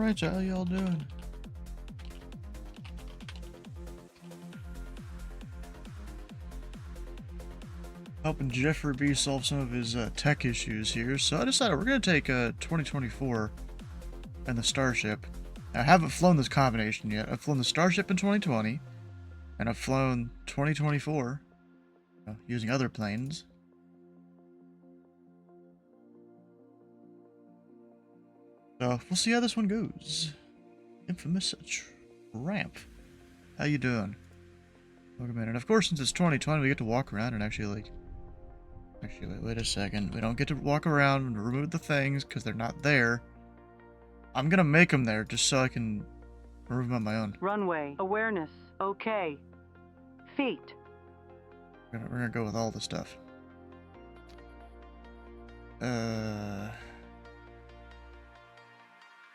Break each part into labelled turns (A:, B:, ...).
A: Alright, how y'all doing? Helping Jeffrey B solve some of his tech issues here. So I decided we're going to take 2024 and the Starship. I haven't flown this combination yet. I've flown the Starship in 2020, and I've flown 2024 using other planes. So we'll see how this one goes. Infamous ramp. How you doing? Welcome in. And of course, since it's 2020, we get to walk around and actually wait a second. We don't get to walk around and remove the things because they're not there. I'm gonna make them there just so I can remove them on my own.
B: Runway. Awareness. Okay. Feet.
A: We're gonna go with all the stuff.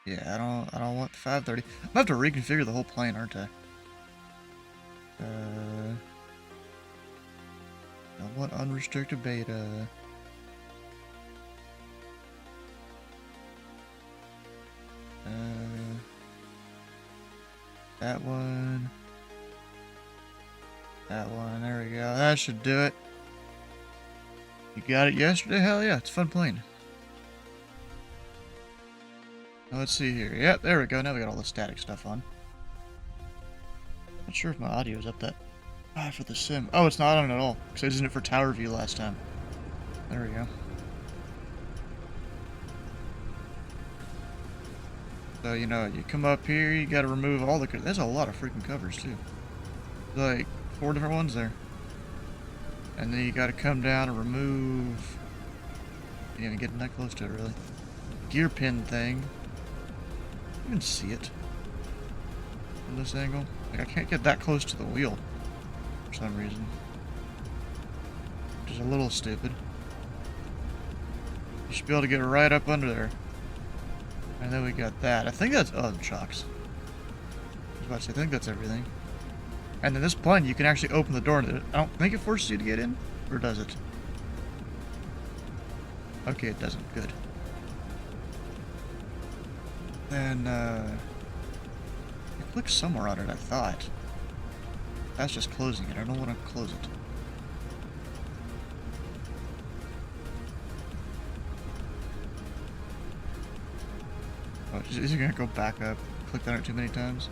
A: Yeah, I don't want the 530. I'm gonna have to reconfigure the whole plane, aren't I? I want unrestricted beta. That one. That one. There we go. That should do it. You got it yesterday? Hell yeah, it's a fun plane. Let's see here. Yep, there we go. Now we got all the static stuff on. Not sure if my audio is up that high for the sim. Oh, it's not on at all, because I was using it for tower view last time. There we go. So, you know, you come up here, you gotta remove all the... There's a lot of freaking covers, too. Like, 4 different ones there. And then you gotta come down and remove... You ain't getting that close to it, really. Gear pin thing. You can see it from this angle. Like, I can't get that close to the wheel for some reason, which is a little stupid. You should be able to get right up under there. And then we got that. I think that's chocks. I was about to say, I think that's everything. And then this plane, you can actually open the door. And I don't think it forces you to get in, or does it? Okay, it doesn't. Good. Then, you click somewhere on it, I thought. That's just closing it. I don't want to close it. Oh, is it gonna go back up? Clicked on it too many times?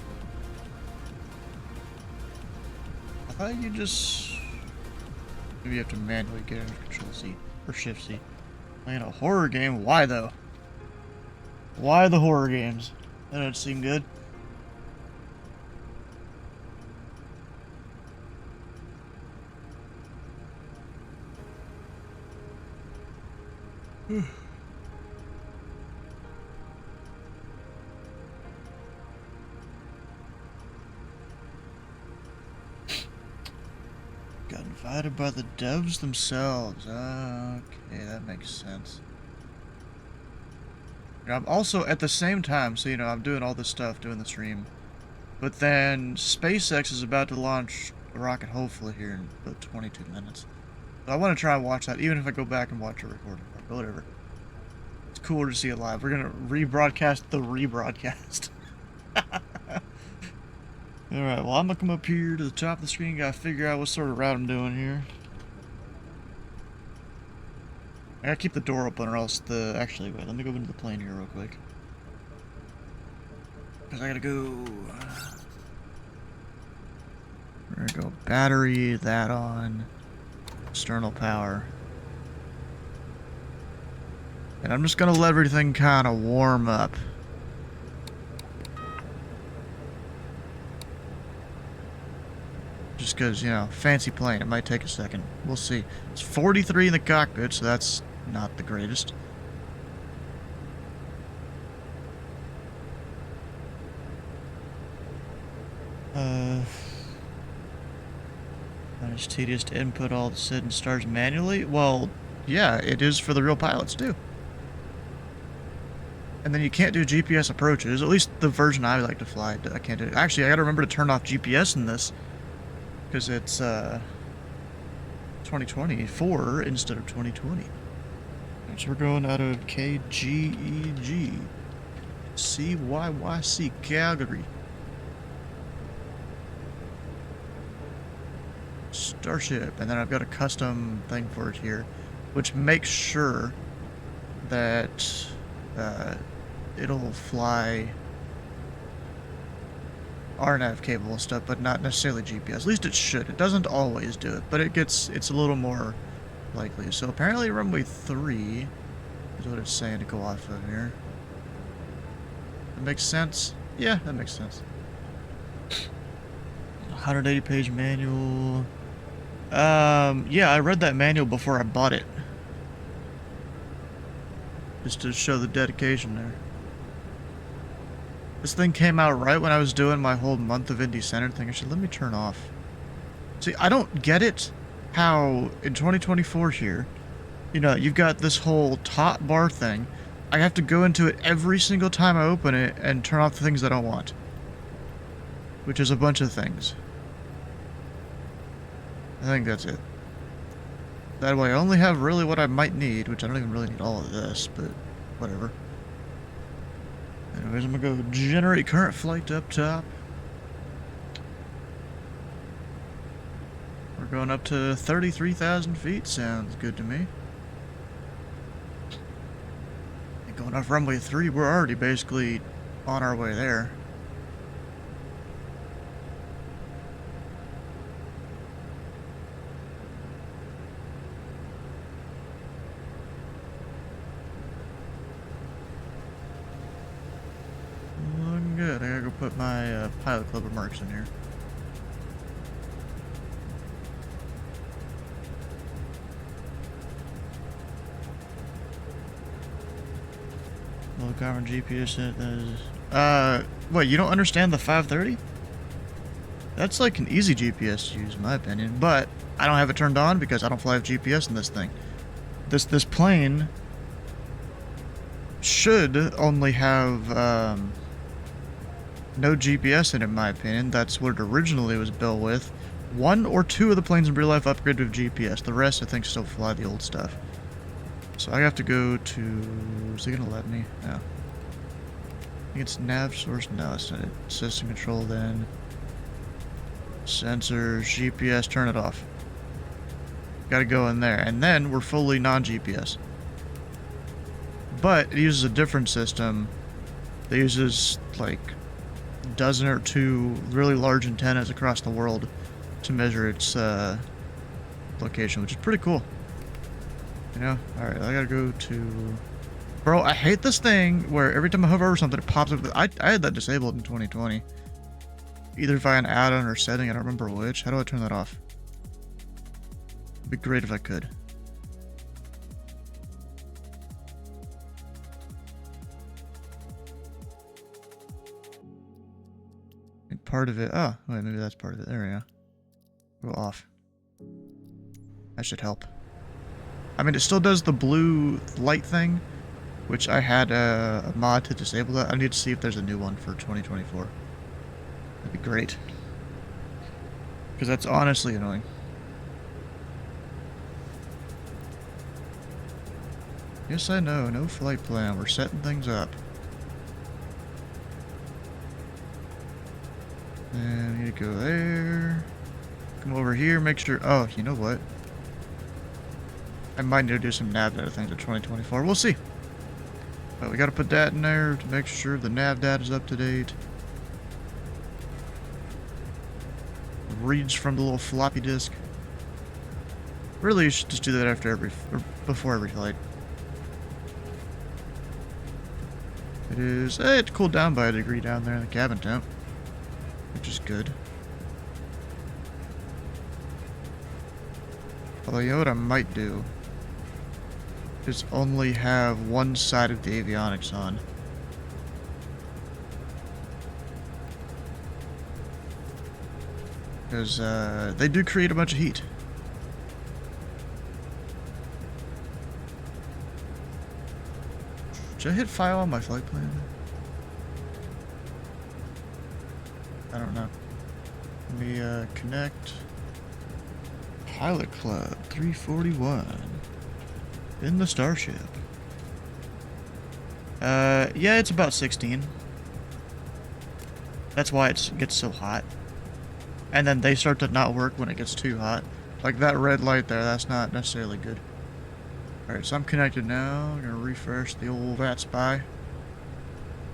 A: I thought you just... Maybe you have to manually get into Control C, or Shift C. Playing a horror game? Why though? Why the horror games? That doesn't seem good. Got invited by the devs themselves. Okay, that makes sense. I'm also, at the same time, so you know, I'm doing all this stuff, doing the stream. But then, SpaceX is about to launch a rocket, hopefully, here in about 22 minutes. So I want to try and watch that, even if I go back and watch a recording, or whatever. It's cooler to see it live. We're going to rebroadcast the rebroadcast. Alright, well, I'm going to come up here to the top of the screen, gotta figure out what sort of route I'm doing here. I gotta keep the door open or else the... Actually, wait, let me go into the plane here real quick. Because I gotta go... We're gonna go battery, that on, external power. And I'm just gonna let everything kind of warm up. Just because, you know, fancy plane, it might take a second. We'll see. It's 43 in the cockpit, so that's not the greatest. It's tedious to input all the SID and stars manually. Well, yeah, it is for the real pilots, too. And then you can't do GPS approaches. At least the version I like to fly, I can't do it. Actually, I gotta remember to turn off GPS in this. Because it's 2024 instead of 2020. So we're going out of KGEG. CYYC Calgary. Starship, and then I've got a custom thing for it here, which makes sure that it'll fly RNAV capable stuff, but not necessarily GPS. At least it should. It doesn't always do it, but it's a little more likely. So apparently runway 3 is what it's saying to go off of here. That makes sense? Yeah, that makes sense. 180-page manual. Yeah, I read that manual before I bought it. Just to show the dedication there. This thing came out right when I was doing my whole month of Indie Center thing. I should let me turn off. See, I don't get it how in 2024 here, you know, you've got this whole top bar thing. I have to go into it every single time I open it and turn off the things I don't want. Which is a bunch of things. I think that's it. That way I only have really what I might need, which I don't even really need all of this, but whatever. Anyways, I'm gonna go generate current flight up top. We're going up to 33,000 feet, sounds good to me. And going off runway 3, we're already basically on our way there. Good. I gotta go put my pilot club remarks in here. Low carbon GPS. What? You don't understand the 530? That's like an easy GPS to use, in my opinion. But I don't have it turned on because I don't fly with GPS in this thing. This plane should only have no GPS in it, in my opinion. That's what it originally was built with. 1 or 2 of the planes in real life upgraded with GPS. The rest, I think, still fly the old stuff. So I have to go to... Is it going to let me? No. I think it's nav source. No, it's not. System control then. Sensors, GPS, turn it off. Gotta go in there. And then we're fully non-GPS. But it uses a different system that uses, like, dozen or 2 really large antennas across the world to measure its location, which is pretty cool. You know? Alright, I gotta go to... Bro, I hate this thing where every time I hover over something, it pops up. I had that disabled in 2020. Either via an add-on or setting, I don't remember which. How do I turn that off? It'd be great if I could. Part of it. Oh, wait, maybe that's part of it. There we go. Go off. That should help. I mean, it still does the blue light thing, which I had a mod to disable that. I need to see if there's a new one for 2024. That'd be great. Because that's honestly annoying. Yes, I know. No flight plan. We're setting things up. And we need to go there. Come over here, make sure... Oh, you know what? I might need to do some nav data things in 2024. We'll see. But we gotta put that in there to make sure the nav data is up to date. Reads from the little floppy disk. Really, you should just do that after every... or before every flight. It is... Hey, it's cooled down by a degree down there in the cabin temp. Which is good. Although, you know what I might do? Is only have one side of the avionics on. Because, they do create a bunch of heat. Should I hit file on my flight plan? I don't know. Let me connect. Pilot Club 341 in the Starship. Yeah, it's about 16. That's why it gets so hot. And then they start to not work when it gets too hot. Like that red light there, that's not necessarily good. Alright, so I'm connected now. I'm gonna refresh the old VatSpy.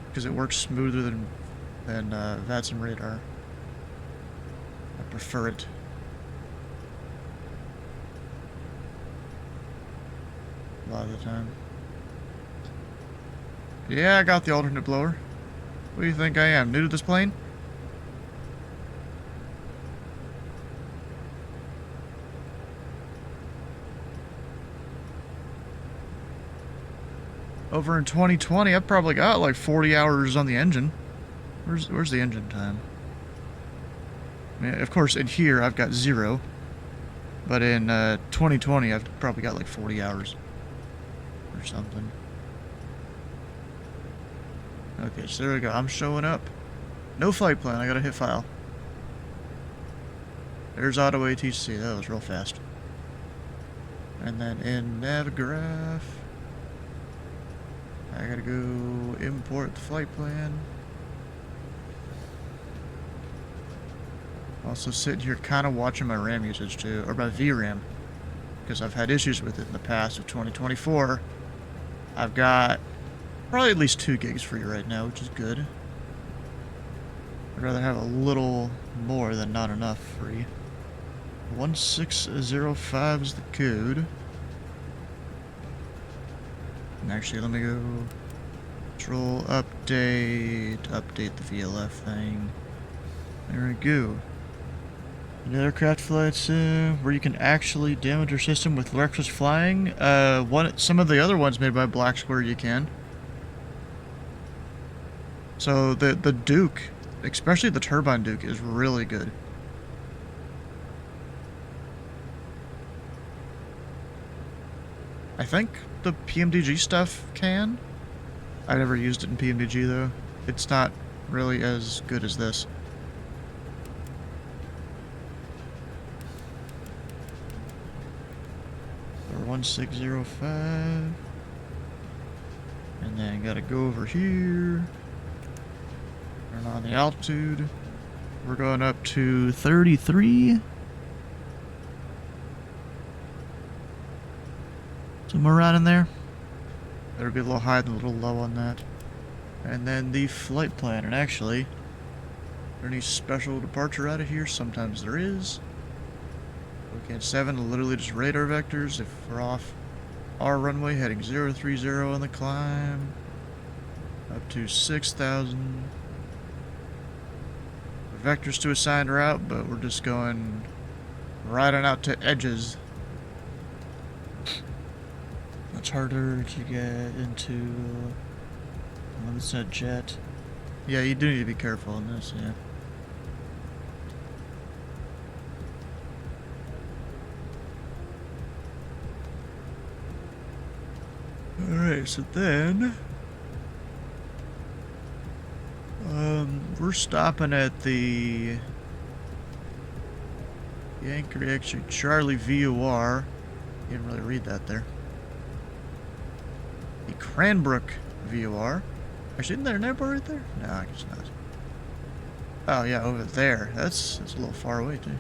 A: Because it works smoother than VATS and radar. I prefer it. A lot of the time. Yeah, I got the alternate blower. What do you think I am? New to this plane? Over in 2020, I've probably got like 40 hours on the engine. Where's the engine time? I mean, of course, in here, I've got 0. But in 2020, I've probably got like 40 hours. Or something. Okay, so there we go. I'm showing up. No flight plan. I gotta hit file. There's auto ATC. That was real fast. And then in Navigraph, I gotta go import the flight plan. Also sitting here kind of watching my RAM usage too, or my VRAM, because I've had issues with it in the past. Of 2024, I've got probably at least 2 gigs free right now, which is good. I'd rather have a little more than not enough free. 1605 is the code. And actually, let me go control update the VLF thing. There we go. An aircraft flight sim where you can actually damage your system with reckless flying. Some of the other ones made by Black Square you can. So the Duke, especially the Turbine Duke, is really good. I think the PMDG stuff can. I never used it in PMDG though. It's not really as good as this. Or 1605. And then gotta go over here. Turn on the altitude. We're going up to 33. Somewhere around in there. Better be a little high and a little low on that. And then the flight plan. And actually, is there any special departure out of here? Sometimes there is. Okay, 7, literally just radar vectors. If we're off our runway, heading 030 on the climb. Up to 6,000. Vectors to assigned route, but we're just going right on out to edges. It's harder to get into. Well, it's a jet. Yeah, you do need to be careful in this, yeah. Alright, so then we're stopping at the Yankee, actually Charlie VOR. You didn't really read that there. The Cranbrook VOR. Actually, isn't there an airport right there? No, I guess not. Oh yeah, over there. That's a little far away too.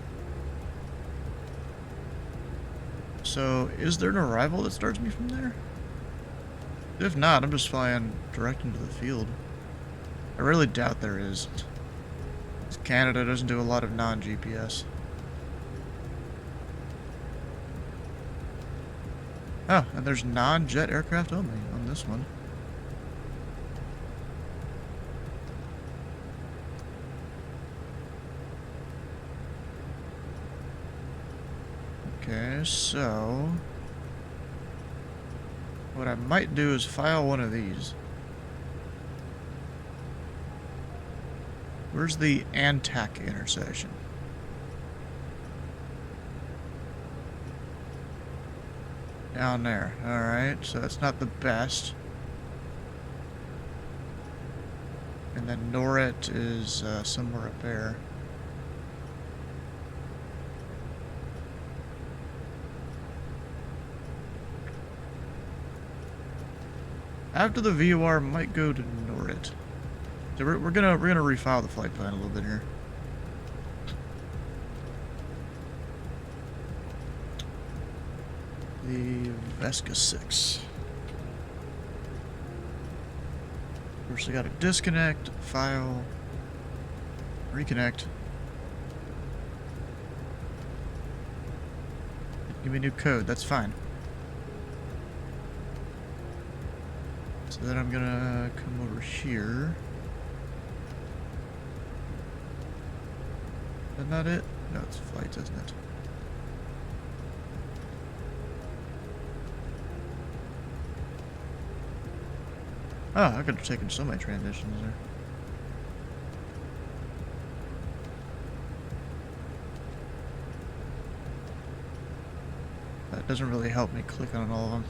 A: So, is there an arrival that starts me from there? If not, I'm just flying direct into the field. I really doubt there is. Canada doesn't do a lot of non-GPS. Oh, and there's non-jet aircraft only on this one. Okay, so what I might do is file one of these. Where's the Antac intersection? Down there. Alright, so that's not the best. And then Noret is somewhere up there. After the VOR, might go to Norrit. So we're gonna refile the flight plan a little bit here. The Vesca 6. First, I gotta disconnect, file, reconnect. Give me a new code, that's fine. So then I'm gonna come over here. Is that not it? No, it's flights, isn't it? Oh, I could have taken so many transitions there. That doesn't really help me click on all of them.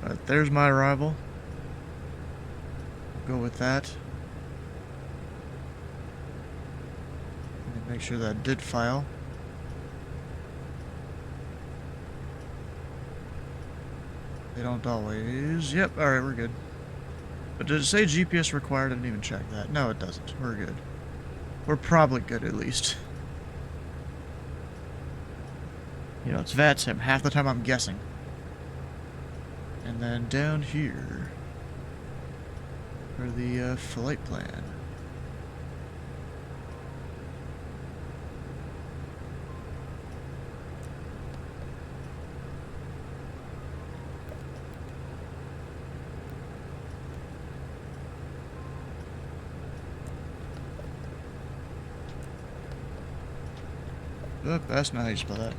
A: But there's my arrival. Go with that. And make sure that I did file. They don't always. Yep, alright, we're good. But did it say GPS required? I didn't even check that. No, it doesn't. We're good. We're probably good, at least. You know, it's VATSIM. Half the time I'm guessing. And then down here for the flight plan. Oh, that's not how you spell that.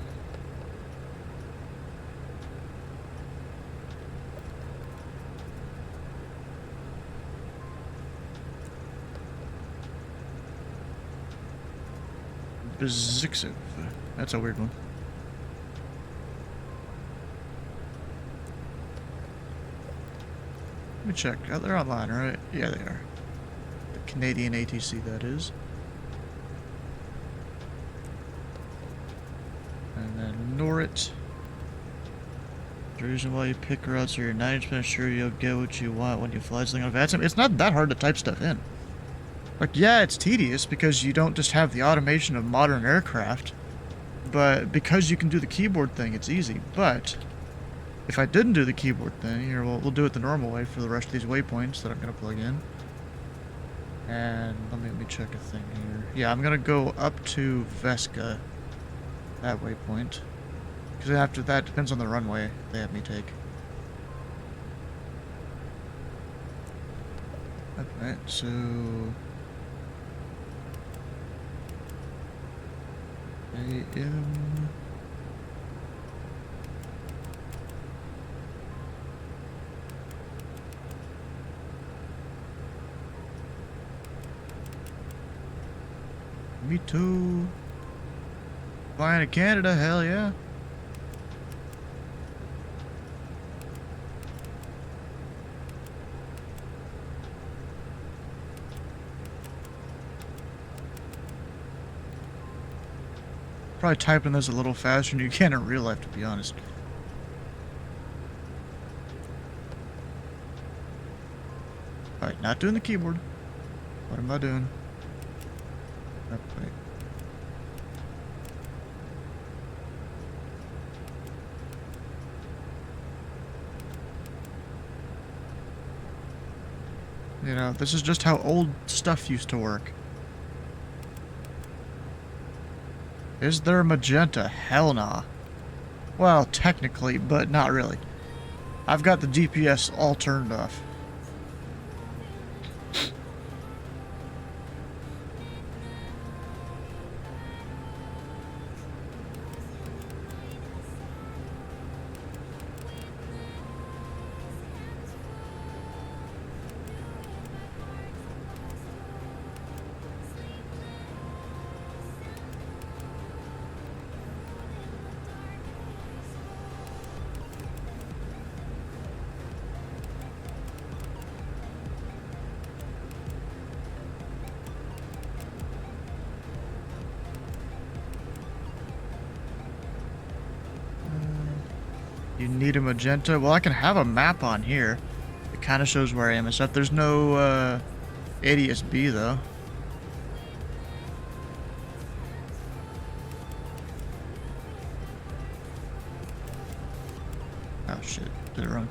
A: Bezixiv. That's a weird one. Let me check. Oh, they're online, right? Yeah, they are. The Canadian ATC, that is. And then Norrit. The reason why you pick routes so you're 90% sure you'll get what you want when you fly something on VATSIM. It's not that hard to type stuff in. Like, yeah, it's tedious because you don't just have the automation of modern aircraft, but because you can do the keyboard thing, it's easy. But if I didn't do the keyboard thing, here, we'll do it the normal way for the rest of these waypoints that I'm going to plug in. And let me check a thing here. Yeah, I'm going to go up to Vesca, that waypoint, because after that, depends on the runway they have me take. Alright, so AM. Me too. Flying to Canada, hell yeah. Probably typing this a little faster than you can in real life, to be honest. Alright, not doing the keyboard. What am I doing? Oh, wait. You know, this is just how old stuff used to work. Is there magenta? Hell nah. Well, technically, but not really. I've got the DPS all turned off. You need a magenta? Well, I can have a map on here. It kind of shows where I am and stuff. There's no ADS-B though. Oh shit, did it wrong.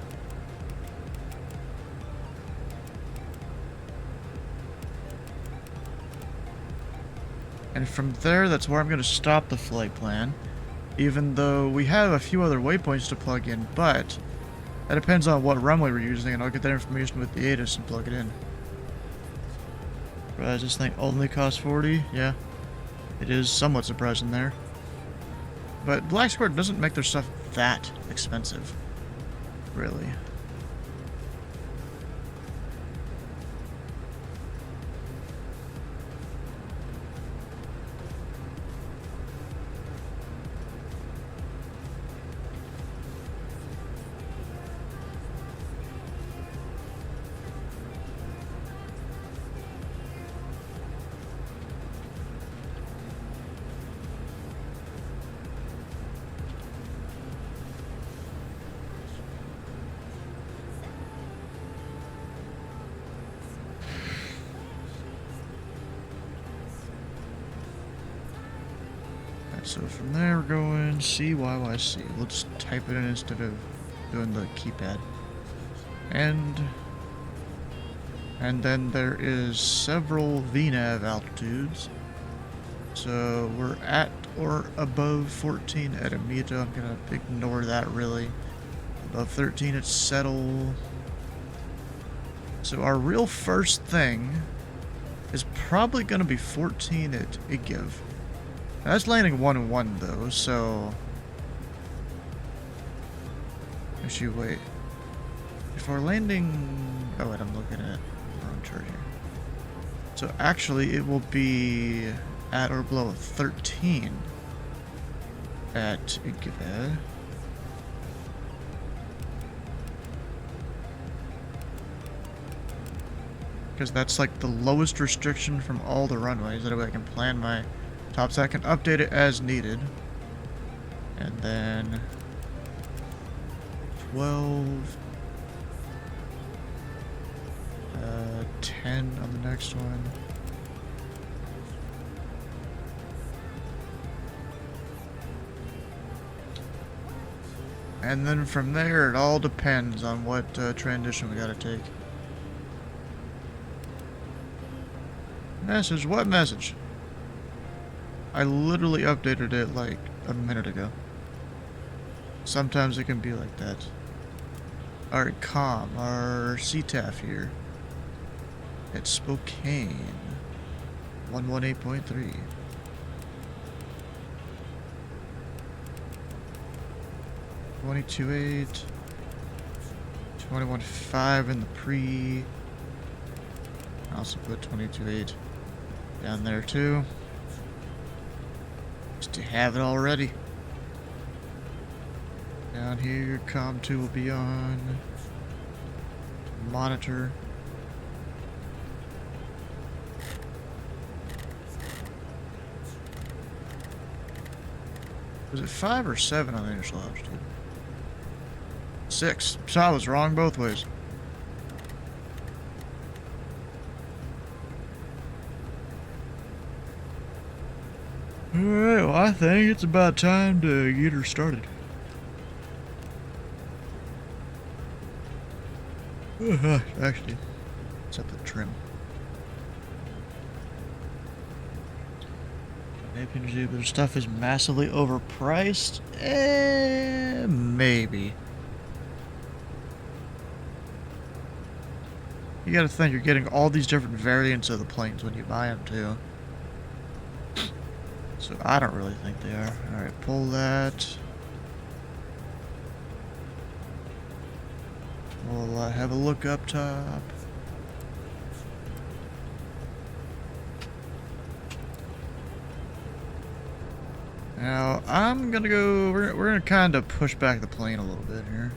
A: And from there, that's where I'm going to stop the flight plan. Even though we have a few other waypoints to plug in, but that depends on what runway we're using, and I'll get that information with the ATIS and plug it in. Does this thing only cost 40? Yeah. It is somewhat surprising there. But Black Square doesn't make their stuff that expensive. Really. So from there we're going CYYC. We'll just type it in instead of doing the keypad. And then there is several VNAV altitudes. So we're at or above 14 at Amita. I'm gonna ignore that really. Above 13 at Settle. So our real first thing is probably gonna be 14 at Igiv. That's landing 1-1 though, so... Actually, wait. Before landing... Oh wait, I'm looking at the wrong chart here. So actually, it will be at or below 13 at Igiv. Because that's like the lowest restriction from all the runways. That way I can plan my tops. I can update it as needed. And then 12, 10 on the next one. And then from there, it all depends on what transition we gotta take. Message? What message? I literally updated it like a minute ago. Sometimes it can be like that. Alright, our CTAF here. At Spokane. 118.3. $22.8. $21.5 in the pre. I also put $22.8 down there too. Just to have it already. Down here, COM2 will be on. Monitor. Was it 5 or 7 on the initial altitude? 6. So I was wrong both ways. Alright, well I think it's about time to get her started. Actually, set the trim. Maybe their stuff is massively overpriced? Maybe. You gotta think, you're getting all these different variants of the planes when you buy them too. So I don't really think they are. Alright, pull that. We'll have a look up top. Now, I'm gonna go... We're gonna kind of push back the plane a little bit here.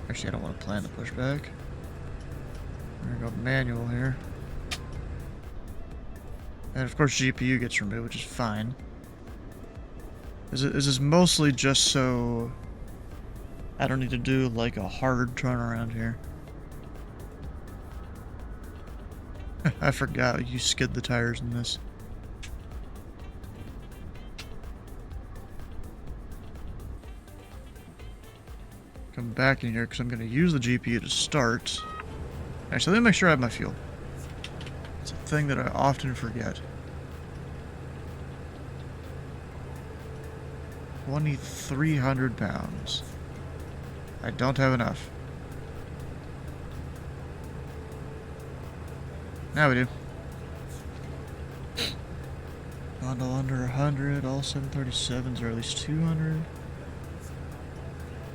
A: Actually, I don't want to plan the pushback. We're gonna go manual here. And of course GPU gets removed, which is fine. Is this mostly just so I don't need to do like a hard turnaround here? I forgot you skid the tires in this. Come back in here because I'm going to use the GPU to start. Actually, let me make sure I have my fuel. It's a thing that I often forget. 2,300 pounds. I don't have enough. Now we do. Bundle under 100. All 737s are at least 200.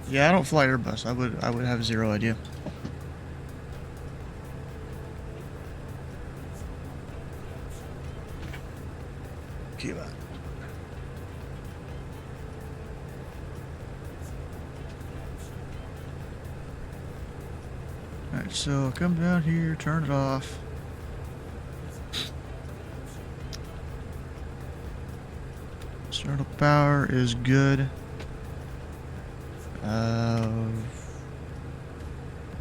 A: Yeah, I don't fly Airbus. I would have zero idea. Keep on. Alright, so come down here, turn it off. External power is good.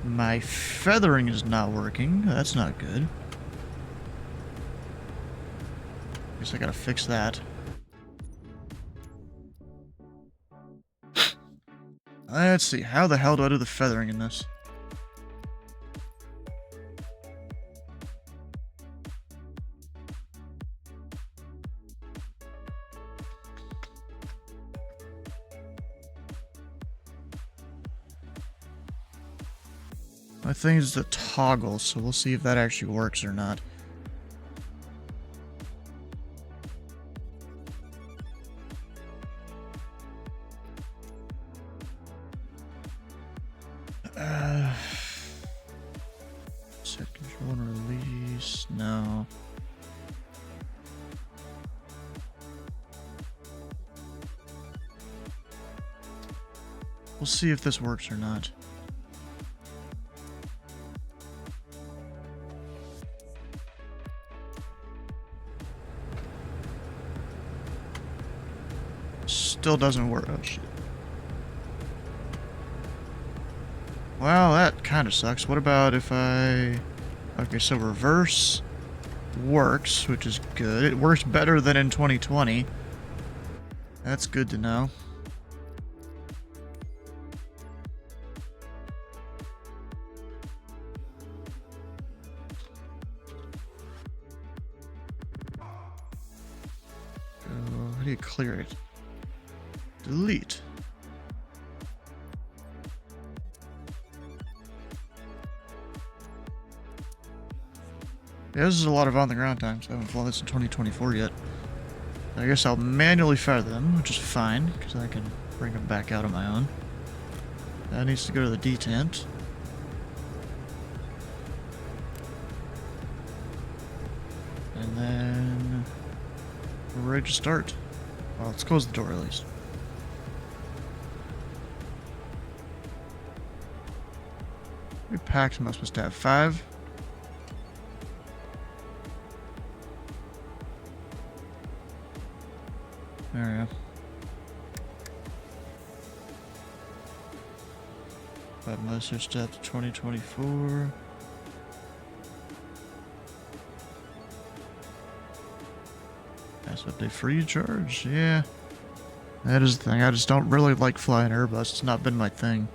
A: My feathering is not working. That's not good. Guess I gotta fix that. Let's see, how the hell do I do the feathering in this? My thing is the toggle, so we'll see if that actually works or not. Set control and release. No. We'll see if this works or not. Still doesn't work. Oh shit. Well, that kind of sucks. What about if I... Okay, so reverse works, which is good. It works better than in 2020. That's good to know. How do you clear it? Delete. Yeah, this is a lot of on-the-ground times. I haven't flown this in 2024 yet. I guess I'll manually feather them, which is fine, because I can bring them back out on my own. That needs to go to the detent. And then... we're ready to start. Well, let's close the door at least. How many packs am I supposed to have? 5? There we go. 5 motor steps, 2024. That's what they free charge, yeah. That is the thing, I just don't really like flying Airbus, it's not been my thing.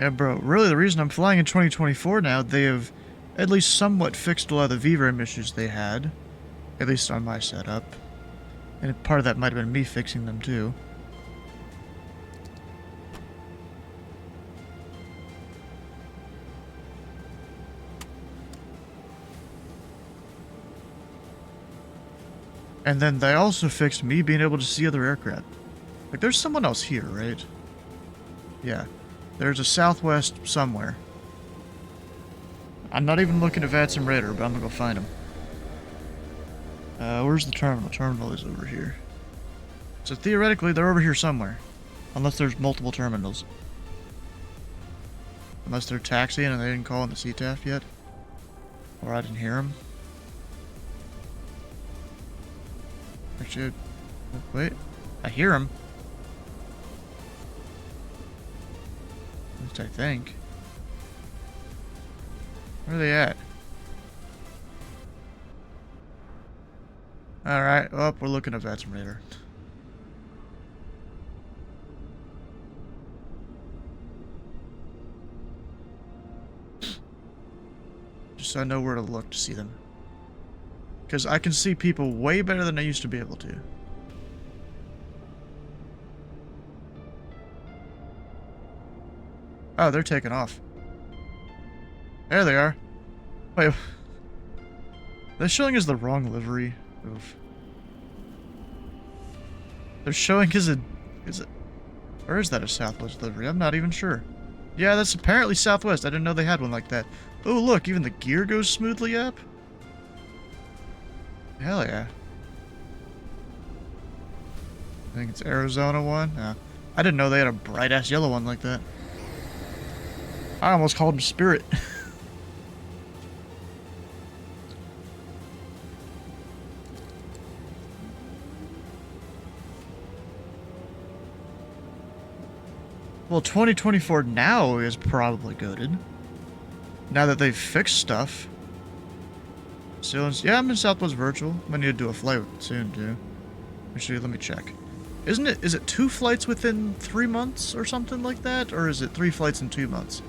A: Yeah, bro, really the reason I'm flying in 2024 now, they have at least somewhat fixed a lot of the VRAM issues they had. At least on my setup. And part of that might have been me fixing them too. And then they also fixed me being able to see other aircraft. Like, there's someone else here, right? Yeah. There's a southwest somewhere. I'm not even looking at VATS and radar, but I'm gonna go find him. Where's the terminal? Terminal is over here. So theoretically, they're over here somewhere. Unless there's multiple terminals. Unless they're taxiing and they didn't call in the CTAF yet. Or I didn't hear them. Actually, wait. I hear them. At least I think. Where are they at? Alright, oh, we're looking at VATS and radar. Just so I know where to look to see them. Because I can see people way better than I used to be able to. Oh, they're taking off. There they are. Wait. They're showing us the wrong livery. Oof. They're showing us a... Is it... Or is that a Southwest livery? I'm not even sure. Yeah, that's apparently Southwest. I didn't know they had one like that. Oh, look, even the gear goes smoothly up. Hell yeah. I think it's Arizona one. Yeah. I didn't know they had a bright-ass yellow one like that. I almost called him Spirit. Well, 2024 now is probably goated. Now that they've fixed stuff. Still, yeah, I'm in Southwest Virtual. I need to do a flight soon, too. Actually, let me check. Is it 2 flights within 3 months or something like that? Or is it 3 flights in 2 months?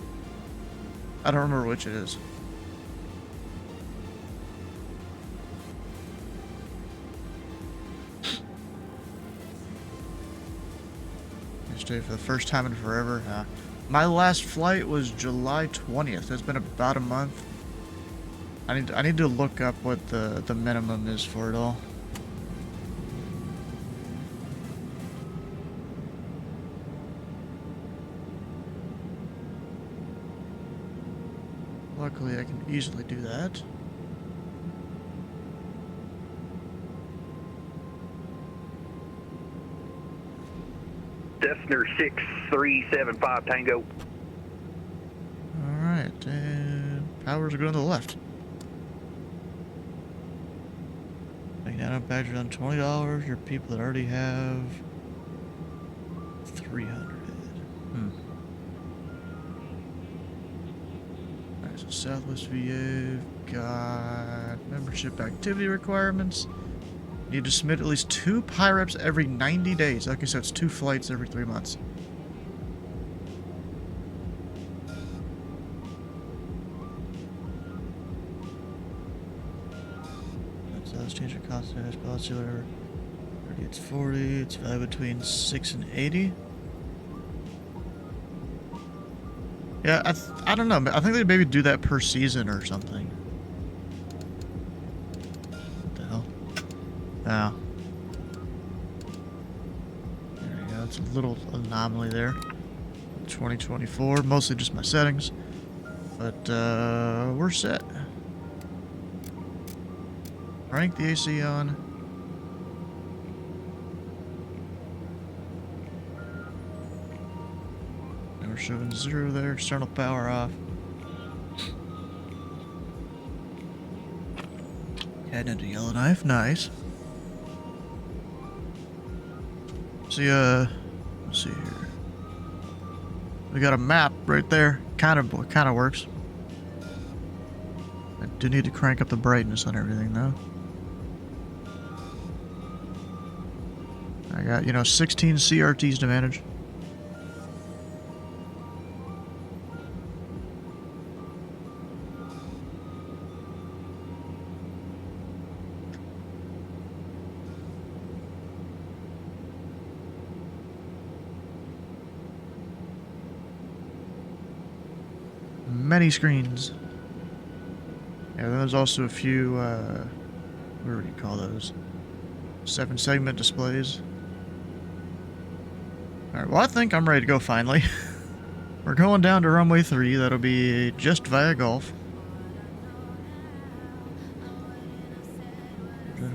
A: I don't remember which it is. Stay for the first time in forever. My last flight was July 20th. It's been about a month. I need to look up what the minimum is for it all. Luckily, I can easily do that.
C: Cessna 6375 Tango.
A: Alright, and powers are going to the left. Down badges on $20. Your people that already have 300. Alright, so Southwest VA got membership activity requirements. Need to submit at least 2 PIREPs every 90 days. Okay, so it's 2 flights every 3 months. So let's change the cost of policy, whatever. 30, it's 40. It's value between 6 and 80. Yeah, I don't know. I think they maybe do that per season or something. What the hell? Oh. There we go. It's a little anomaly there. 2024, mostly just my settings. But, we're set. Crank the AC on. And we're showing 0 there. External power off. Heading into Yellowknife. Nice. See, let's see here. We got a map right there. Kind of works. I do need to crank up the brightness on everything, though. I got, 16 CRTs to manage. Many screens. Yeah, there's also a few, what do you call those? 7 segment displays. Alright, well I think I'm ready to go finally. We're going down to runway 3, that'll be just via golf.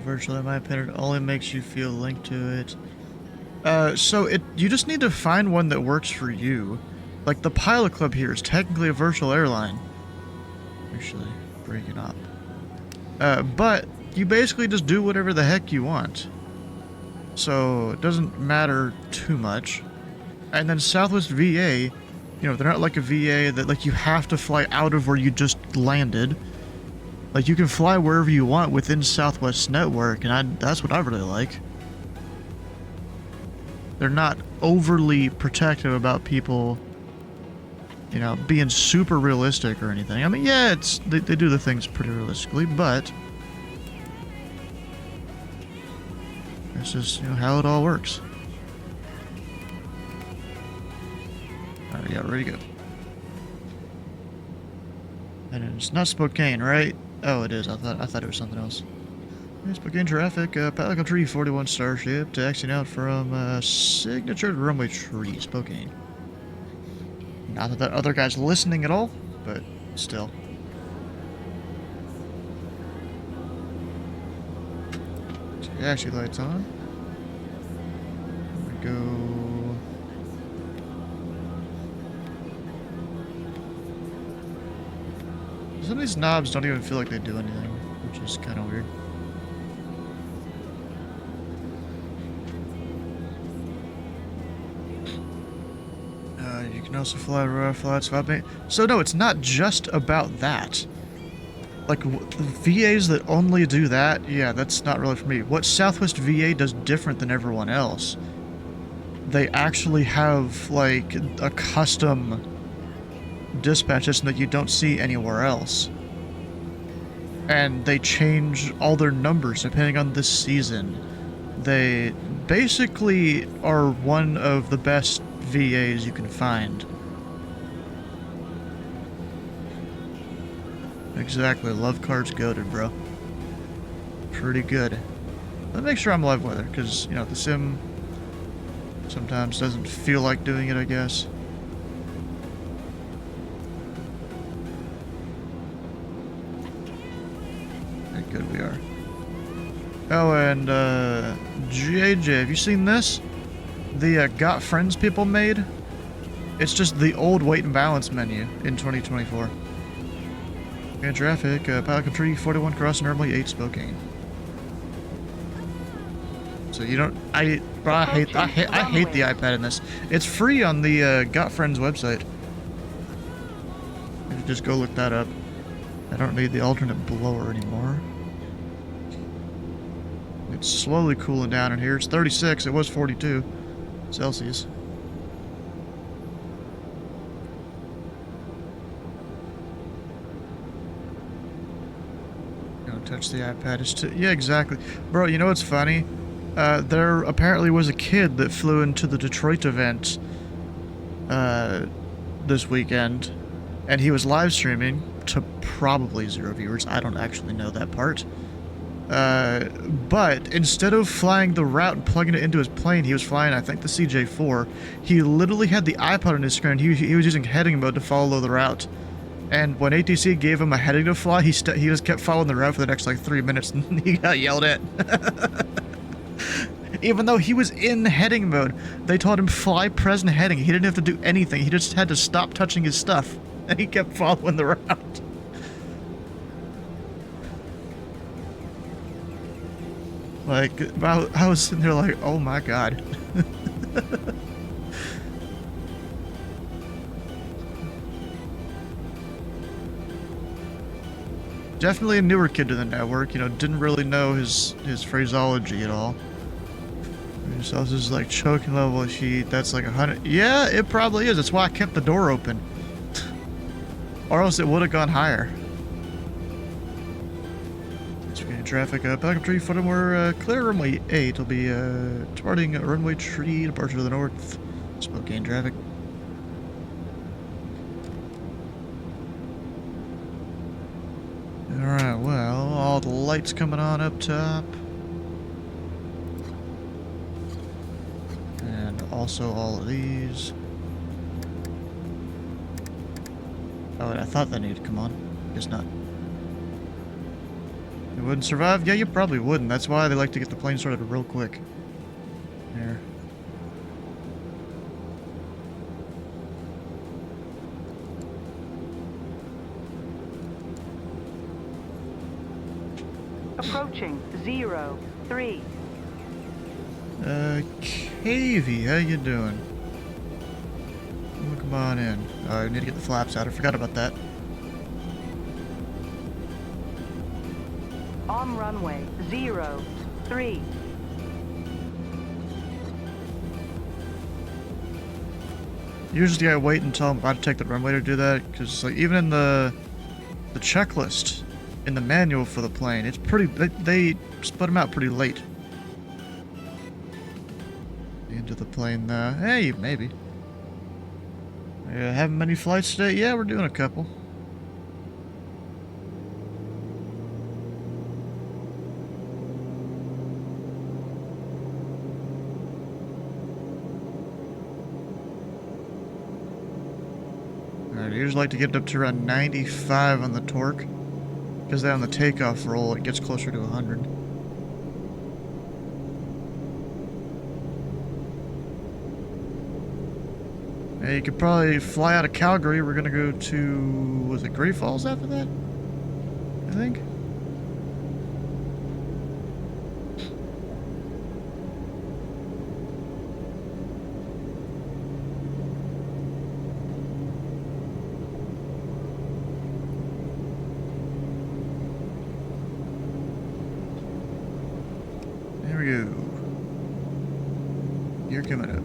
A: Virtual, in my opinion, only makes you feel linked to it. So you just need to find one that works for you. Like the Pilot Club here is technically a virtual airline. Actually, breaking up. But you basically just do whatever the heck you want. So it doesn't matter too much. And then Southwest VA, you know, they're not like a VA that like you have to fly out of where you just landed. Like you can fly wherever you want within Southwest's network, and that's what I really like. They're not overly protective about people, you know, being super realistic or anything. I mean, yeah, they do the things pretty realistically, but it's just, you know, how it all works. Alright, yeah, ready to go. And it's not Spokane, right? Oh, it is. I thought it was something else. Spokane traffic, Pelican Tree 41 Starship, taxiing out from Signature Runway Tree, Spokane. Not that other guy's listening at all, but still. Taxi lights on. There we go. Some of these knobs don't even feel like they do anything, which is kind of weird. You can also fly flat swap. So no, it's not just about that. Like, the VAs that only do that, yeah, that's not really for me. What Southwest VA does different than everyone else, they actually have, like, a custom dispatch system that you don't see anywhere else. And they change all their numbers depending on the season. They basically are one of the best VAs you can find. Exactly, love cards goated, bro. Pretty good. Let me make sure I'm live weather, because, you know, the sim sometimes doesn't feel like doing it, I guess. Okay, good, we are. Oh, and, JJ, have you seen this? The, Got Friends people made? It's just the old weight and balance menu in 2024. And traffic, Pelican Tree 41 crossing runway 8 Spokane. So you don't, I hate the iPad in this. It's free on the Got Friends website. You should just go look that up. I don't need the alternate blower anymore. It's slowly cooling down in here. It's 36. It was 42 Celsius. Don't touch the iPad. It's yeah, exactly. Bro, you know what's funny? There apparently was a kid that flew into the Detroit event this weekend, and he was live streaming to probably 0 viewers. I don't actually know that part. But instead of flying the route and plugging it into his plane, he was flying, I think, the CJ4. He literally had the iPod on his screen. He was using heading mode to follow the route. And when ATC gave him a heading to fly, he just kept following the route for the next, like, 3 minutes, and he got yelled at. Even though he was in heading mode, they told him fly present heading. He didn't have to do anything. He just had to stop touching his stuff, and he kept following the route. Like, I was sitting there like, oh my god. Definitely a newer kid to the network, you know, didn't really know his phraseology at all. So this is like choking level sheet, that's like 100. Yeah, it probably is. That's why I kept the door open. Or else it would have gone higher. Traffic, Pelican Tree, Footamore, clear runway 8 will be departing runway tree, departure to the north, Spokane traffic. Alright, well, all the lights coming on up top. Also all of these. Oh, wait, I thought that needed to come on. Guess not. It wouldn't survive? Yeah, you probably wouldn't. That's why they like to get the plane started real quick. Here.
B: Approaching 0-3.
A: Cavey, how you doing? Oh, come on in. I need to get the flaps out. I forgot about that.
B: On runway 0-3.
A: Usually I wait until I'm about to take the runway to do that, because like even in the checklist in the manual for the plane, it's pretty. They split them out pretty late. Into the plane, hey, maybe. Having many flights today? Yeah, we're doing a couple. Alright, I usually like to get it up to around 95 on the torque, because then on the takeoff roll it gets closer to 100. You could probably fly out of Calgary. We're gonna go to, was it Great Falls after that? I think. There we go. You're coming up.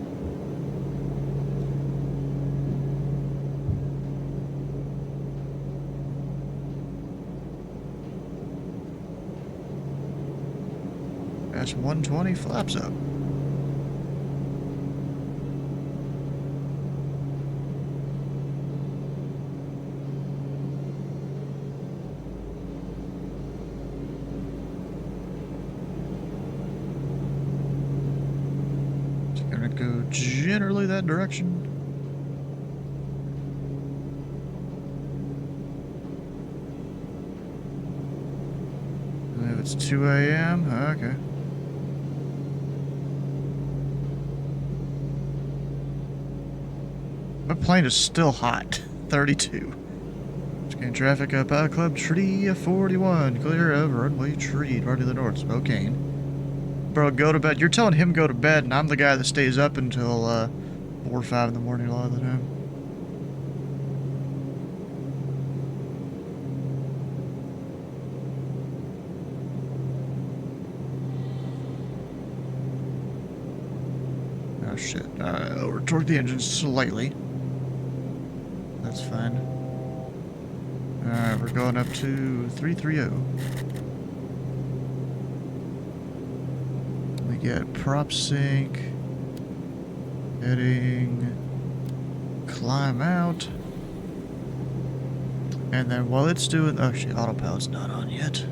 A: That's 120, flaps up. It's gonna go generally that direction. If it's 2 a.m., okay. My plane is still hot. 32. Scan traffic up Pilot Club Tree 41. Clear of runway tree. Right to the north. Spokane. Bro, go to bed. You're telling him go to bed, and I'm the guy that stays up until 4 or 5 in the morning a lot of the time. Oh shit. Over torque the engine slightly. That's fine. Alright, we're going up to 330. We get prop sync, heading, climb out, and then while it's doing, oh shit, autopilot's not on yet.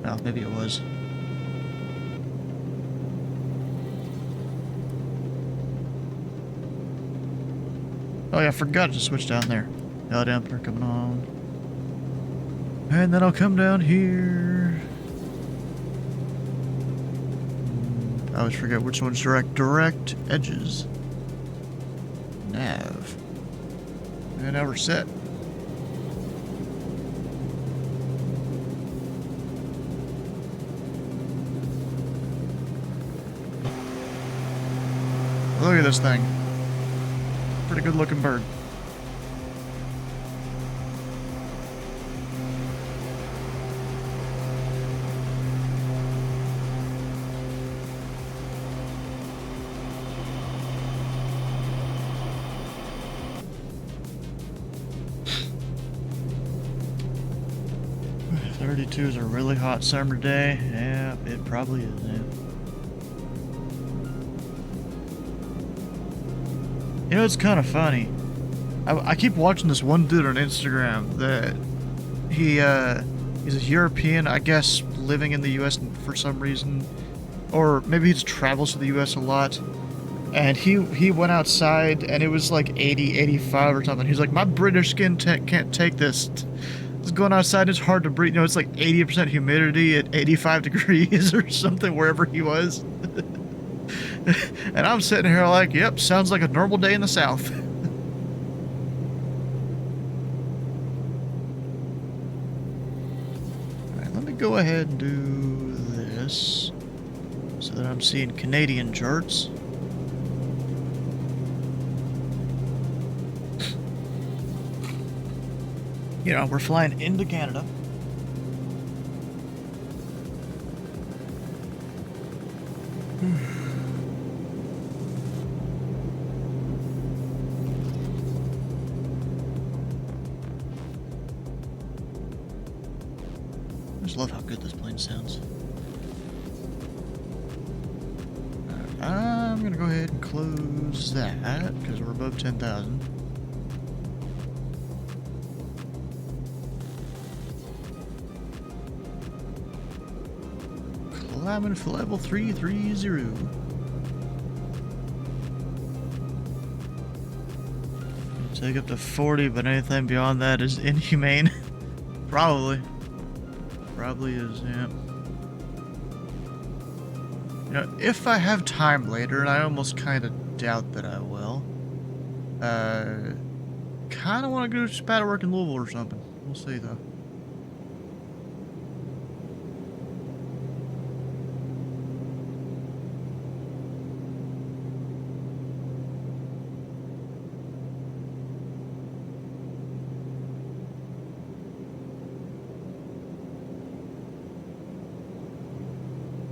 A: Oh, maybe it was. Oh yeah, I forgot to switch down there. L dampener coming on. And then I'll come down here. I always forget which one's direct. Direct edges. Nav. And now we're set. Look at this thing. Pretty good looking bird. '32 is a really hot summer day. Yeah, it probably is. Yeah. You know, it's kind of funny. I keep watching this one dude on Instagram that he's a European, I guess, living in the U.S. for some reason, or maybe he just travels to the U.S. a lot. And he went outside, and it was like 80, 85 or something. He's like, my British skin can't take this. It's going outside, it's hard to breathe. You know, it's like 80% humidity at 85 degrees or something wherever he was. And I'm sitting here like, yep, sounds like a normal day in the South. Alright, let me go ahead and do this so that I'm seeing Canadian charts. You know, we're flying into Canada. I just love how good this plane sounds. I'm gonna go ahead and close that because we're above 10,000. Climbing for level 330. Take up to 40, but anything beyond that is inhumane. Probably is, yeah. You know, if I have time later, and I almost kind of doubt that I will, kind of want to go to spatter work in Louisville or something. We'll see, though.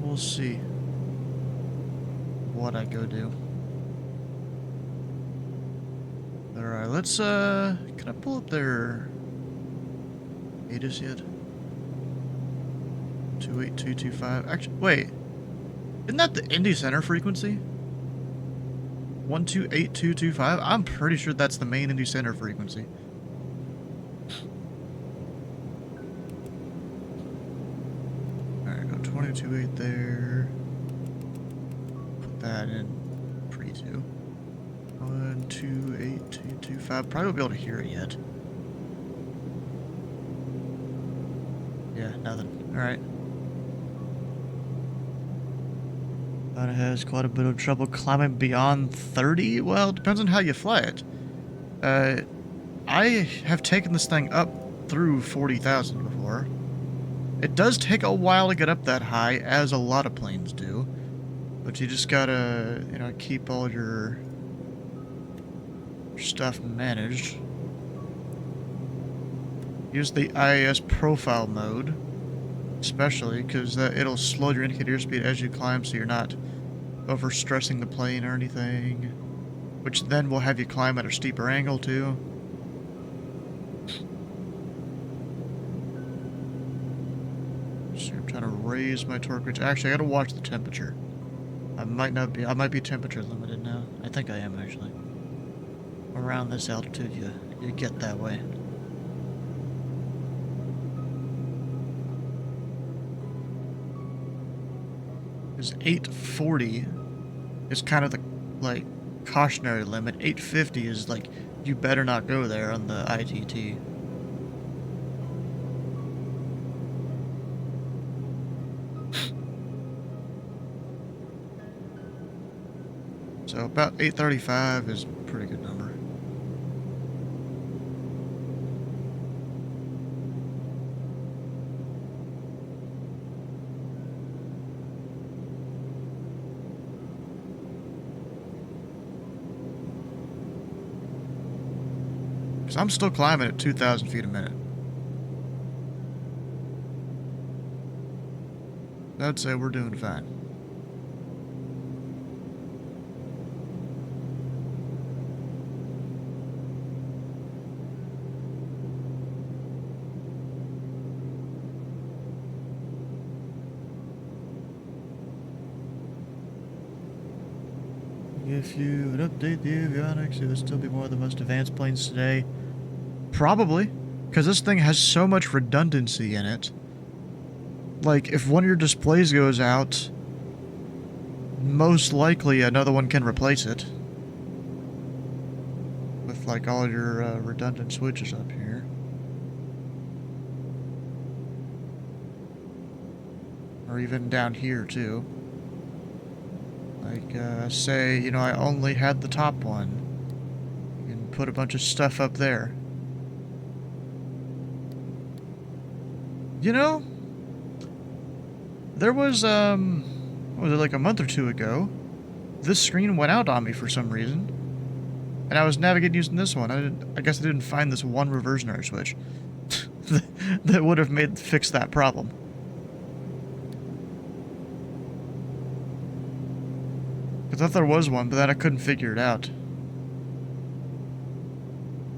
A: We'll see what I go do. Alright, let's, can I pull up their ATIS yet? 28225. Actually, wait. Isn't that the Indy Center frequency? 128225? I'm pretty sure that's the main Indy Center frequency. Alright, go 228 there. Put that in pre-2. 128225. Probably won't be able to hear it yet. Yeah, nothing. Alright. Thought it has quite a bit of trouble climbing beyond 30. Well, it depends on how you fly it. I have taken this thing up through 40,000 before. It does take a while to get up that high, as a lot of planes do. But you just gotta, you know, keep all your stuff managed. Use the IAS profile mode, especially, because it'll slow your indicator speed as you climb, so you're not overstressing the plane or anything. Which then will have you climb at a steeper angle, too. So I'm trying to raise my torque rates. Actually, I gotta watch the temperature. I might be temperature limited now. I think I am, actually. Around this altitude, you get that way. Because 840 is kind of the, like, cautionary limit. 850 is like, you better not go there on the ITT. So about 835 is a pretty good number. Because I'm still climbing at 2,000 feet a minute. I'd say we're doing fine. If you would update the avionics, it would still be one of the most advanced planes today. Probably, because this thing has so much redundancy in it. Like, if one of your displays goes out, most likely another one can replace it. With like all your redundant switches up here. Or even down here too. Like, say, you know, I only had the top one. You can put a bunch of stuff up there. You know, there was, what was it, like a month or two ago, this screen went out on me for some reason. And I was navigating using this one. I guess I didn't find this one reversionary switch that would have fixed that problem. I thought there was one, but then I couldn't figure it out.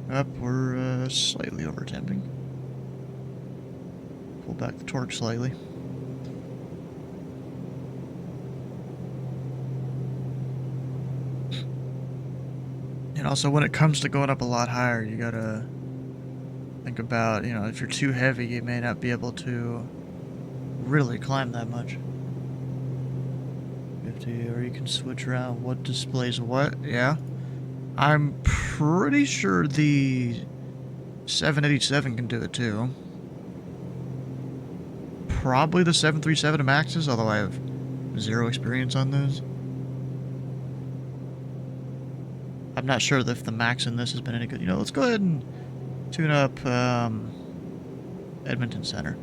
A: Up, we're slightly over temping. Pull back the torque slightly. And also, when it comes to going up a lot higher, you gotta think about, you know, if you're too heavy, you may not be able to really climb that much. Or you can switch around what displays what. Yeah, I'm pretty sure the 787 can do it too. Probably the 737 Maxes, although I have zero experience on those. I'm not sure if the Max in this has been any good. You know, let's go ahead and tune up Edmonton Center.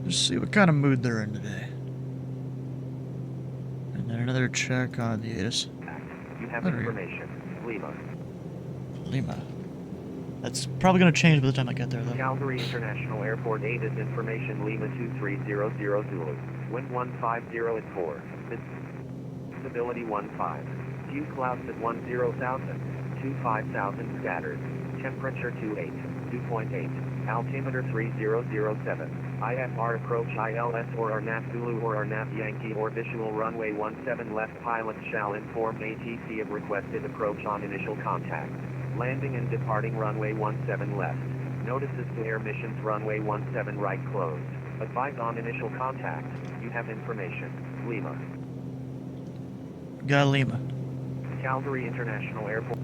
A: Just see what kind of mood they're in today. And then another check on the ATIS.
C: You have information.
A: Lima. That's probably going to change by the time I get there, though.
C: Calgary International Airport ATIS information Lima 2300 Zulu. Wind 150 at 4. Stability 15. Few clouds at 10,000. 25,000 scattered. Temperature 28. 2.8. Altimeter 3007. IFR approach ILS or RNAV Zulu or RNAV Yankee or visual runway 17 left. Pilots shall inform ATC of requested approach on initial contact. Landing and departing runway 17 left. Notices to air missions runway 17 right closed. Advise on initial contact. You have information. Lima.
A: Got Lima.
C: Calgary International Airport.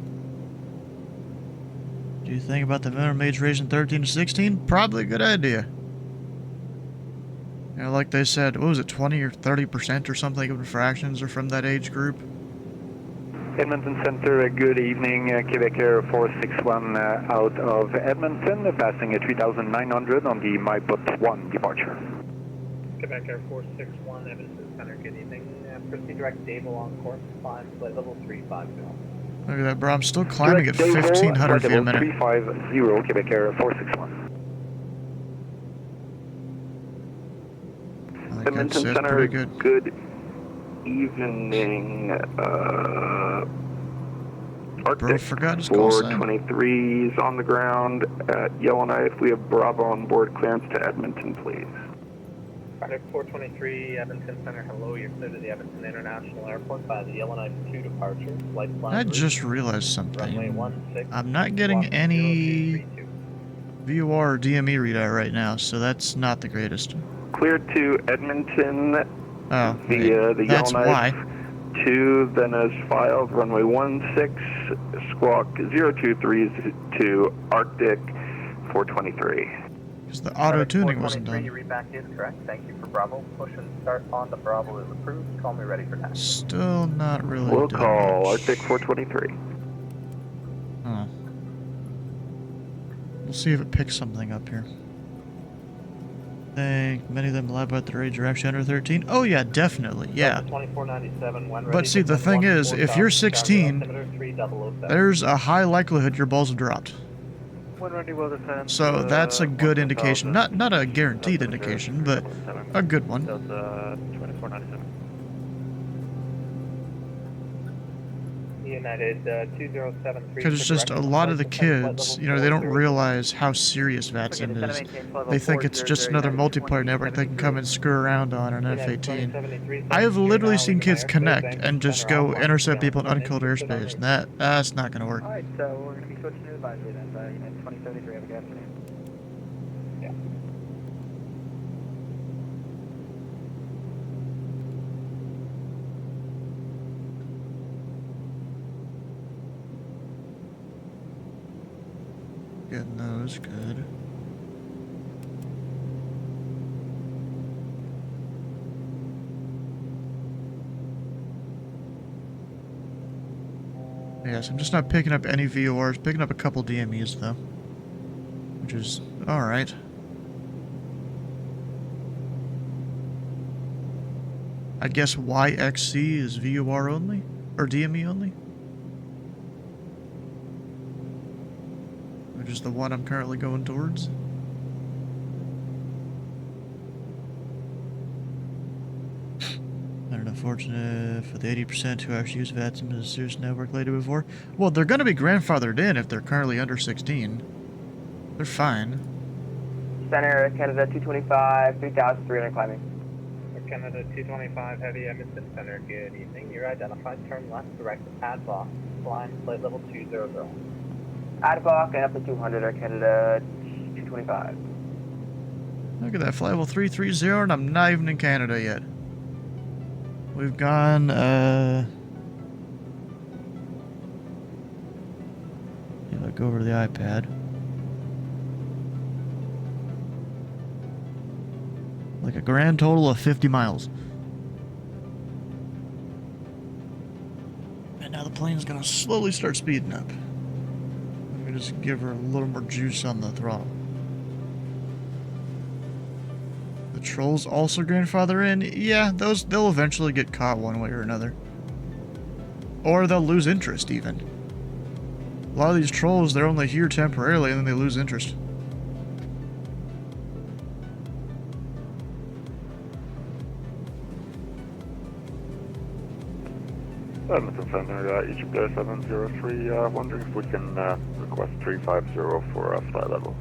A: Do you think about the minimum age range in 13 to 16? Probably a good idea. You know, like they said, what was it, 20 or 30% or something of infractions are from that age group?
D: Edmonton Center, good evening. Quebec Air 461 out of Edmonton, passing at 3,900 on the MyBot 1 departure.
E: Quebec Air 461, Edmonton Center, good evening. Proceed direct Dave along course, climb flight level 350.
A: Look at that, bro. I'm still climbing at 1,500 feet a minute.
D: 350, Quebec Air 461.
A: Edmonton Center,
D: good evening. Arctic
A: forgot his call sign.
D: 423 is on the ground at Yellowknife. We have Bravo on board. Clearance to Edmonton, please.
E: Arctic 423, Edmonton Center, hello. You're clear to the Edmonton International Airport by the Yellowknife 2 departure. Flight plan
A: I
E: route.
A: just realized something.
E: Runway 16.
A: I'm not getting any VOR or DME readout right now, so that's not the greatest.
D: Clear to Edmonton
A: Oh,
D: via the
A: that's
D: Yellowknife
A: why.
D: 2, then as filed, runway 16, squawk 0232, Arctic 423.
A: Because the auto-tuning wasn't
E: 423,
A: done.
E: your read back is correct. Thank you for Bravo. Push and start on the Bravo is approved. Call me ready for taxi.
A: Still not really
D: We'll
A: doing
D: call
A: much.
D: Arctic 423.
A: Huh. We'll see if it picks something up here. I think many of them live at their age are actually under 13. Oh yeah, definitely, yeah.
E: 2497, when ready
A: But see, the thing is, if you're 16, there's a high likelihood your balls have dropped.
E: When ready, will descend.
A: So that's a good indication. Not a guaranteed indication, but a good one.
E: 2497. United 2073.
A: Because it's just a lot of the kids, you know, they don't realize how serious VATSIM is. They think it's just another multiplayer network they can come and screw around on an F-18. I have literally seen kids connect and just go intercept people in uncalled airspace, and that's not going to work.
F: Alright, so we're going to be switching to advisory then, United 2073, have a good afternoon.
E: Yeah.
A: Getting those good. Yes, I'm just not picking up any VORs, picking up a couple DMEs though. Which is alright. I guess YXC is VOR only? Or DME only? Which is the one I'm currently going towards. Unfortunate for the 80% who actually use VATSIM as a serious network later before. Well, they're going to be grandfathered in if they're currently under 16. They're fine.
F: Center, Canada 225, 3,300 climbing.
E: Canada 225 Heavy Edmonton Center, good evening. You're identified, turn left, direct to pad block, climb flight level 200.
F: Adblock and up to 200 are Canada 225.
A: Look at that, flight level 330, and I'm not even in Canada yet. We've gone, yeah, go over to the iPad. Like a grand total of 50 miles. And now the plane's gonna slowly start speeding up. Let me just give her a little more juice on the throttle. The trolls also grandfather in? Yeah, they'll eventually get caught one way or another. Or they'll lose interest even. A lot of these trolls, they're only here temporarily and then they lose interest.
D: Edmonton Center, Egypt Air 703, wondering if we can request 350 for flight level.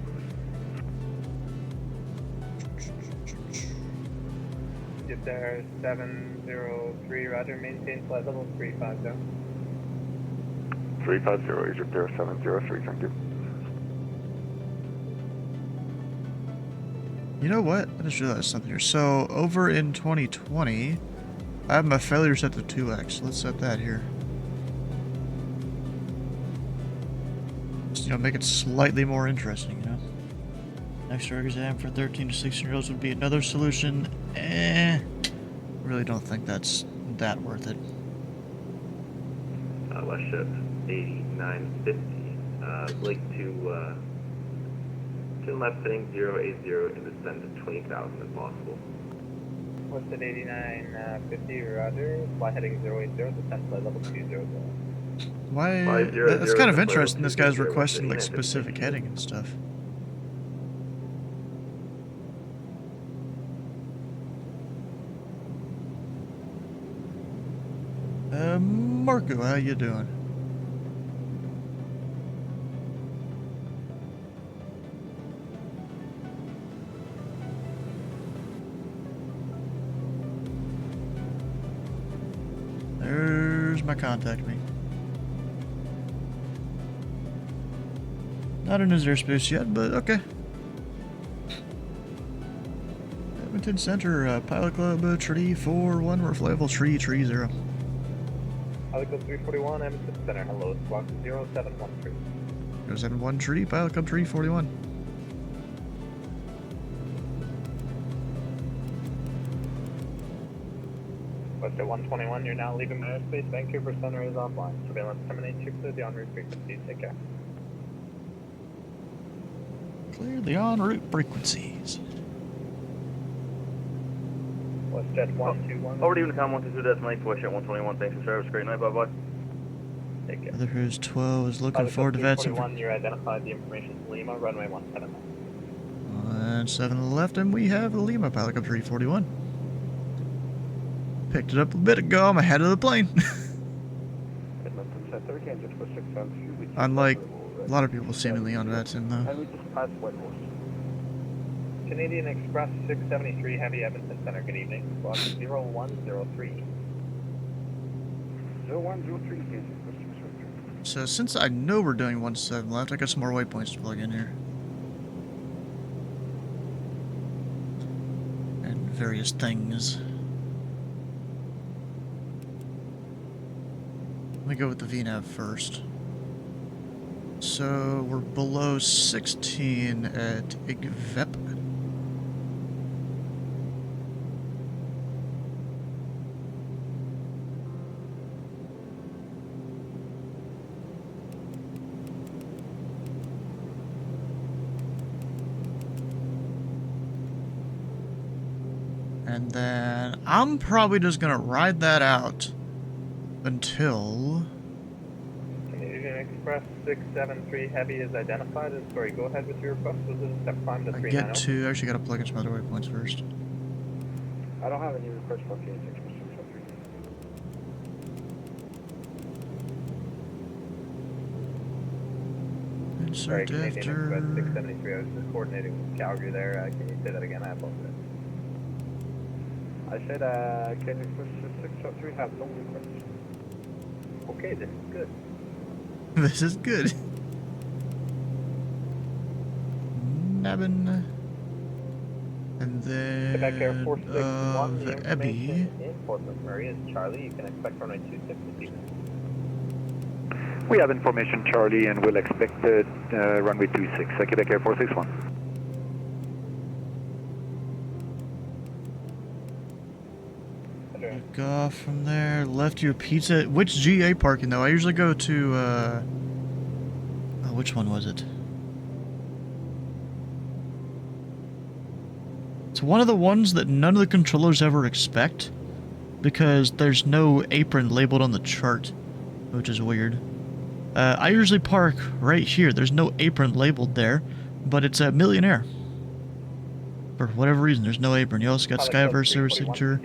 E: Egypt Air 703, roger, maintain flight level 350.
D: 350, Egypt Air 703, thank you.
A: You know what? I just realized something here. So, over in 2020, I have my failure set to 2x. Let's set that here. Just, you know, make it slightly more interesting, you know? Extra exam for 13 to 16-year-olds would be another solution. Really don't think that's that worth it.
C: West shift 8950. Blake to left heading 080 and descend to 20,000 if possible.
E: West at 8950, roger. Fly heading 080, descend flight level 200.
A: Why?
C: 500
A: That's kind of
C: to
A: interesting. This guy's
C: 200,
A: requesting like
C: 8950.
A: specific heading and stuff. Marco, how you doing? There's my contact me. Not in his airspace yet, but okay. Edmonton Center, Pilot Club, Tree 41, we're flight level 330.
E: Pilot Club 341, Edmonton Center, hello, squawk 0713.
A: 071 Tree, Pilot Club 341.
E: West at 121, you're now leaving my airspace. Vancouver Center is offline. Surveillance terminate, you clear the en route frequencies. Take care.
A: Clear the en route frequencies.
E: West Jet 121.
G: Over to Unicom 122, decimal 8, West Jet 121. Thanks for service. Great night. Bye bye.
E: Take care.
A: Other Cruise 12 is looking
E: Pilot
A: forward to
E: Club
A: VATSIM.
E: 341, you're identified. The information is Lima, runway 17.
A: And 7 to the left, and we have Lima, Pilot Club 341. Picked it up a bit ago, I'm ahead of the plane.
D: Edmonton Center, can just for 672 with you.
A: Unlike a lot of people seemingly on Vetson, though.
D: And we just passed White Horse.
E: Canadian Express 673 Heavy Edmonton Center, good evening. Squawk 0103.
D: 0103, can just for 673.
A: So since I know we're doing 17 left, I got some more waypoints to plug in here. And various things. Let me go with the VNAV first. So we're below 16 at IGVEP. And then I'm probably just gonna ride that out until
E: Canadian Express 673 Heavy is identified. And sorry, go ahead with your request. Was it a step climb to
A: I
E: 390?
A: get to. I actually gotta plug in some other waypoints first.
D: I don't have any requests for Canadian Express 673.
E: Sorry,
A: Insert
E: Canadian Express
A: after.
E: 673. I was just coordinating with Calgary there. Can you say that again? I apologize.
D: I said Canadian Express 673 have no requests.
E: Okay, this is good.
A: This is good. Nabbin. And
E: Quebec Air
A: then
E: Force 61, the
A: Ebby.
E: information in Fort McMurray is Charlie. You can expect runway 26 this evening.
D: We have information, Charlie, and we'll expect runway 26, Quebec Air Force 61.
A: Take off from there. Left you a pizza. Which GA parking though? I usually go to oh, which one was it? It's one of the ones that none of the controllers ever expect because there's no apron labeled on the chart, which is weird. I usually park right here. There's no apron labeled there, but it's a Millionaire. For whatever reason, there's no apron. You also got Skyver service signature.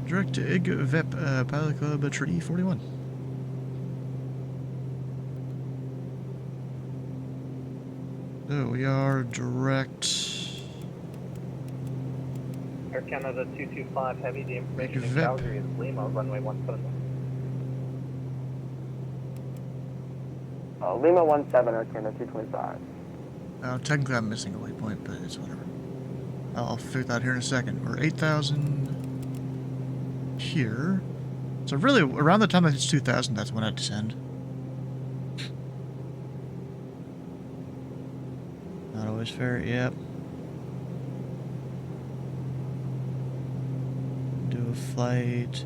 A: Direct to IGVEP Pilot Club Treaty 41. So we are direct.
E: Air Canada 225 Heavy, the information in
A: Vip.
E: Calgary is Lima, runway 17.
F: Lima 17, Air Canada 225.
A: Technically I'm missing a waypoint, but it's whatever. I'll figure that out here in a second. We're 8,000 here. So really, around the time that it's 2,000, that's when I descend. Not always fair, yep. Do a flight.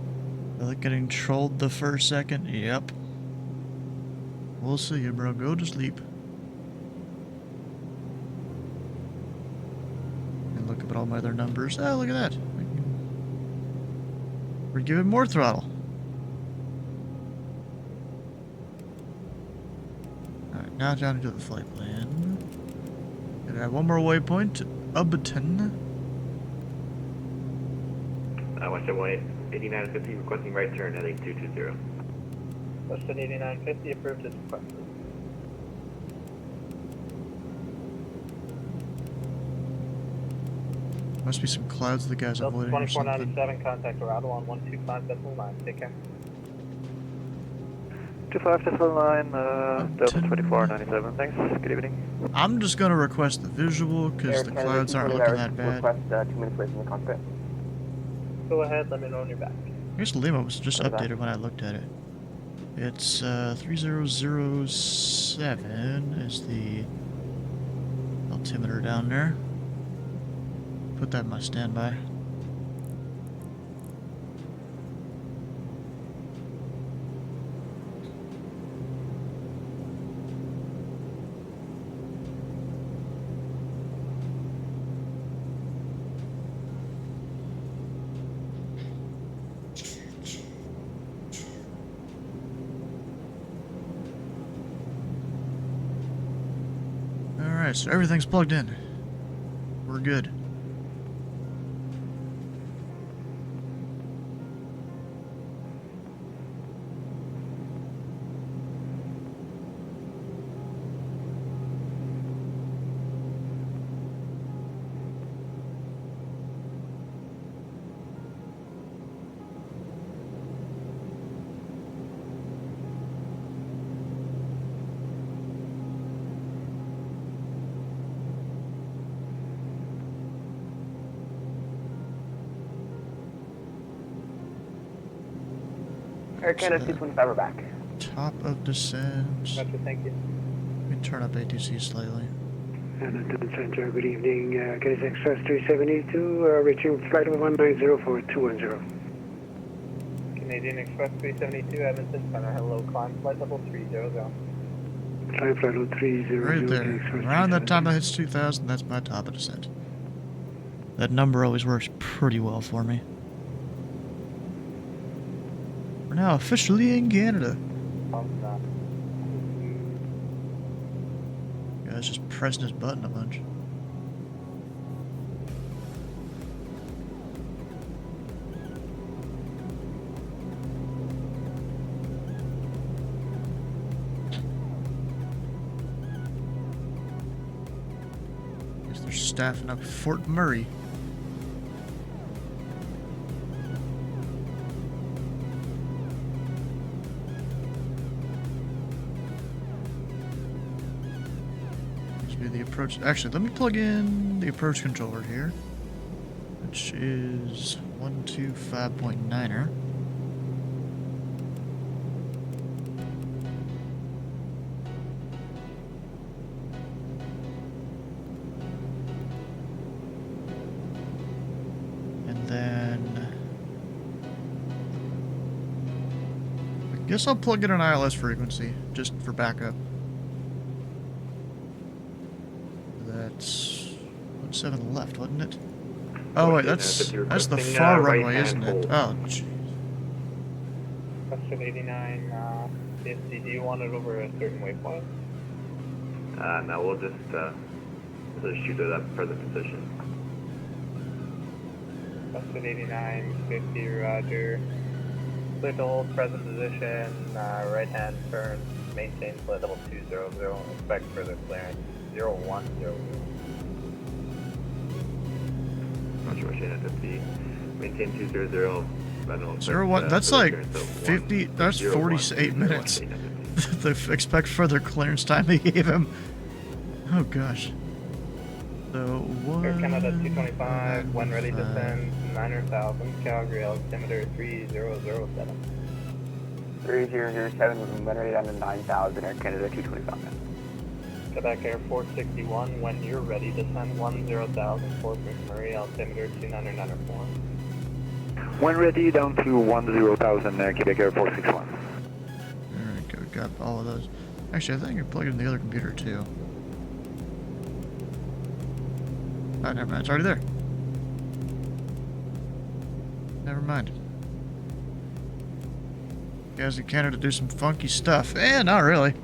A: Like getting trolled the first second, yep. We'll see you, bro. Go to sleep. And look at all my other numbers. Oh, look at that. We're giving more throttle. Alright, now down into the flight plan. Gonna have one more waypoint. Upton.
C: Western 8950 requesting right turn heading 220.
E: Western 8950 approved as requested.
A: Must be some clouds the guy's
E: Delta
A: avoiding or something.
E: 2497, contact Dorado on 125.9. Take care.
D: 25.9, Delta 2497, thanks, good evening.
A: I'm just gonna request the visual because
F: Air
A: the
F: Canada
A: clouds aren't
F: 220
A: looking that bad.
F: Request 2 minutes away from the cockpit.
E: Go ahead, let me know when you're back.
A: I guess Lima was just
F: What was
A: updated
F: that?
A: when I looked at it. It's 3007 is the altimeter down there. Put that in my standby. Alright, so everything's plugged in. We're good.
F: Air Canada 225, we're back.
A: Top of descent.
E: Gotcha, thank you.
A: Let me turn up ATC slightly.
H: Edmonton Center, good evening. Canadian Express 372, reaching flight level 190 for 210.
E: Canadian Express 372, Edmonton Center, hello, climb flight level 300.
H: Climb flight level 300.
A: Right there. Around that time that hits 2,000, that's my top of descent. That number always works pretty well for me. We're now officially in Canada. Guy's just pressing his button a bunch. Guess they're staffing up Fort Murray. The approach. Actually, let me plug in the approach controller here, which is 125.9er. And then I guess I'll plug in an ILS frequency just for backup. That's 17 left, wasn't it? Oh wait, that's the far runway, isn't it? Oh, jeez.
E: Question 89, 50, do you want it over a certain waypoint?
C: No, we'll just shoot at that present position.
E: Question 89, 50, roger. Clear to hold present position, right hand turn, maintain flight level 200, expect further clearance 0100.
C: Roger, machine at 50. Maintain 200.
A: 01, that's like 50, that's 48 minutes. The expect further clearance time they gave him. Oh gosh. So
E: Air Canada 225,
A: 1,
E: when ready to send 9,000, Calgary altimeter 3007.
F: 3007, when ready down to 9,000, Air Canada 225.
E: Quebec Air 461, when you're ready to send 10,000, Fort McMurray altimeter 2994.
D: When ready, down to 10,000, Quebec Air 461.
A: Alright, good. Got all of those. Actually, I think you're plugged in the other computer too. Oh, never mind. It's already there. Never mind. Guys in Canada do some funky stuff. Not really.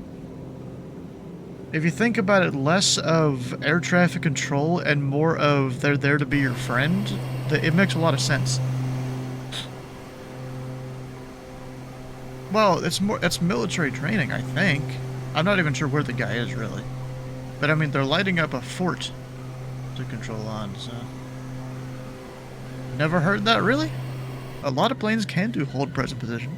A: If you think about it, less of air traffic control and more of they're there to be your friend, it makes a lot of sense. Well, it's military training, I think. I'm not even sure where the guy is, really. But, I mean, they're lighting up a fort to control on, so... Never heard that, really? A lot of planes can do hold present position.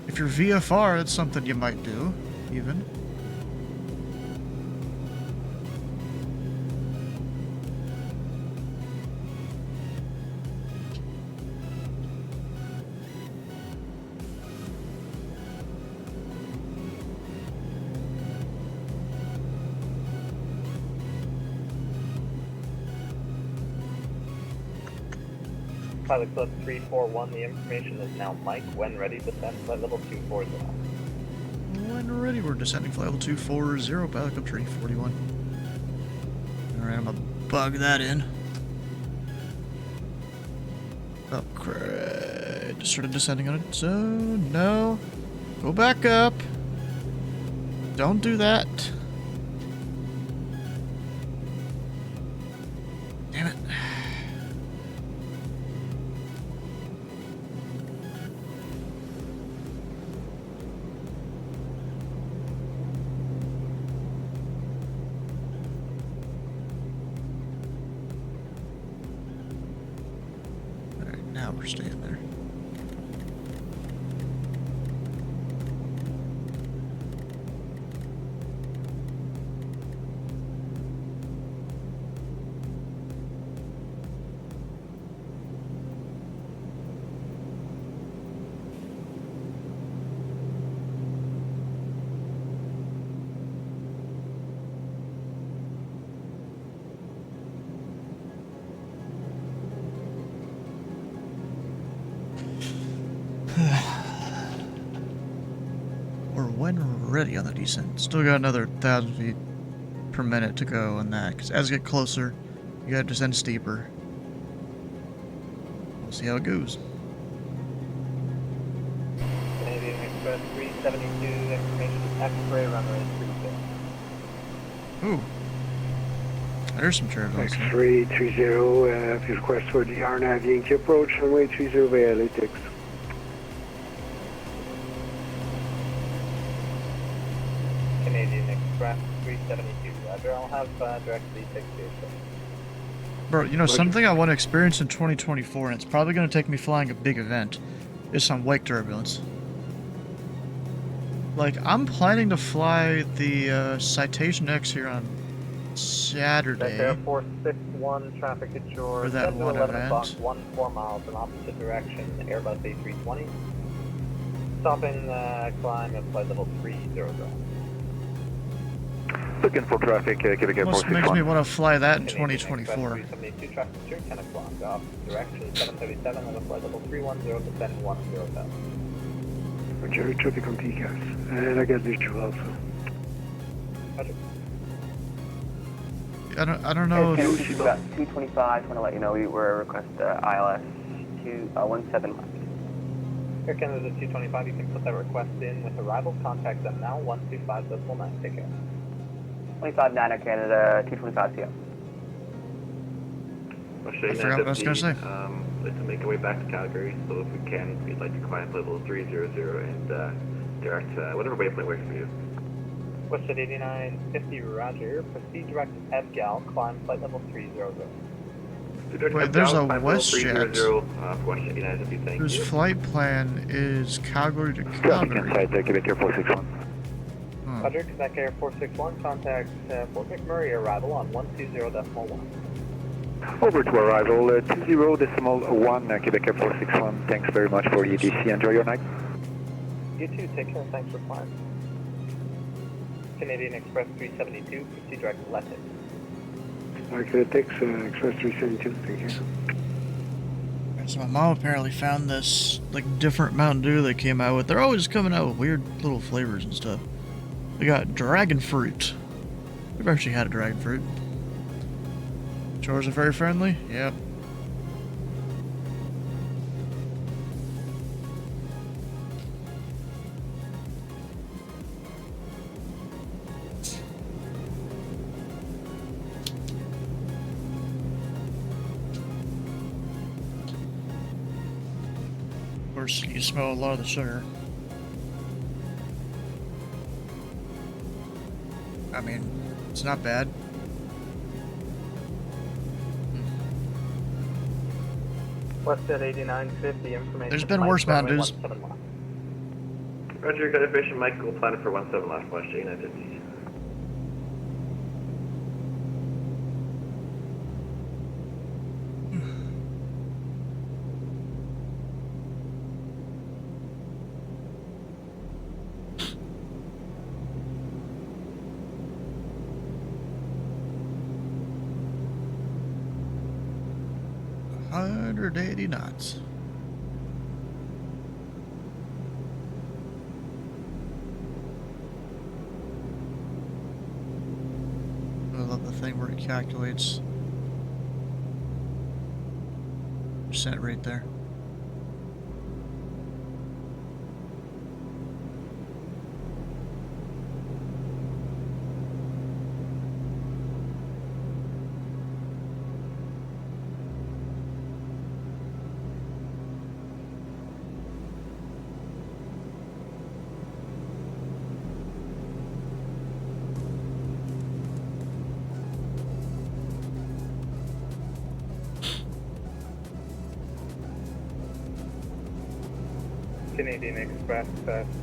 A: If you're VFR, that's something you might do, even.
E: Pilot Club 341, the information is now Mike, when ready to send flight level 240.
A: When ready, we're descending flight level 240, pilot club 341. Alright, I'm gonna bug that in. Oh, crap. Just started descending on its own. No. Go back up. Don't do that. Damn it. Now we're staying there. when ready on the descent. Still got another 1,000 feet per minute to go on that, because as you get closer, you gotta descend steeper. We'll see how it goes.
E: Canadian Express 372, information X-ray runway 32.
A: Ooh. There's some turbulence.
H: X-ray 30, if you request for the RNAV Yankee approach, runway 30 via LATX.
E: Canadian Express 372, Roger. I'll have direct V6 here.
A: Bro, you know, something I want to experience in 2024, and it's probably going to take me flying a big event, is some wake turbulence. Like, I'm planning to fly the Citation X here on Saturday.
E: Air 461, traffic at shore,
A: For that
E: 10 to
A: one
E: 11
A: event.
E: o'clock, 14 miles in opposite direction, Airbus A320. Stopping climb at flight level 300.
D: Looking for traffic, Quebec Air
A: Almost makes me
D: 461.
A: want to fly that in
E: Canadian Express
A: 2024.
E: 372, traffic at shore, 10 o'clock, opposite direction, 737 at a flight level 310, descend 100.
H: Roger, traffic on TCAS. And I got visual also.
E: Roger.
A: I don't know
F: Okay,
A: if...
F: we should about 225. Want to let you know we were request ILS 17 left.
E: Air Canada 225, you can put that request in with arrival. Contact them now, 125.9. Take care.
F: 25 9 Air Canada 225 CL.
A: I forgot what I was going to say.
G: Like to make our way back to Calgary, so if we can, we'd like to climb level 300 and direct whatever waypoint works for you.
E: West at 8950, Roger. Proceed direct to Edgal, climb flight level 300.
A: Wait, there's a WestJet
G: West 8950, thank
A: whose
G: you.
A: flight plan is Calgary to
D: Traffic
A: Calgary.
D: inside Quebec Air 461.
A: Huh.
E: Roger, Quebec Air 461, contact Fort McMurray arrival on 120.1.
D: Over to arrival, 20.1, Quebec Air 461. Thanks very much for the EDC. Enjoy your night.
E: You too, take care, thanks for flying. Canadian Express 372, proceed direct to Letton.
H: LATX, Express 372, thank you.
A: So my mom apparently found this, like, different Mountain Dew they came out with. They're always coming out with weird little flavors and stuff. They got dragon fruit. We've actually had a dragon fruit. Shores are very friendly? Yep. Of course, you smell a lot of the sugar. I mean, it's not bad.
E: West at 8950, information.
A: There's been
E: Mike,
A: worse Mountain
E: runway
A: Dews.
E: 17 left.
G: Roger, got information, Mike, we'll plan it for 17 last West 8950.
A: Hundred 80 knots. I love the thing where it calculates percent rate there.
E: Canadian Express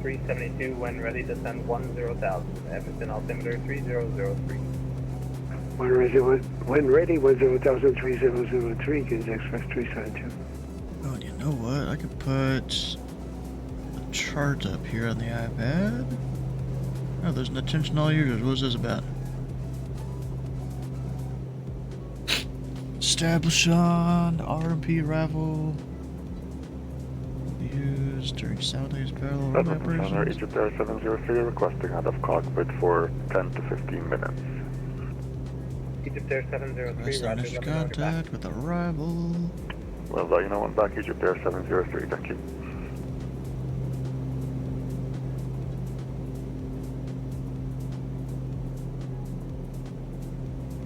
E: 372, when ready, descend 10,000. Edmonton altimeter 3003.
H: When ready, 10,000, 3003, Canadian Express 372.
A: Oh, and you know what? I could put a chart up here on the iPad. Oh, there's an attention all users. What's this about? Establish on RMP arrival. used during simultaneous parallel runway operations.
I: Egypt Air 703 requesting out of cockpit for 10 to 15 minutes.
E: Egypt Air 703,
A: Request
E: roger,
A: initial
E: let me know when you're back.
A: contact with arrival.
I: Well, you know I'm back, Egypt Air 703, thank you.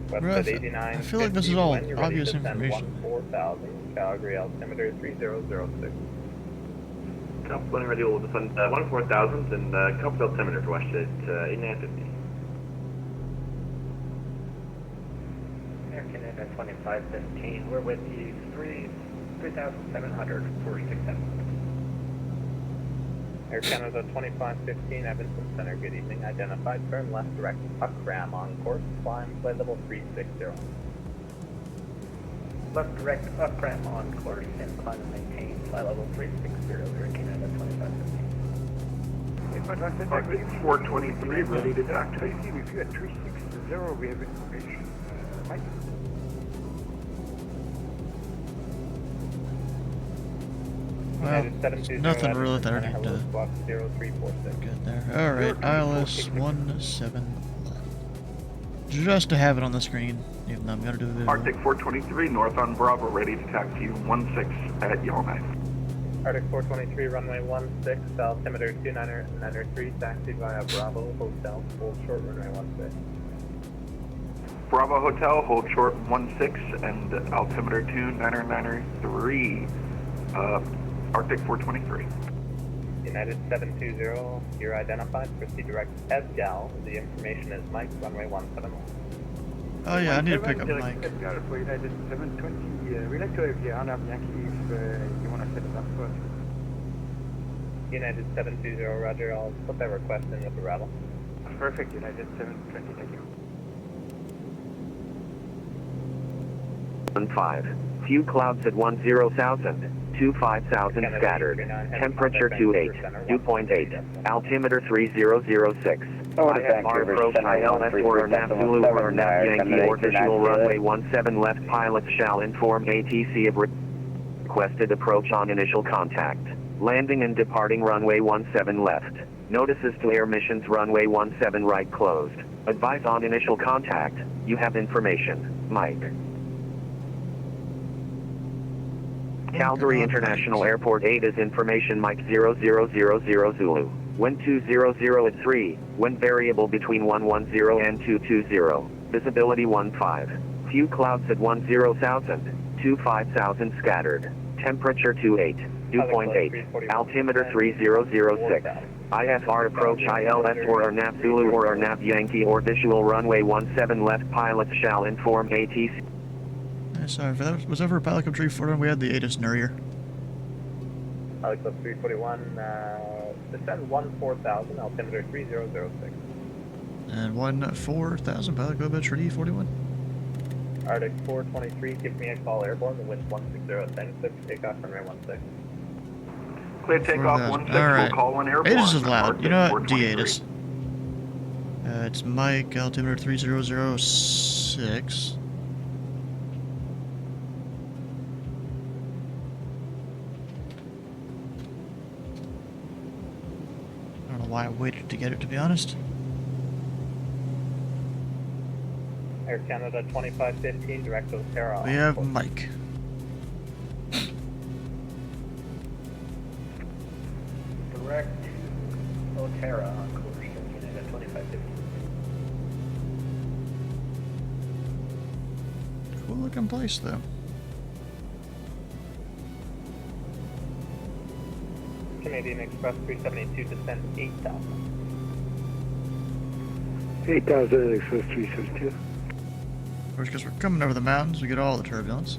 E: Westwood
A: Ruff,
E: 89.
A: I feel like this is all
E: when you're ready
A: obvious
E: to send
A: information.
E: 14,000, Calgary altimeter 3006.
G: When ready, we'll descend 14,000 and compass altimeter for Westjet 8950.
J: Air Canada 2515, we're with you 3,700 for 67.
E: Air Canada 2515, Evanston Center, good evening. Identified, turn left direct, puck ram on course, climb, flight level 360.
J: Left direct up ramp on course and climb and maintain flight level 360, Air Canada 2515.
I: Arctic 423, ready to activate.
H: We've got 360, we have information. Mike?
A: Well, nothing really that I need to
E: Squawk 0346.
A: get there. Alright, ILS 17 left. Just to have it on the screen, even though I'm gonna do a video.
I: Arctic 423, north on Bravo, ready to taxi 16 at Yellowknife.
E: Arctic 423, runway 16, altimeter 2993, taxi via Bravo Hotel, hold short runway 16.
I: Bravo Hotel, hold short 16 and altimeter 2993. Arctic 423.
E: United 720, you're identified, proceed direct Edgal. The information is Mike, runway 17.
A: Oh yeah, I need to pick up Mike.
H: Edgar for United 720, we like to have the Anna Bianchi if you want to set it up for us.
E: United 720, roger, I'll put that request in with arrival.
H: Perfect, United 720, thank you.
C: 15. Few clouds at 10,000. 25,000 scattered. Temperature 28. Dew point 8. Altimeter 3006. IFR approach ILS or NAV Zulu or NAV Yankee or visual runway 17 left. Pilots shall inform ATC of requested approach on initial contact. Landing and departing runway 17 left. Notices to air missions runway 17 right closed. Advise on initial contact. You have information. Mike. Calgary International Airport 8 is information Mike 0000 Zulu. Wind 200 at 3, wind variable between 110 and 220. Visibility 15. Few clouds at 10,000, 25,000 scattered. Temperature 28, dew point 8, altimeter 3006. IFR approach ILS or RNAV Zulu or RNAV Yankee or visual runway 17 left. Pilots shall inform ATC.
A: Sorry for that. Was over Pelican Tree 41. We had the ATIS Nurrier.
E: Alex 341, descend 14,000, altimeter 3006.
A: And 14,000 Pelican Beach for D41.
E: Arctic 423, give me a call airborne, the wind 160, thanks, takeoff runway 16.
I: Clear takeoff 16,
A: alright.
I: we'll call one airborne.
A: ATIS is loud. You know what?
I: D
A: D-ATIS. It's Mike, altimeter 3006. I don't know why I waited to get it, to be honest.
E: Air Canada 2515, direct Otera.
A: We have Mike.
J: Direct Otera on course, Air Canada 2515.
A: Cool looking place, though.
E: Canadian Express 372, descend 8,000.
H: 8,000 Express 372.
A: Of course, because we're coming over the mountains, we get all the turbulence.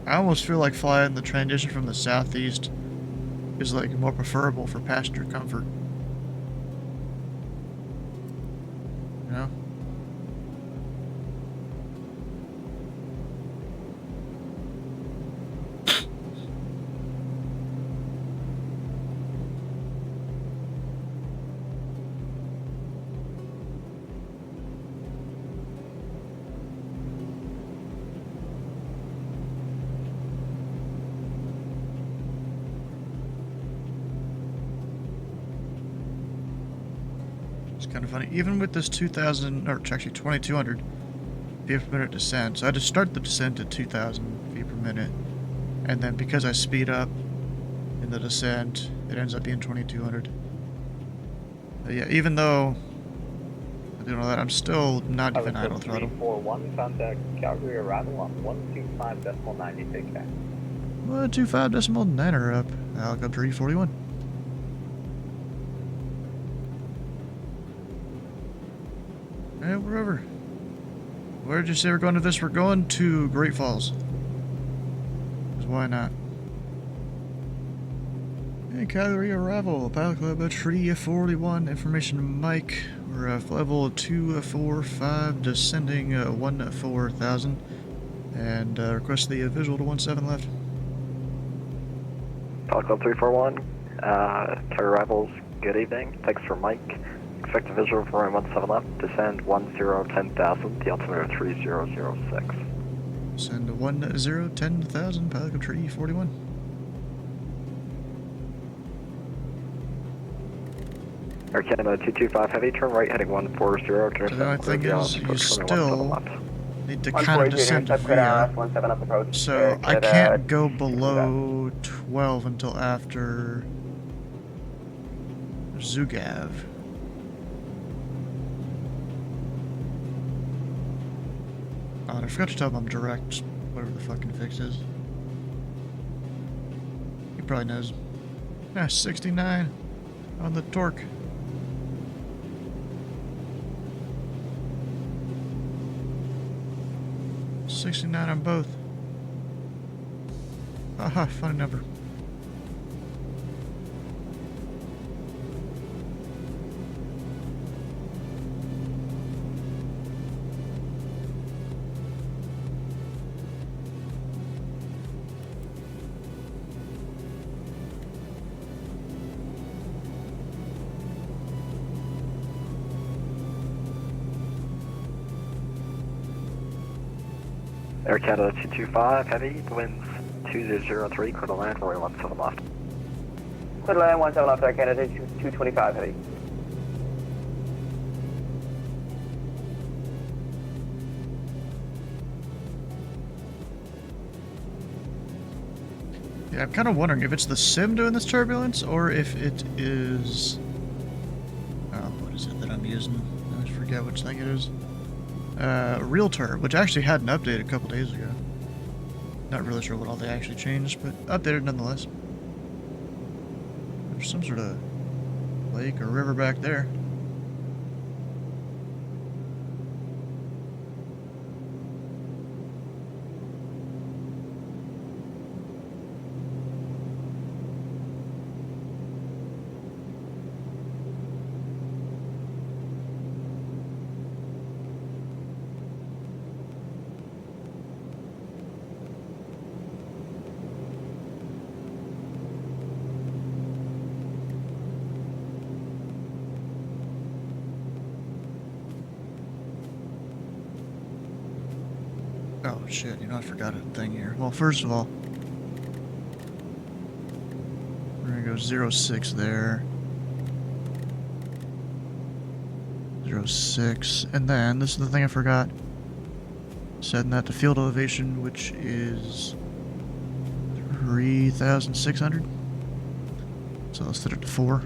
A: I almost feel like flying the transition from the southeast is like more preferable for passenger comfort. You know? Kind of funny. Even with this 2,000, or actually 2,200 feet per minute descent, so I just start the descent at 2,000 feet per minute, and then because I speed up in the descent, it ends up being 2,200. Yeah, even though I'm doing all that, I'm still not even idle throttle.
E: 341, contact Calgary arrival on 125.90, take care.
A: 125.9 are up. I'll go 341. Yeah, we're over. Where did you say we're going to this? We're going to Great Falls. Because why not? Hey, Calgary arrival. Pilot Club Tree 41. Information Mike. We're level 245, descending 14,000. And request the visual to 17 left.
D: Pilot Club 341. Carrier arrivals, good evening. Thanks for Mike. Expect a visual for runway 17 left, descend 10,000, the altimeter 3006.
A: Send 10,000, Pilot Club Tree 41.
D: Air Canada 225 heavy, turn right heading 140.
A: So the only thing is, you still need to kind of descend via. So I can't go below 12 until after Zugav. Oh, I forgot to tell him I'm direct, whatever the fucking fix is. He probably knows. Yeah, 69 on the torque. $69 on both. Aha, funny number.
D: Air Canada 225 heavy, winds 2003, clear to land, runway 17 left.
F: Clear to land 17 left, Air Canada 225 heavy.
A: Yeah, I'm kind of wondering if it's the sim doing this turbulence or if it is... Oh, what is it that I'm using? I always forget which thing it is. Realtor, which actually had an update a couple days ago. Not really sure what all they actually changed, but updated nonetheless. There's some sort of lake or river back there. Oh shit, you know I forgot a thing here. Well, first of all, we're gonna go 06 there. 06, and then, this is the thing I forgot. Setting that to field elevation, which is 3,600. So let's set it to 4.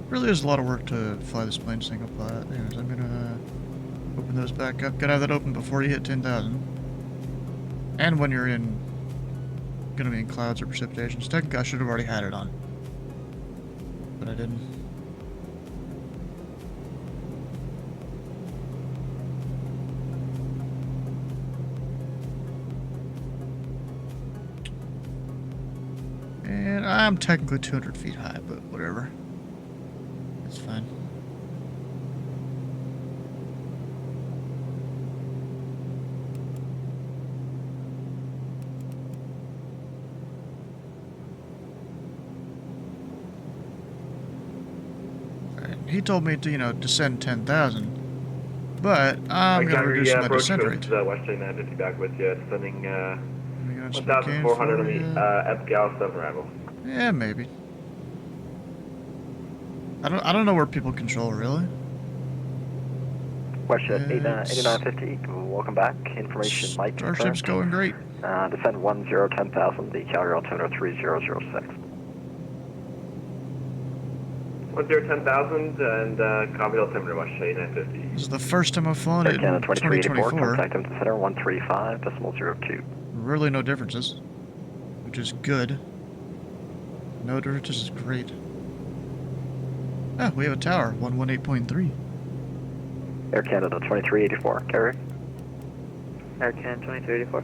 A: Really is a lot of work to fly this plane single pilot. Anyways, I'm gonna Open those back up. Gotta have that open before you hit 10,000. And when you're gonna be in clouds or precipitations. Technically, I should have already had it on. But I didn't. And I'm technically 200 feet high, but whatever. It's fine. He told me to, descend 10,000. But I'm going to reduce my descent rate.
G: Western 950 back with you, sending
A: 1,400
G: 1,400 on the at Gal 7 arrival.
A: Yeah, maybe. I don't know where people control, really.
D: Western 8950, welcome back. Information, Mike.
A: Starship's going great.
D: Descend 10,000, the Calgary altimeter 3006.
G: 10,000 and copy altimeter Western 8950.
A: This is the first time I've flown it in 2024.
D: Contact into center 135.02.
A: Really no differences, which is good. No differences is great. Ah, we have a tower, 118.3.
D: Air Canada 2384, carrier.
J: Air Canada 2384.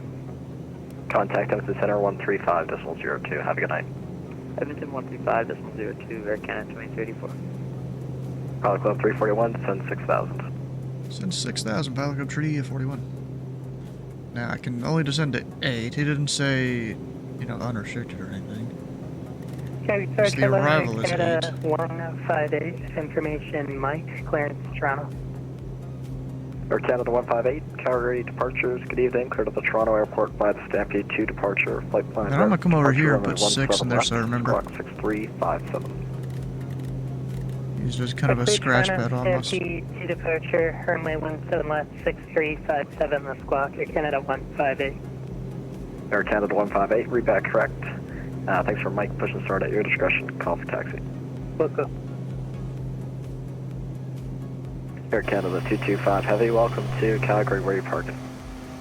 D: Contact into center 135.02. Have a good night.
J: Edmonton 135.02, Air Canada 2384.
D: Pilot Club 341, send 6,000.
A: Send 6,000, Pilot Club 341. Now, I can only descend to 8. He didn't say, unrestricted or anything.
K: It's
A: the arrival is
K: Canada 158, information Mike, clearance Toronto.
D: Air Canada 158, Calgary departures, good evening, clear to the Toronto airport by the Stampede 2 departure, flight plan.
A: Now I'm gonna come over here and put 6 in there so I remember.
D: 6357.
A: He's just kind of a scratch pad almost.
K: Stampede 2 departure, runway 17 left, 6357, the squawk, Air Canada 158.
D: Air Canada 158, read back correct. Thanks for Mike, push and start at your discretion, call for taxi.
K: Welcome.
D: Air Canada 225 Heavy, welcome to Calgary, where are you parking?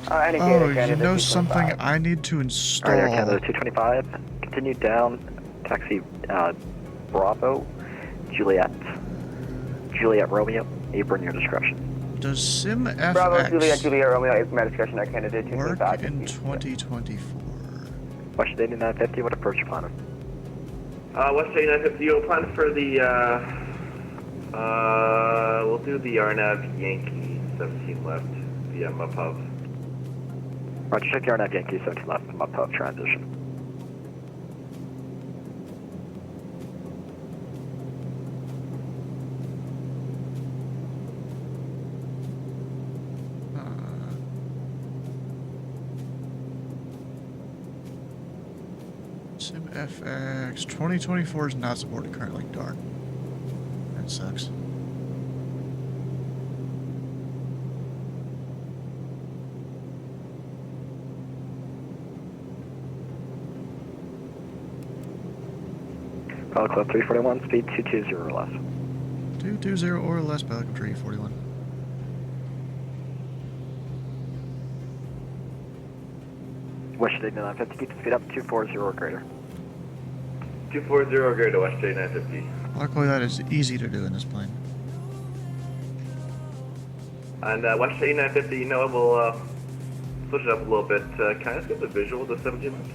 A: Oh, you know something I need to install?
D: Alright, Air Canada 225, continue down, taxi Bravo, Juliet Romeo, apron your discretion.
A: Does SimFX
F: Bravo, Juliet Romeo, apron my discretion, Air Canada 225.
A: work in 2024?
D: West 8950, what approach you planning?
G: West 8950, you'll plan for the, we'll do the RNAV Yankee 17 left via Mupub.
D: Roger, check the RNAV Yankee 17 left, Mupub transition.
A: SimFX 2024 is not supported currently. Darn. That sucks.
D: Pilot Club 341, speed 220 or less.
A: 220 or less, Pilot Club 341.
D: West 8950, keep the speed up, 240 or greater.
G: 240 or greater, West 8950.
A: Luckily that is easy to do in this plane.
G: And West 8950, we'll switch it up a little bit. Can I just get the visual of the 17 left?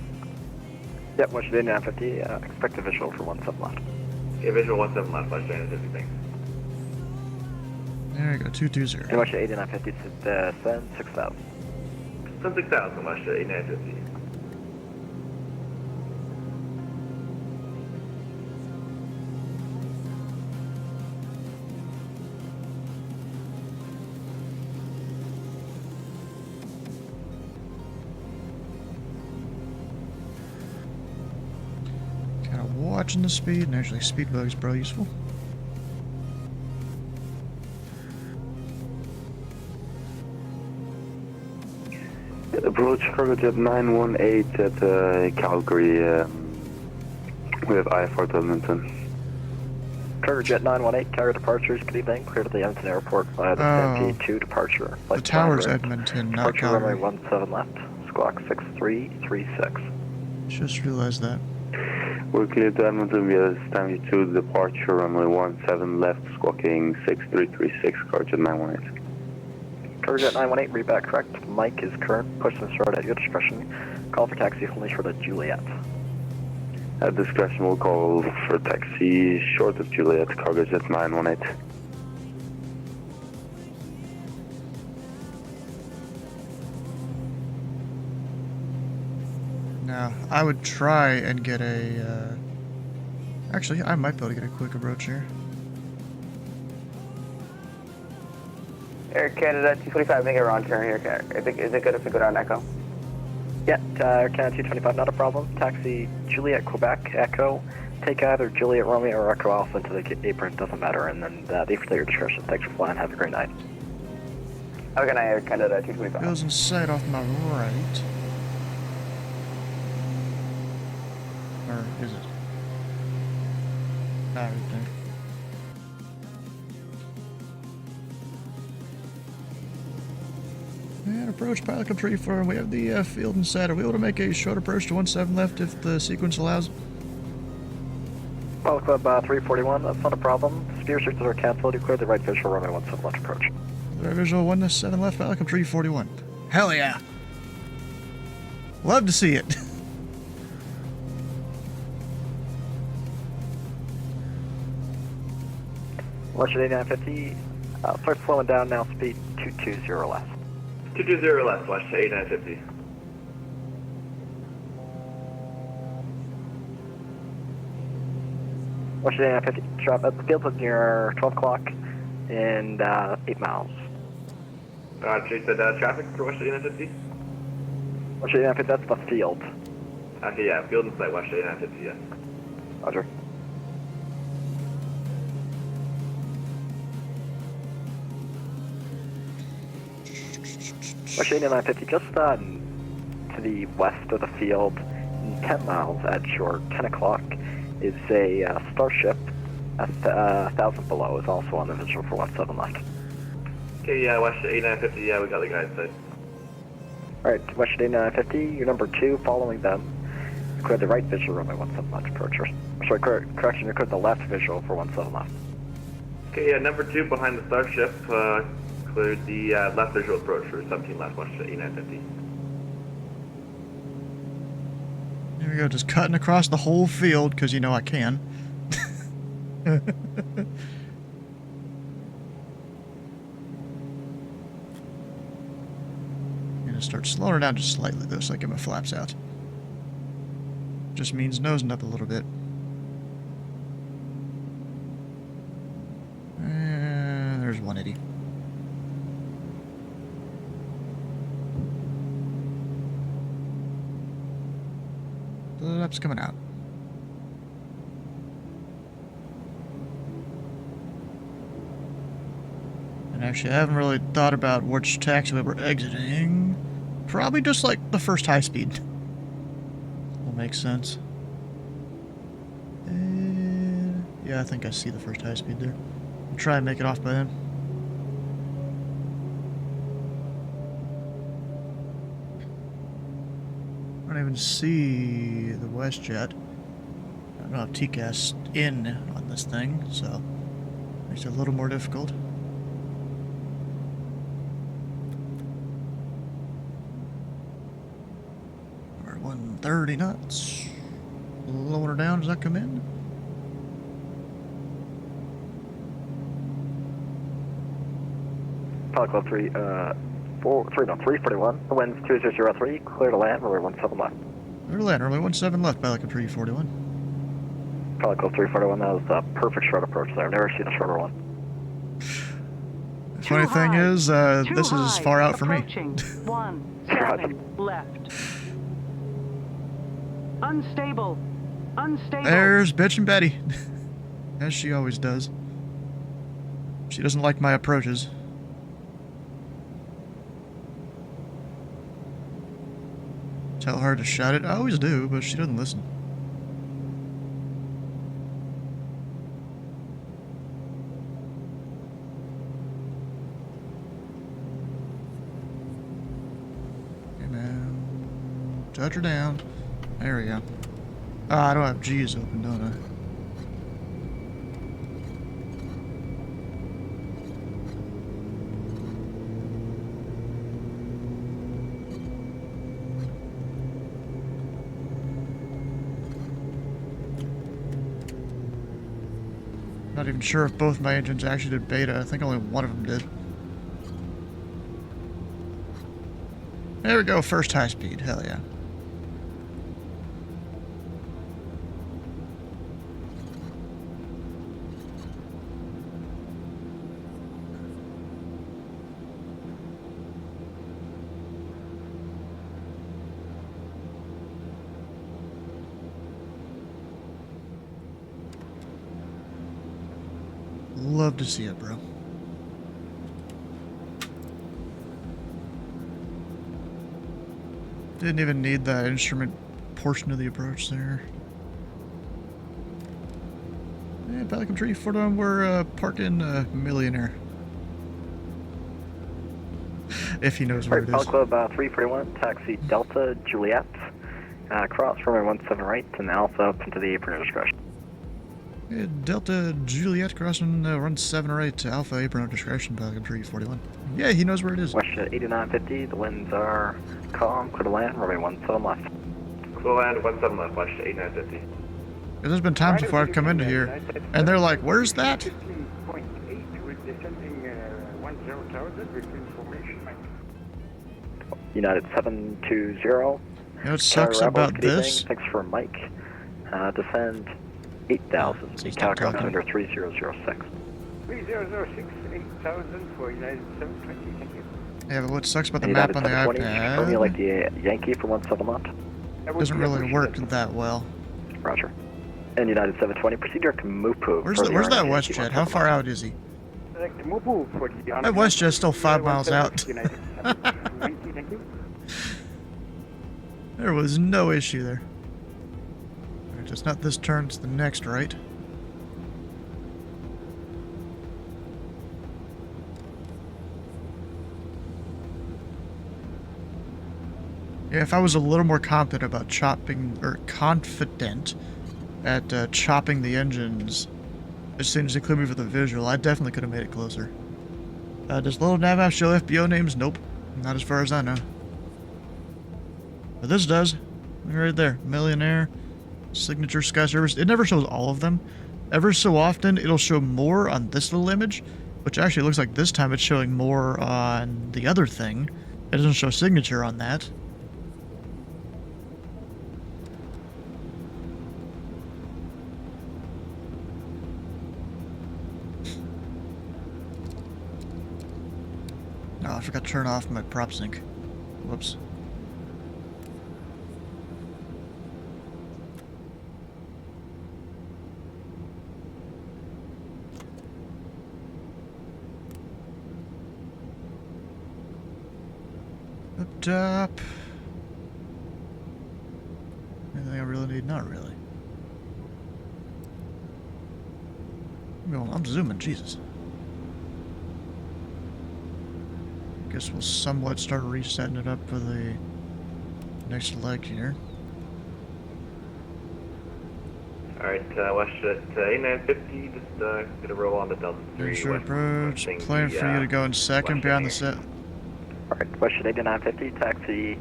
D: Yep, West 8950, expect a visual for 17 left.
G: Yeah, visual 17 left, West 8950, thanks.
A: There you go, 220.
D: And West 8950, send 6,000.
G: Send 6,000, West 8950.
A: Kind of watching the speed, and actually speed bug is probably useful.
L: Approach Cargojet 918 at Calgary. We have I for Edmonton.
D: Cargo Jet 918, carrier departures, good evening. Clear to the Edmonton Airport via the Stampede 2 departure.
A: The tower's Edmonton, not
D: Departure
A: Calgary.
D: runway 17 left, squawk 6336.
A: Just realized that.
L: We're clear to Edmonton via Stampede 2, departure runway 17 left, squawking 6336, Cargo Jet 918.
D: Cargo Jet 918, read back correct. Mike is current, push and start at your discretion. Call for taxi only short of Juliet.
L: At discretion, we'll call for taxi short of Juliet, Cargo Jet 918.
A: Now, I would try and get a, actually, I might be able to get a quick approach here.
F: Air Canada 225, make a wrong turn here. Is it good if we go down Echo?
D: Yeah, Air Canada 225, not a problem. Taxi Juliet, Quebec, Echo. Take either Juliet, Romeo, or Echo Alpha into the apron, doesn't matter, and then leave for your discretion. Thanks for flying, have a great night.
F: Have a good night, Air Canada 225.
A: Goes in sight off my right. Or is it? Ah, right there. And approach pilot control for. We have the field in sight. Are we able to make a short approach to 17 left if the sequence allows?
D: Pilot Club 341, that's not a problem. Spear searches are canceled. You cleared the right visual runway 17 left approach.
A: The right visual 17 left, pilot control 341. Hell yeah! Love to see it.
D: Western 8950, start slowing down now, speed 220 left.
G: 220 left, watch 8950.
D: Western 8950, drop at the field with near 12 o'clock and 8 miles.
G: Chase said traffic for Western 8950?
D: Western 8950, that's the field.
G: Okay, yeah, field and sight, Western 8950, yeah.
D: Roger. Western 8950, just to the west of the field, 10 miles at short 10 o'clock, is a Starship at 1,000 below, is also on the visual for 17 left.
G: Okay, yeah, Western 8950, yeah, we got the guy inside.
D: Alright, Western 8950, you're number 2, following them. You cleared the right visual runway 17 left approach. Sorry, correction, you cleared the left visual for 17 left.
G: Okay, yeah, number 2 behind the Starship, cleared the left visual approach for 17 left, Western 8950.
A: There we go, just cutting across the whole field, because you know I can. Gonna start slowing her down just slightly though, so I get my flaps out. Just means nosing up a little bit. And there's 180. The lap's coming out. And actually, I haven't really thought about which taxiway we're exiting. Probably just like the first high speed. Will make sense. Yeah, I think I see the first high speed there. I'll try and make it off by then. I don't even see the WestJet. I don't have TCAS in on this thing, so makes it a little more difficult. We're 130 knots. Lower her down, does that come in?
D: Pilot Club 341, the wind's 2003, clear to land, runway 17 left.
A: Clear to land, runway 17 left, pilot control 341.
D: Pilot Club 341, that was a perfect short approach there. I've never seen a shorter one.
A: The funny thing is, this is far out for me.
B: 17 left. Unstable. Unstable.
A: There's bitchin' Betty. As she always does. She doesn't like my approaches. Tell her to shut it. I always do, but she doesn't listen. Touch her down. There we go. Ah, I don't have G's open, don't I? Not even sure if both my engines actually did beta. I think only one of them did. There we go, first high speed. Hell yeah. Love to see it, bro. Didn't even need that instrument portion of the approach there. Yeah, Pelican Tree, Fordham, we're parking Millionaire. If he knows where it is.
D: Alright, Club 341, taxi Delta Juliet, cross runway 17 right, and Alpha up into the apron of discretion.
A: Yeah, Delta Juliet crossing run 7 right, Alpha apron of discretion, Pelican Tree 41. Yeah, he knows where it is.
D: WestJet 8950, the winds are calm, clear to land, runway 17 left.
G: Clear land, 17 left, WestJet 8950.
A: There's been times before I've come into here, and they're like, where's that?
H: 15.8 with descending 10,000 with information.
D: United 720.
A: You know what sucks about this?
D: Thanks for Mike. Descend 8,000. Calculator under 3006.
H: 3006, 8,000 for United 720, thank you.
A: Yeah, but what sucks about the map on the iPad,
D: You like the Yankee for 17 left?
A: doesn't really work that well.
D: Roger. And United 720, proceed direct to Mupu.
A: Where's that WestJet? How far out is he?
H: Like the Mupu for the
A: That WestJet's still 5 miles out.
H: United 720, thank you.
A: There was no issue there. Alright, it's not this turn, it's the next, right? Yeah, if I was a little more confident about confident at chopping the engines as soon as they clear me for the visual, I definitely could have made it closer. Does little nav app show FBO names? Nope. Not as far as I know. But this does. Right there. Millionaire. Signature Sky Service. It never shows all of them. Ever so often, it'll show more on this little image, which actually looks like this time it's showing more on the other thing. It doesn't show signature on that. No, I forgot to turn off my prop sync. Whoops. Up top. Anything I really need? Not really. I'm zooming, Jesus. Guess we'll somewhat start resetting it up for the next leg here.
G: Alright, WestJet 8950, just gonna roll on to Delta 3.
A: Short approach, plan for you to go in second beyond the set.
D: Alright, WestJet 8950, taxi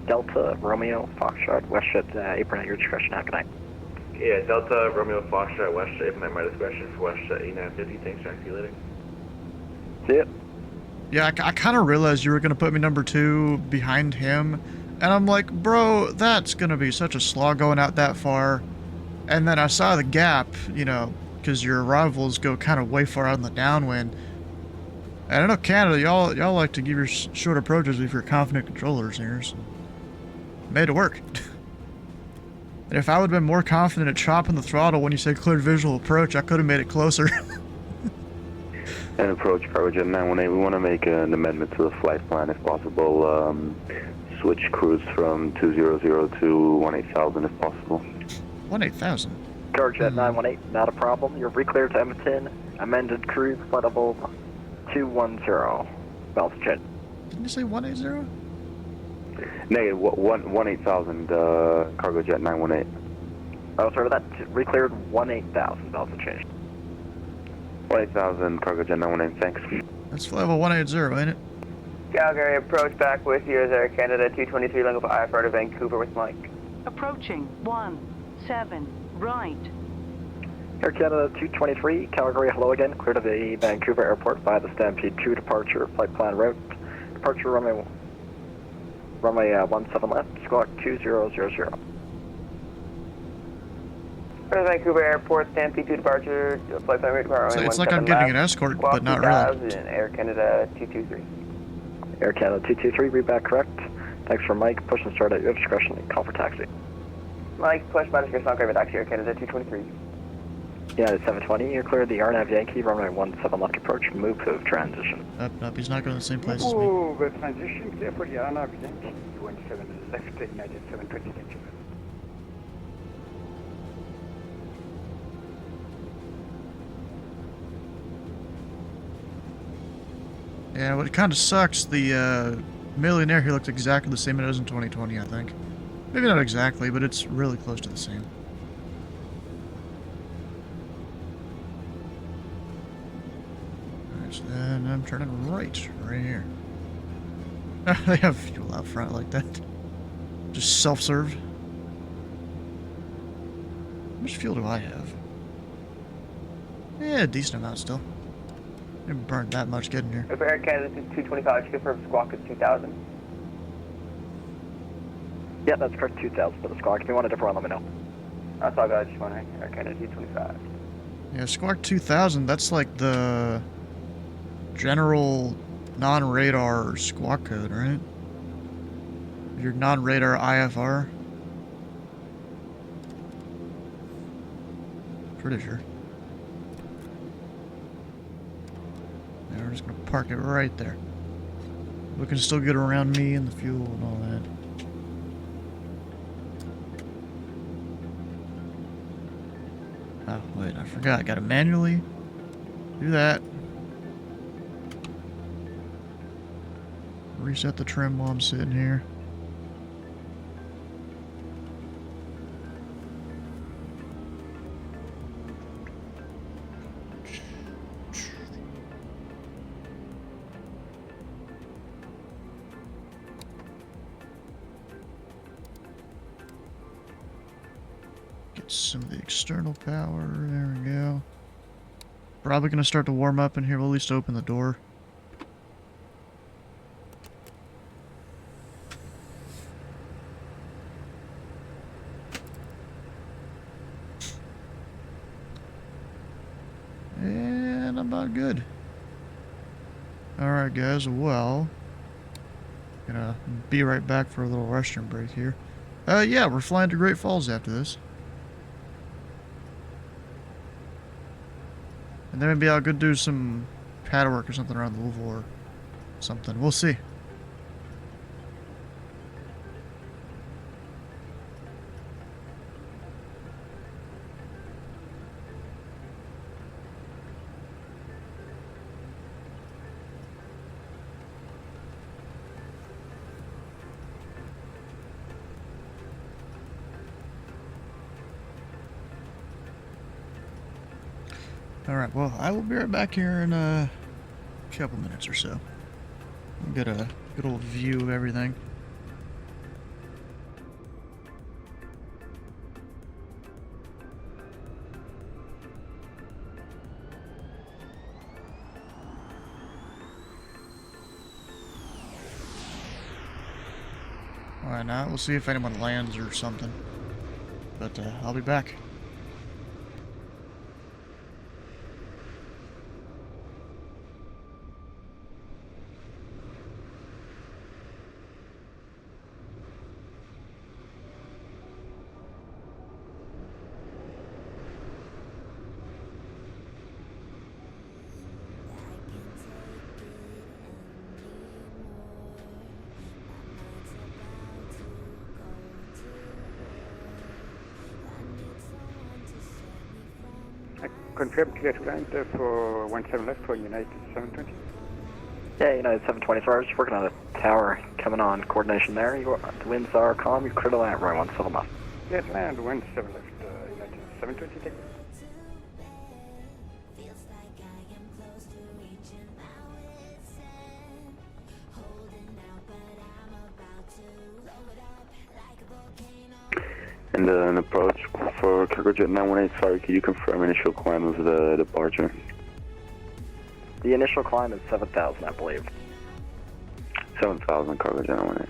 D: Delta Romeo Foxtrot, WestJet apron at your discretion. Have a good night.
G: Yeah, Delta Romeo Foxtrot, WestJet apron at my discretion for WestJet 8950. Thanks, Jack. See you later.
D: See ya.
A: Yeah, I kind of realized you were going to put me number 2 behind him. And I'm like, bro, that's going to be such a slog going out that far. And then I saw the gap, you know, because your rivals go kind of way far out in the downwind. And I know Canada, y'all like to give your short approaches with your confident controllers here. So made it work. And if I would have been more confident at chopping the throttle when you said cleared visual approach, I could have made it closer.
L: And approach Projectify 918, we want to make an amendment to the flight plan if possible. Switch cruise from 200 to 18,000 if possible.
A: 18,000?
D: Projectify 918, not a problem. You're re-cleared to Edmonton. Amended cruise, flight level 210. Belts jet.
A: Didn't you say 180?
L: Negative 18,000, cargo jet 918.
D: Oh, sorry about that. Recleared 18,000. That's a change.
L: 18,000, cargo jet 918, thanks.
A: That's flight level 180, ain't it?
F: Calgary, approach back with you as Air Canada 223 Lingo IFR to Vancouver with Mike.
B: Approaching 17 right.
D: Air Canada 223, Calgary, hello again. Clear to the Vancouver airport via the Stampede 2 departure, flight plan route. Departure runway 17 left, squawk 2000.
F: For the Vancouver Airport, Stampede 2 departure, flight plan route,
A: So it's like I'm getting an escort, but not really.
F: Air Canada 223.
D: Air Canada 223, read back correct. Thanks for Mike, push and start at your discretion and call for taxi.
F: Mike, push by discretion, I'll grab taxi, Air Canada 223.
D: United 720, you're cleared the RNAV Yankee, runway 17 left approach, move to transition.
A: Nope, he's not going to the same place as me.
H: Move, transition clear for the RNAV Yankee, 17 left, United 720, thank you.
A: Yeah, what kind of sucks, the Millionaire here looks exactly the same it is in 2020, I think. Maybe not exactly, but it's really close to the same. Alright, so then I'm turning right here. They have fuel out front like that. Just self-served. How much fuel do I have? Yeah, a decent amount still. Didn't burn that much getting here.
F: For Air Canada 225, confirm squawk is 2000.
D: Yeah, that's correct, 2000 for the squawk. If you want a different one, let me know.
F: That's all good, just wondering. Air Canada 225.
A: Yeah, Squawk 2000, that's like the general non-radar squawk code, right? Your non-radar IFR. Pretty sure. Yeah, we're just gonna park it right there. We can still get around me and the fuel and all that. Oh, wait, I forgot. I gotta manually do that. Reset the trim while I'm sitting here. Get some of the external power. There we go. Probably gonna start to warm up in here. We'll at least open the door. And I'm about good. Alright guys, well, gonna be right back for a little restroom break here. Yeah, we're flying to Great Falls after this. And then maybe I'll go do some pad work or something around Louisville or something. We'll see. Alright, well, I will be right back here in a couple minutes or so. Get a good old view of everything. Alright, now we'll see if anyone lands or something. But I'll be back.
H: Confirm clear to land for 17 left for United 720.
D: Yeah, United 720, sorry, I was just working on a Tower, coming on coordination there. The winds are calm, you're clear to land, runway 17 left.
H: Yes, land, 17 left, United 720, take
L: And an approach for cargo jet 918, sorry, could you confirm initial climb of the departure?
D: The initial climb is 7,000, I believe.
L: 7,000, cargo jet 918.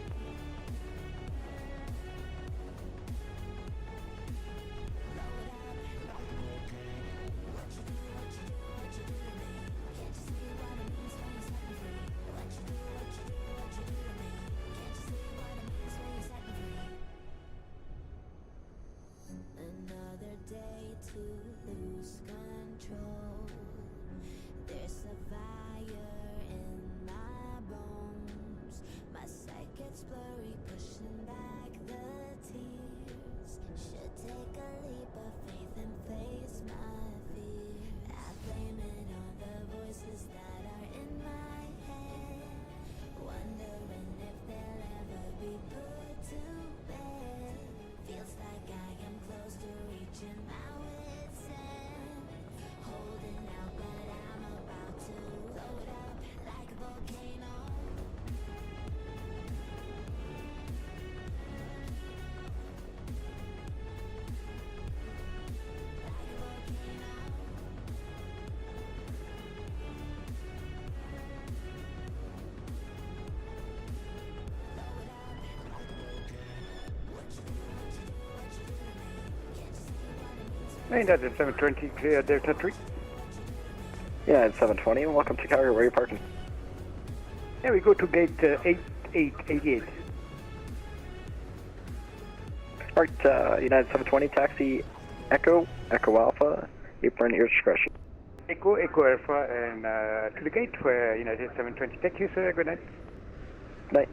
H: United 720, clear Delta 3.
D: Yeah, it's 720, and welcome to Calgary, where are you parking?
H: Yeah, we go to gate 8888.
D: Alright, United 720, taxi Echo Alpha, apron at your discretion.
H: Echo Alpha, and to the gate where United 720. Thank you, sir. Good night.
D: Good night.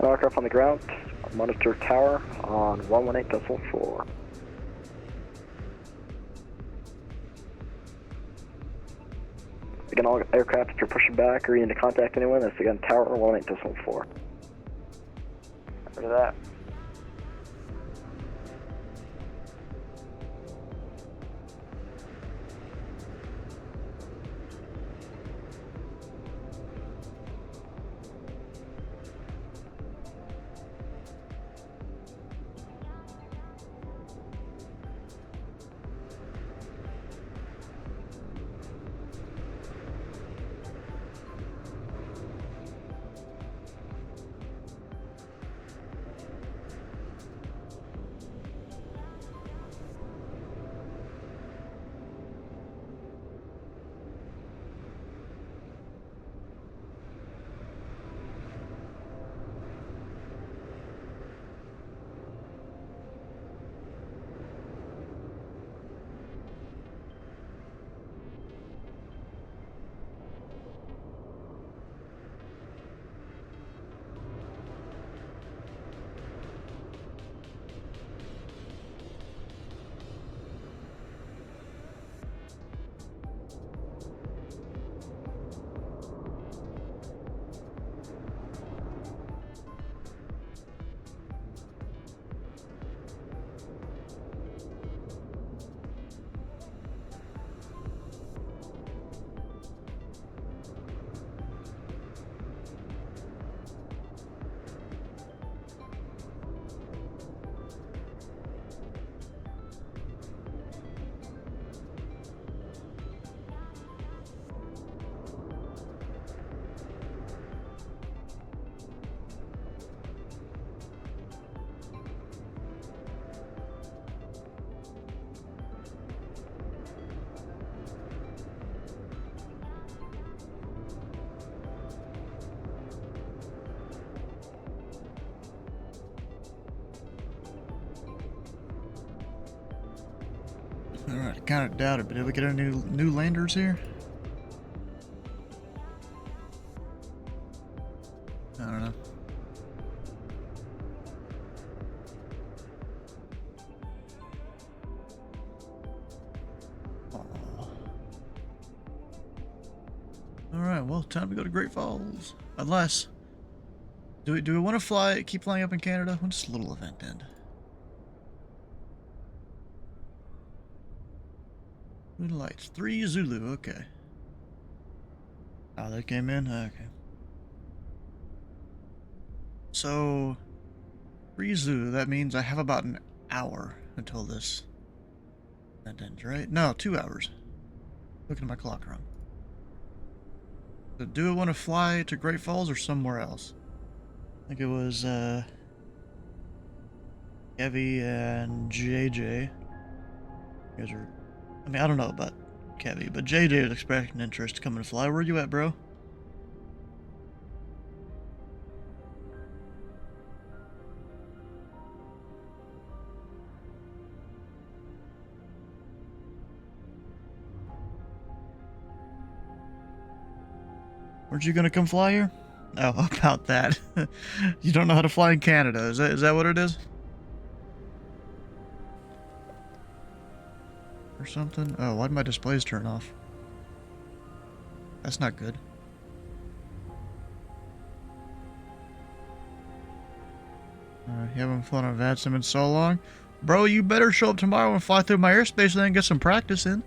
D: Aircraft on the ground, monitor tower on 118.4. Again, all aircraft, if you're pushing back or you need to contact anyone, that's again tower 118.4. After that.
A: Alright, I kind of doubt it, but did we get any new landers here? I don't know. Alright, well, time to go to Great Falls. Unless... Do we want to keep flying up in Canada? When does this little event end? Blue lights. 3 Zulu, okay. Oh, they came in? Okay. So... 3 Zulu, that means I have about an hour until this event ends, right? No, 2 hours. Looking at my clock wrong. So do I want to fly to Great Falls or somewhere else? I think it was, Kevy and JJ. You guys are... I mean, I don't know about Kevy, but JJ was expressing interest to come and fly. Where you at, bro? Weren't you gonna come fly here? Oh, about that. You don't know how to fly in Canada. Is that what it is? Or something? Oh, why did my displays turn off? That's not good. You haven't flown on VATSIM in so long? Bro, you better show up tomorrow and fly through my airspace and then get some practice in.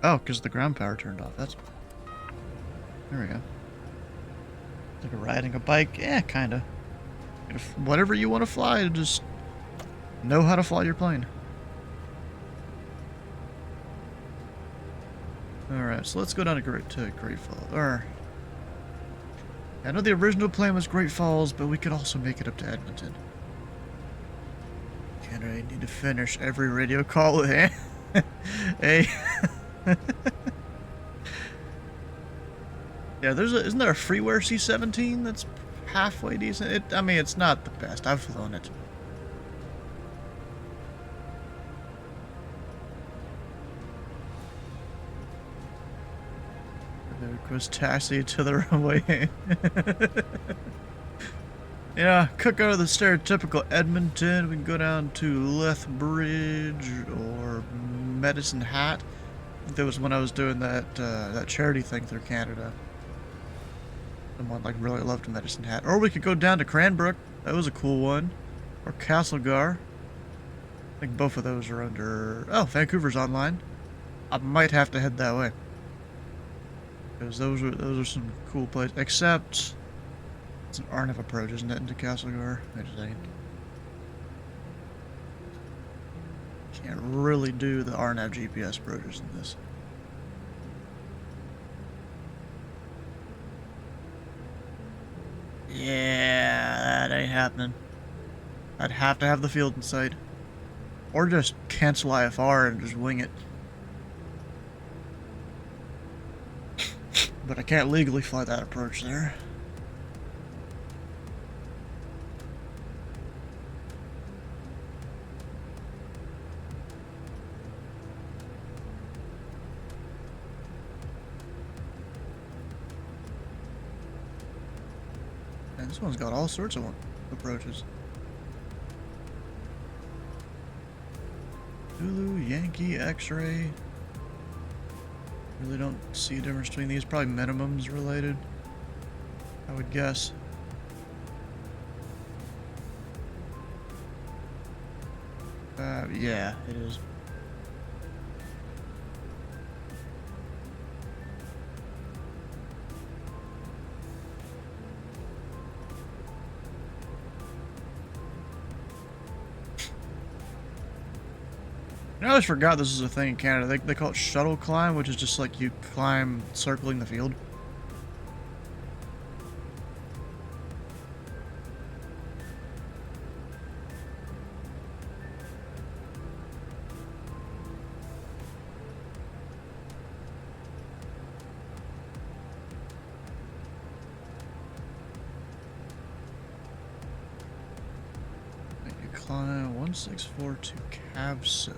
A: Oh, because the ground power turned off. That's... There we go. Like riding a bike? Yeah, kinda. If whatever you want to fly, just know how to fly your plane. Alright, so let's go down to Great Falls. I know the original plan was Great Falls, but we could also make it up to Edmonton. Canada, I need to finish every radio call with hey. Yeah, isn't there a freeware C-17 that's halfway decent? I mean, it's not the best. I've flown it. There goes taxi to the runway. Yeah, could go to the stereotypical Edmonton. We can go down to Lethbridge or Medicine Hat. I think that was when I was doing that charity thing through Canada. Someone like really loved Medicine Hat. Or we could go down to Cranbrook. That was a cool one. Or Castlegar. I think both of those are under... Oh, Vancouver's online. I might have to head that way. Because those are some cool places. Except... It's an RNAV approach, isn't it, into Castlegar? I just ain't. Can't really do the RNAV GPS approaches in this. Yeah, that ain't happening. I'd have to have the field in sight. Or just cancel IFR and just wing it. But I can't legally fly that approach there. And this one's got all sorts of approaches. Zulu, Yankee, X-ray. Really don't see a difference between these. Probably minimums related, I would guess. Yeah, it is. I always forgot this is a thing in Canada. They call it shuttle climb, which is just like you climb circling the field. You climb 164 to Cabso.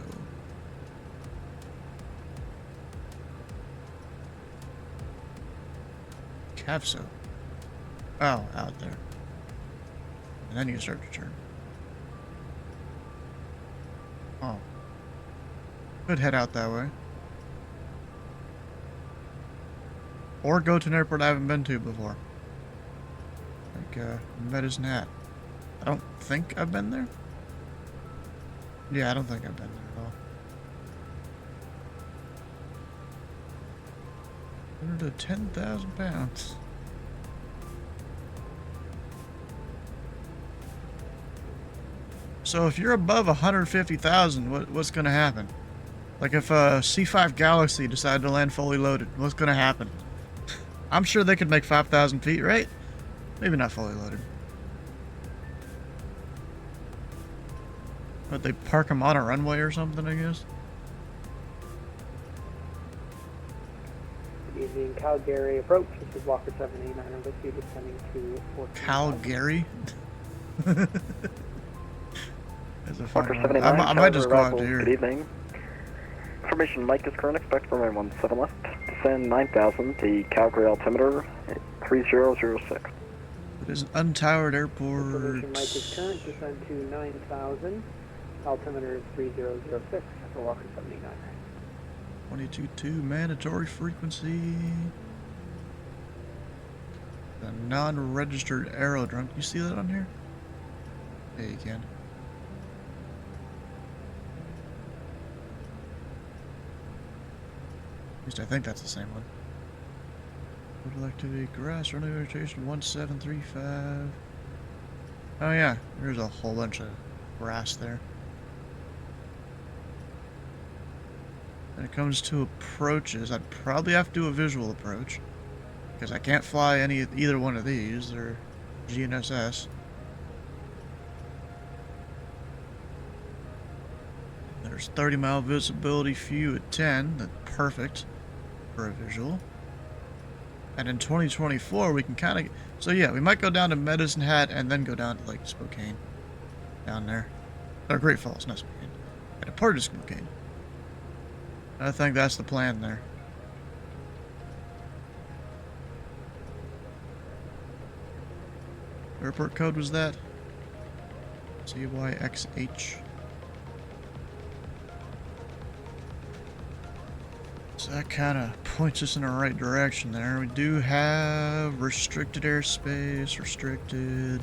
A: Cabso. Oh, out there. And then you start to turn. Oh. Could head out that way. Or go to an airport I haven't been to before. Like, Medicine Hat. I don't think I've been there. Yeah, I don't think I've been there at all. 100 to 10,000 pounds. So if you're above 150,000, what's going to happen? Like if a C5 Galaxy decided to land fully loaded, what's going to happen? I'm sure they could make 5,000 feet, right? Maybe not fully loaded. But they park them on a runway or something, I guess?
J: Good evening, Calgary approach. This is Walker 789. With you descending to 14.
A: Calgary?
D: Walker 79,
A: I might just go out
D: arrival.
A: to here.
D: Good evening. Information Mike is current. Expect for runway 17 left. Descend 9,000. The Calgary altimeter 3006.
A: It is an untowered airport.
J: Information Mike is current. Descend to 9,000. Altimeter is 3006 for Walker 79.
A: 22.2 mandatory frequency. The non-registered aerodrome. Can you see that on here? Yeah, you can. At least I think that's the same one. Total activity, grass, runway vegetation, 1735. Oh yeah, there's a whole bunch of grass there. When it comes to approaches, I'd probably have to do a visual approach. Because I can't fly either one of these. They're GNSS. There's 30-mile visibility view at 10. That's perfect for a visual. And in 2024, we can kind of... So yeah, we might go down to Medicine Hat and then go down to like Spokane. Down there. Or Great Falls, not Spokane. I departed Spokane. I think that's the plan there. Airport code was that? CYXH. So that kind of points us in the right direction there. We do have restricted airspace, restricted.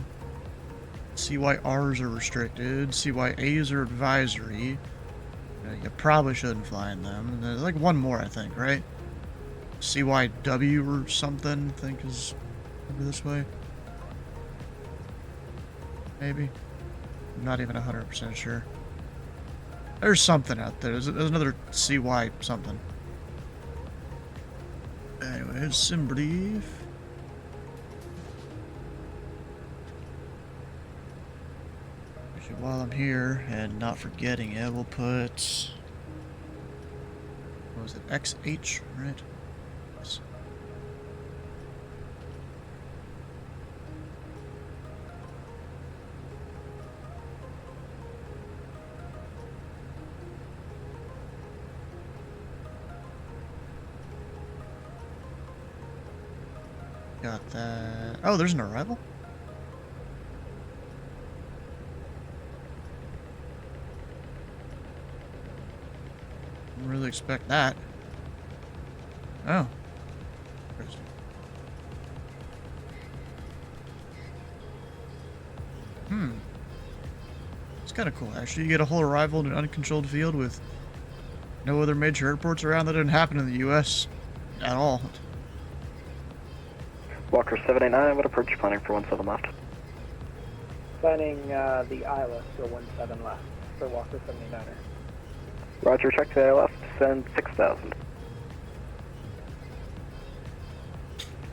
A: CYRs are restricted. CYAs are advisory. You probably shouldn't fly in them. And there's like one more, I think, right? CYW or something, I think is over this way. Maybe. I'm not even 100% sure. There's something out there. There's another CY something. Anyways, sim brief. Actually, while I'm here and not forgetting it, we'll put... What was it? XH, right? Yes. Got that. Oh, there's an arrival? Didn't really expect that. Oh. It's kind of cool, actually. You get a whole arrival in an uncontrolled field with no other major airports around. That didn't happen in the U.S. at all.
D: Walker 789, what approach planning for 17 left?
J: Planning the ILS for 17 left for Walker 79er.
D: Roger, check the ILS, send 6,000.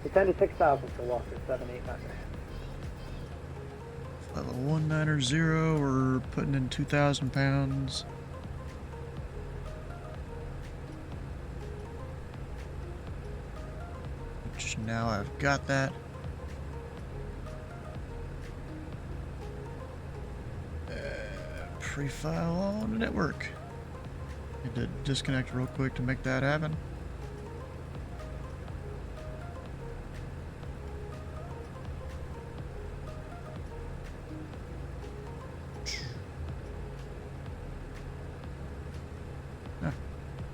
J: Descend to 6,000 for Walker 789er.
A: Level 190, we're putting in 2,000 pounds. Which now I've got that. free file on the network. Need to disconnect real quick to make that happen.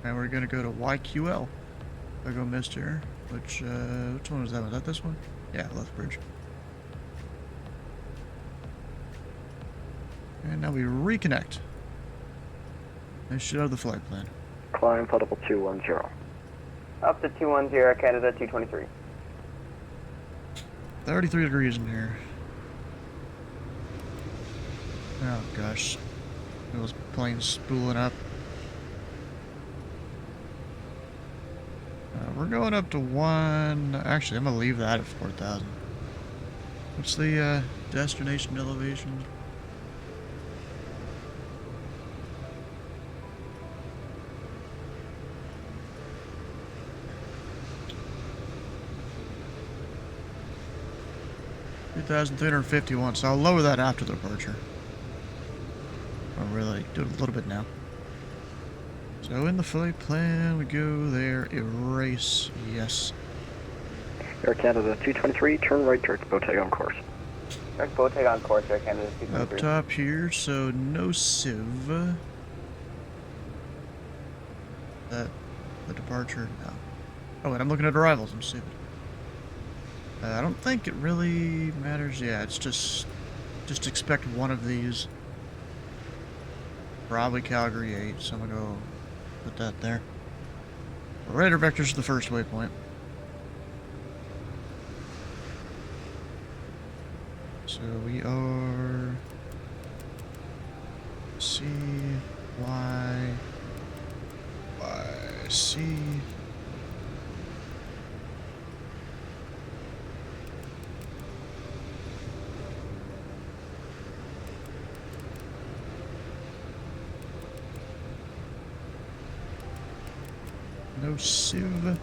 A: And we're gonna go to YQL. I go missed here. Which one was that? Was that this one? Yeah, left bridge. And now we reconnect. And shoot out of the flight plan.
D: Climb flight level 210.
F: Up to 210, Canada 223.
A: 33 degrees in here. Oh gosh. Those planes spooling up. We're going up to one. Actually, I'm gonna leave that at 4,000. What's the destination elevation? $2,351. So I'll lower that after the departure. Or really, do it a little bit now. So in the flight plan, we go there, erase, yes.
D: Air Canada 223, turn right towards Bottega on course.
F: Direct Bottega on course, Air Canada 223.
A: Up top here, so no sieve. The departure, no. Oh, and I'm looking at arrivals, I'm stupid. I don't think it really matters, yeah, it's just expect one of these. Probably Calgary 8, so I'm gonna go put that there. Radar vector's the first waypoint. So we are C, Y, C. No sieve.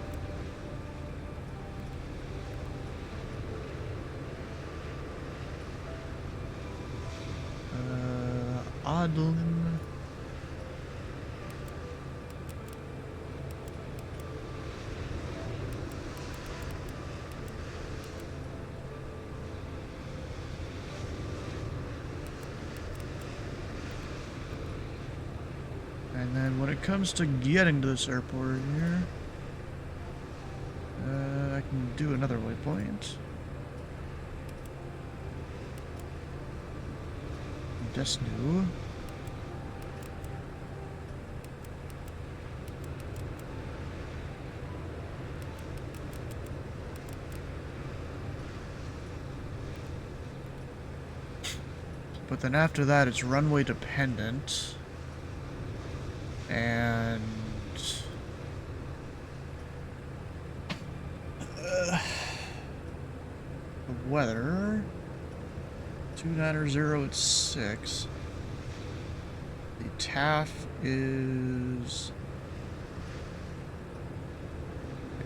A: Odlin. And then when it comes to getting to this airport here, I can do another waypoint. Just new. But then after that, it's runway dependent. And the weather 290 at 6. The TAF is,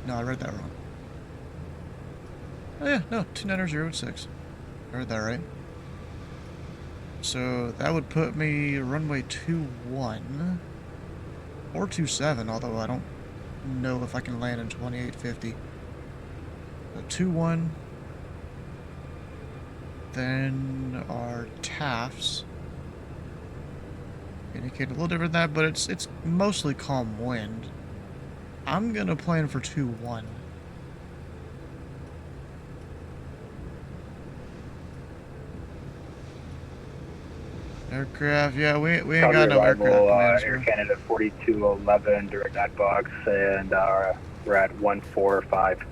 A: no, I read that wrong. Oh yeah, no, 290 at 6. I read that right. So that would put me runway 21 or 27, although I don't know if I can land in 2850. So 21. Then our TAFs indicate a little different than that, but it's mostly calm wind. I'm gonna plan for 2-1. Aircraft, yeah, we ain't got no aircraft.
J: Air Canada 4211, direct night box, and we're at 145.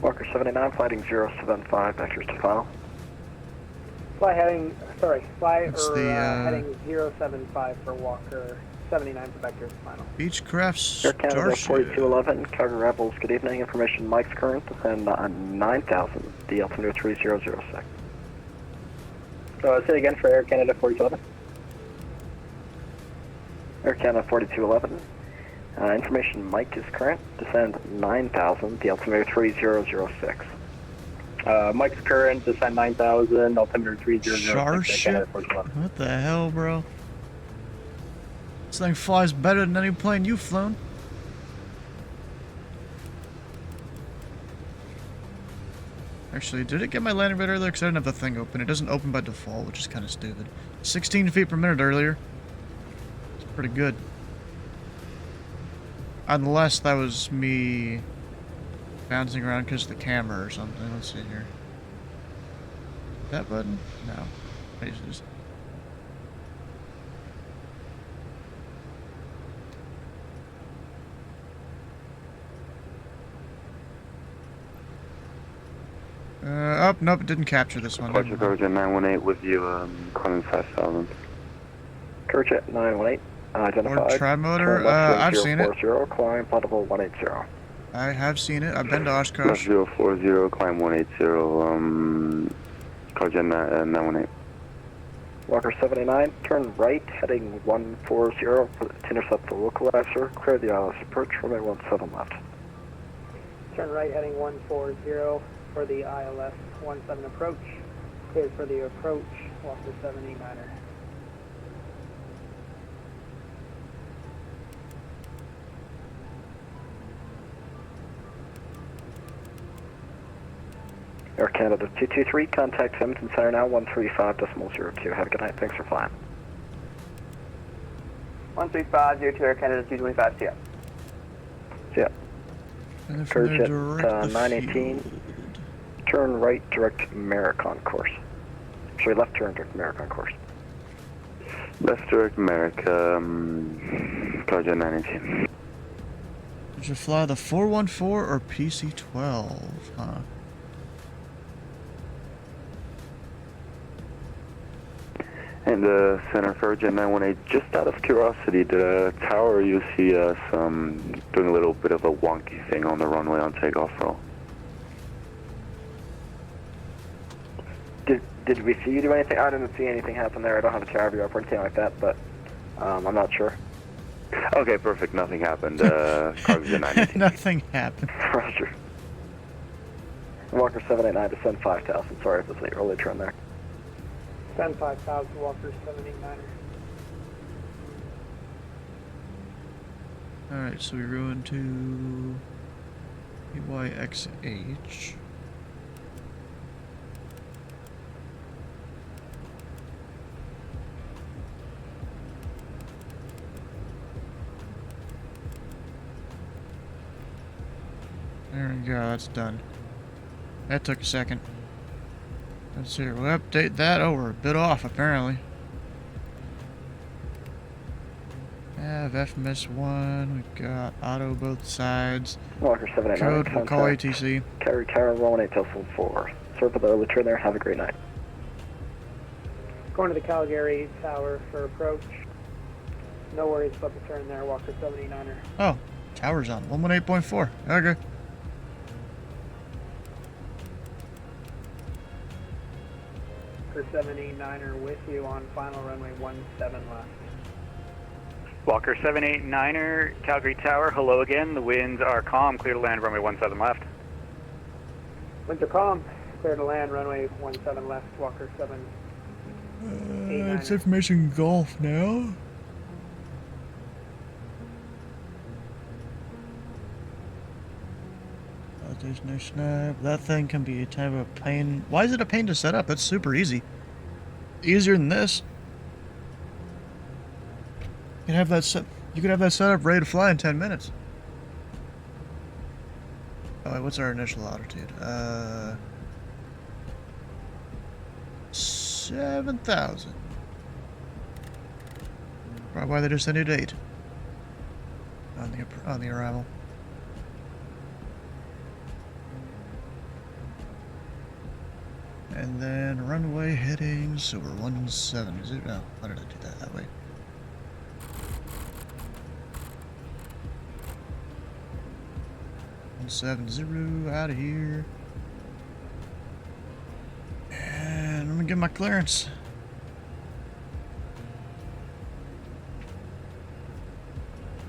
D: Walker 79, flighting 075, vectors to file.
J: Heading 075 for Walker 79 for vectors to final.
A: Beechcraft
D: Air Canada
A: Starship.
D: 4211, Cargo Rebels, good evening. Information Mike's current, and 9,000, the altimeter 3006.
J: Say again for Air Canada 4211.
D: Air Canada 4211. Information Mike is current. Descend 9,000, the altimeter 3006.
J: Mike's current, descend 9,000, altimeter 3006,
A: Starship? What the hell, bro? This thing flies better than any plane you've flown. Actually, did it get my landing bit earlier? Because I didn't have the thing open. It doesn't open by default, which is kind of stupid. 16 feet per minute earlier. It's pretty good. Unless that was me bouncing around because of the camera or something. Let's see here. That button? No. Just... oh, nope, it didn't capture this one.
L: Departure coverage at 918 with you, climbing 5,000.
D: Coverage at 918, identified.
A: Or tri-motor, I've seen it.
D: 040, climb, flight level 180.
A: I have seen it, I've been to
L: Left
A: Oshkosh.
L: 040, climb 180, coverage at 918.
D: Walker 79, turn right, heading 140 to intercept the localizer, clear the ILS approach, runway 17 left.
J: Turn right, heading 140 for the ILS 17 approach. Cleared for the approach, Walker 79er.
D: Air Canada 223, contact Hamilton Center now, 135.02. Have a good night, thanks for flying.
F: 13502 Air Canada 225, see ya.
D: See ya.
A: And from
D: Courage
A: there,
D: at
A: direct the
D: 918,
A: field.
D: turn right, direct Americon course. Actually, left turn, direct Americon course.
L: Left direct America, coverage at 918.
A: Did you fly the 414 or PC-12? Huh.
L: And center coverage at 918, just out of curiosity, did a tower you see us doing a little bit of a wonky thing on the runway on takeoff roll?
D: Did we see you do anything? I didn't see anything happen there. I don't have a tower view up or anything like that, but I'm not sure.
L: Okay, perfect. Nothing happened. Coverage at 918.
A: Nothing happened.
D: Roger. Walker 789, descend 5,000. Sorry if it's an early turn there.
J: Descend 5,000, Walker 789er.
A: Alright, so we're going to EYXH. There we go, that's done. That took a second. Let's see, we'll update that. Oh, we're a bit off, apparently. Have FMS1, we've got auto both sides.
D: Walker 789,
A: Code, we'll call ATC.
D: Carry tower, 118.4. Sorry for the early turn there, have a great night.
J: Going to the Calgary Tower for approach. No worries about the turn there, Walker 79er.
A: Oh, tower's on, 118.4. Okay.
J: Walker 79er with you on final runway 17 left.
E: Walker 789er, Calgary Tower, hello again. The winds are calm, clear to land, runway 17 left.
J: Winds are calm, clear to land, runway 17 left, Walker 7.
A: It's information golf now. Oh, there's no snap. That thing can be a type of pain. Why is it a pain to set up? That's super easy. Easier than this. You could have that set up ready to fly in 10 minutes. Oh, wait, what's our initial altitude? 7,000. Probably why they just sent it 8 on the arrival. And then runway headings, so we're 17. No, why did I do that way? $170 out of here. And I'm gonna get my clearance.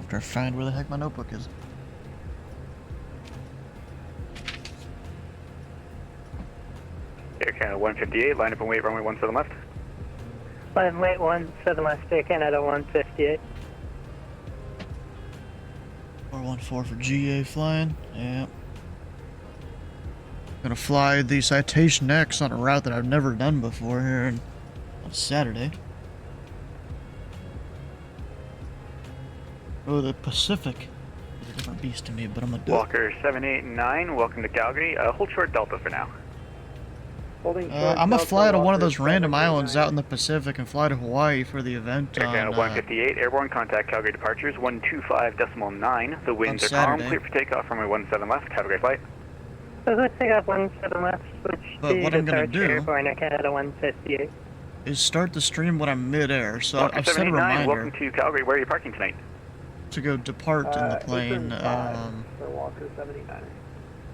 A: After I find where the heck my notebook is.
E: 158, line up and wait, runway 17 left.
K: Line wait 17 left, Air Canada 158.
A: 414 for GA flying. Yep. Gonna fly the Citation X on a route that I've never done before here on Saturday. Oh, the Pacific is a different beast to me, but I'm gonna do it.
E: Walker 789, welcome to Calgary. Hold short Delta for now.
J: Holding short
A: I'm gonna
J: Delta,
A: fly to one of
J: Walker
A: those random
J: 789.
A: islands out in the Pacific and fly to Hawaii for the event
E: Air Canada
A: on
E: 158, airborne contact Calgary departures 125.9. The winds
A: On
E: are calm,
A: Saturday.
E: clear for takeoff, runway 17 left. Have a great flight.
K: So let's take off 17 left, switch
A: But
K: to
A: what I'm gonna
K: departure
A: do-
K: airborne Air Canada 158.
A: is start the stream when I'm mid-air. So
E: Walker
A: I've set a
E: 789,
A: reminder
E: welcome to Calgary. Where are you parking tonight?
A: to go depart in the plane.
J: Apron 5 for Walker 79er.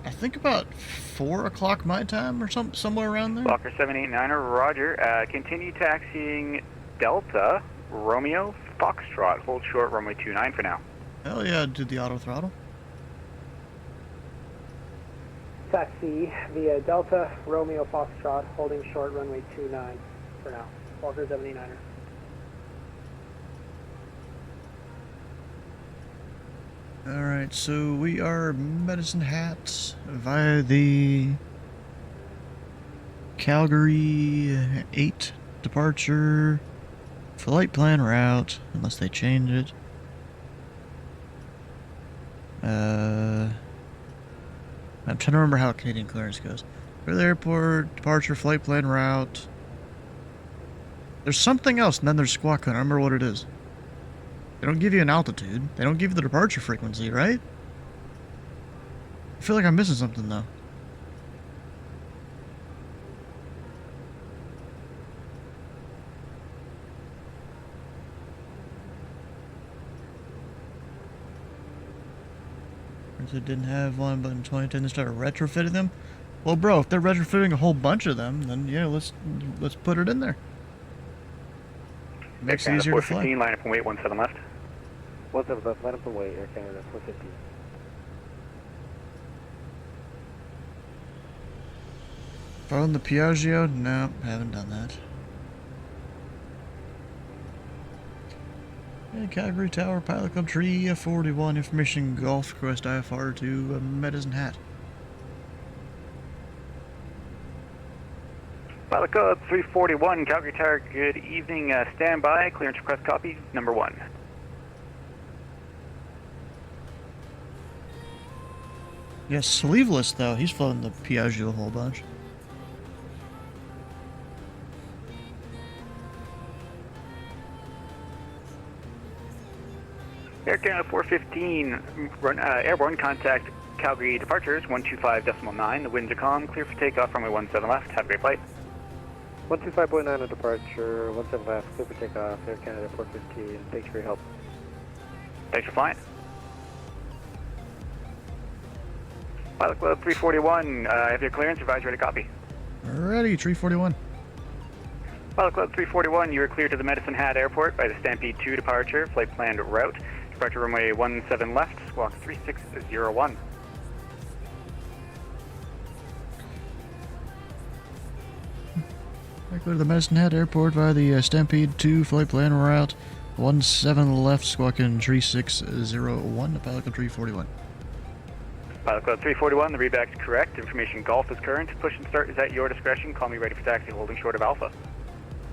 A: I think about 4 o'clock my time or somewhere around there.
E: Walker 789er, roger. Continue taxiing Delta, Romeo, Foxtrot. Hold short, runway 29 for now.
A: Hell yeah, do the auto throttle.
J: Taxi via Delta, Romeo Foxtrot, holding short runway 29 for now. Walker 79er.
A: Alright, so we are Medicine Hat via the Calgary 8 departure flight plan route, unless they change it. I'm trying to remember how Canadian clearance goes. For the airport, departure flight plan route. There's something else, and then there's squawk code. I don't remember what it is. They don't give you an altitude. They don't give you the departure frequency, right? I feel like I'm missing something, though. They didn't have one, but in 2010 they started retrofitting them. Well, bro, if they're retrofitting a whole bunch of them, then yeah, let's put it in there. Makes it easier to fly.
E: 415, line up and wait 17 left.
D: What's up, left? Line up and wait, Air Canada 450.
A: Phone the Piaggio? No, haven't done that. Yeah, Calgary Tower, Pilot Club Tree, 41, information Golf, request IFR to Medicine Hat.
E: Pilot Club 341, Calgary Tower, good evening. Stand by, clearance request copy, number 1.
A: Yeah, sleeveless though. He's floating the Piaggio a whole bunch.
E: Air Canada 415, airborne contact Calgary departures 125.9. The winds are calm, clear for takeoff, runway 17 left. Have a great flight.
D: 125.9 at departure, 17 left, clear for takeoff, Air Canada 415. Thanks for your help.
E: Thanks for flying. Pilot Club 341, have your clearance, advise ready to copy.
A: Alrighty, 341.
E: Pilot Club 341, you are cleared to the Medicine Hat Airport by the Stampede 2 departure, flight planned route. Departure runway 17 left, squawk 3601.
A: I go to the Medicine Hat Airport via the Stampede 2 flight plan route. 17 left, squawking 3601, Pilot Club 341.
E: Pilot Club 341, the readback is correct. Information Golf is current. Push and start is at your discretion. Call me ready for taxi, holding short of Alpha.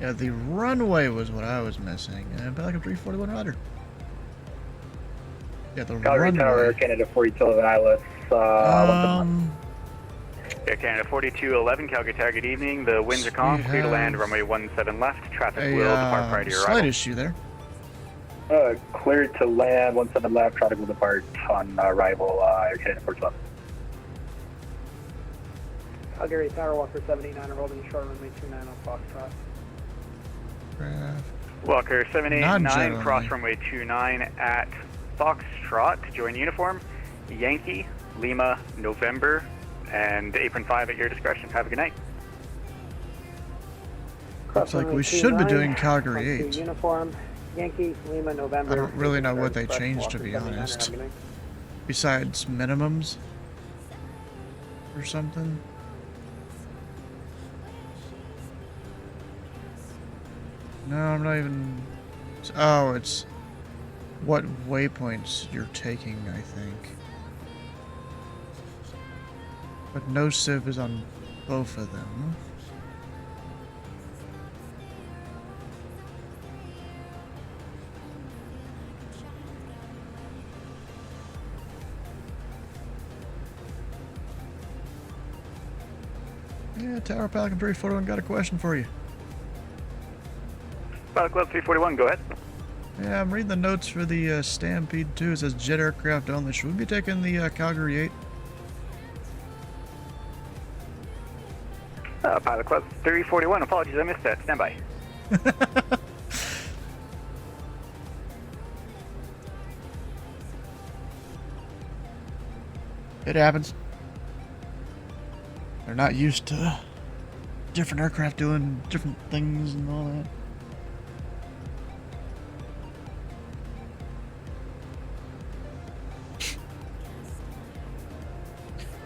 A: Yeah, the runway was what I was missing. Pilot Club 341, roger. Yeah, the
F: Calgary
A: runway.
F: Tower, Air Canada 42 ILS.
E: Air Canada 4211, Calgary Tower, good evening. The winds are calm, clear to land, runway 17 left. Traffic will depart prior to your
A: slight
E: arrival.
A: issue there.
F: Cleared to land, 17 left, traffic will depart on arrival, Air Canada 42.
J: Calgary Tower, Walker 79 holding short runway 29 on Foxtrot.
E: Walker 789,
A: Non-generally.
E: cross runway 29 at Foxtrot. Join uniform, Yankee, Lima, November, and apron 5 at your discretion. Have a good night.
A: Looks like we should be doing Calgary 8.
J: Uniform, Yankee, Lima, November.
A: I don't really know what they
J: Express,
A: changed, to
J: Walker
A: be
J: 79er,
A: honest.
J: have a good night.
A: Besides minimums or something. No, I'm not even... Oh, it's what waypoints you're taking, I think. But no civ is on both of them. Yeah, Tower Pelican 341 got a question for you.
M: Pilot Club 341, go ahead.
A: Yeah, I'm reading the notes for the Stampede 2. It says jet aircraft only. Should we be taking the Calgary 8?
M: Pilot Club 341, apologies, I missed that. Stand by.
A: It happens. They're not used to different aircraft doing different things and all that.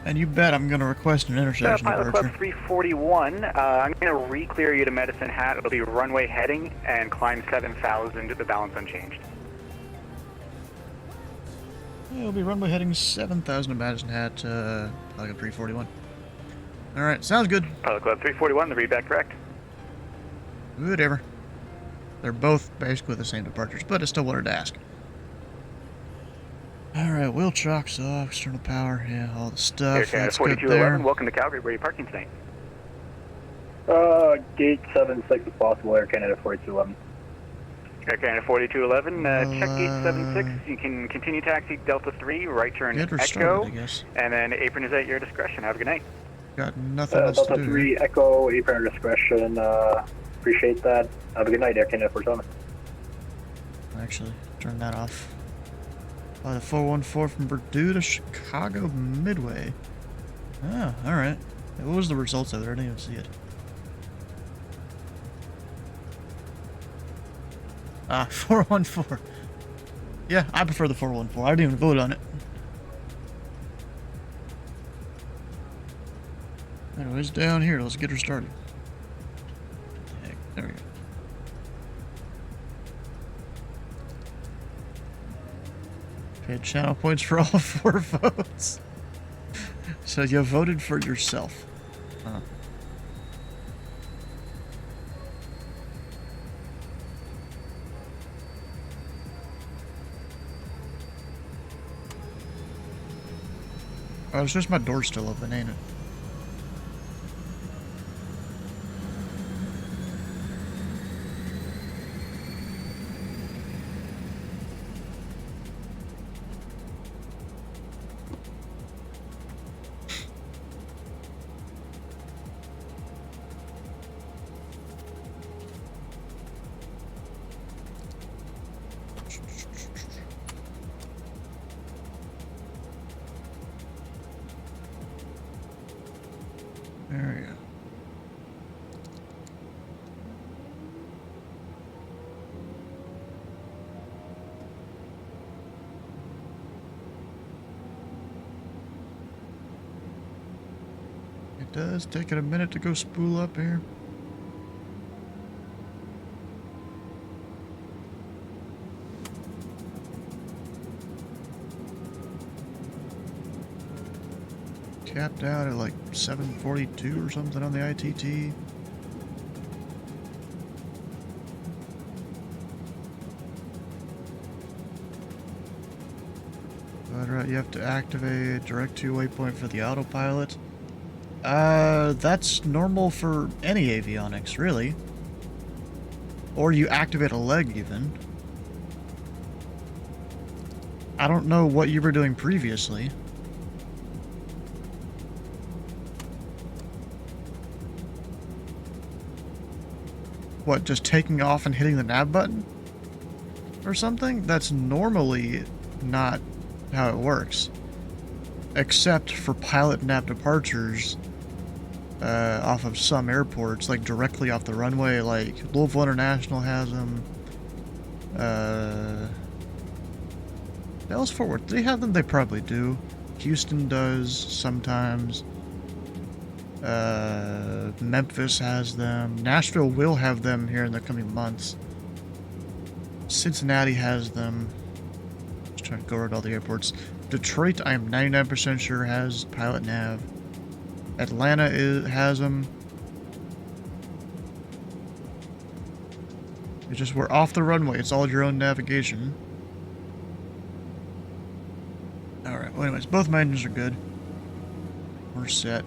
A: And you bet I'm going to request an intersection
M: Pilot
A: departure.
M: Club 341, I'm going to re-clear you to Medicine Hat. It'll be runway heading and climb 7,000, the balance unchanged.
A: Yeah, it'll be runway heading 7,000 to Madison Hat, Pelican 341. Alright, sounds good.
M: Pilot Club 341, the read back correct.
A: Whatever. They're both basically the same departures, but I still wanted to ask. Alright, wheel chocks off, external power, yeah, all the stuff.
M: Air
A: That's good
M: 4211,
A: there.
M: welcome to Calgary. Where are you parking tonight?
F: Gate 76 if possible, Air Canada 4211.
M: Air Canada 4211, check gate 76. You can continue taxi Delta 3, right turn
A: Get her
M: Echo,
A: started, I guess.
M: and then apron is at your discretion. Have a good night.
A: Got nothing else to
F: Delta
A: do.
F: 3, Echo, apron discretion, appreciate that. Have a good night, Air Canada 411.
A: Actually, turn that off. The 414 from Purdue to Chicago Midway. Oh, alright. What was the results of it? I didn't even see it. 414. Yeah, I prefer the 414. I didn't even vote on it. Anyways, down here, let's get her started. Heck, there we go. Paid channel points for all 4 votes. So you voted for yourself. Huh. Oh, it's just my door still open, ain't it? There we go. It does take it a minute to go spool up here. Capped out at like 742 or something on the ITT. Right, you have to activate direct to waypoint for the autopilot. That's normal for any avionics, really. Or you activate a leg, even. I don't know what you were doing previously. What, just taking off and hitting the nav button? Or something? That's normally not how it works. Except for pilot nav departures off of some airports, like directly off the runway, like Louisville International has them. Dallas Fort Worth, do they have them? They probably do. Houston does sometimes. Memphis has them. Nashville will have them here in the coming months. Cincinnati has them. Just trying to go around all the airports. Detroit, I am 99% sure has pilot nav. Atlanta has them. It's just we're off the runway. It's all your own navigation. Alright, well anyways, both my engines are good. We're set.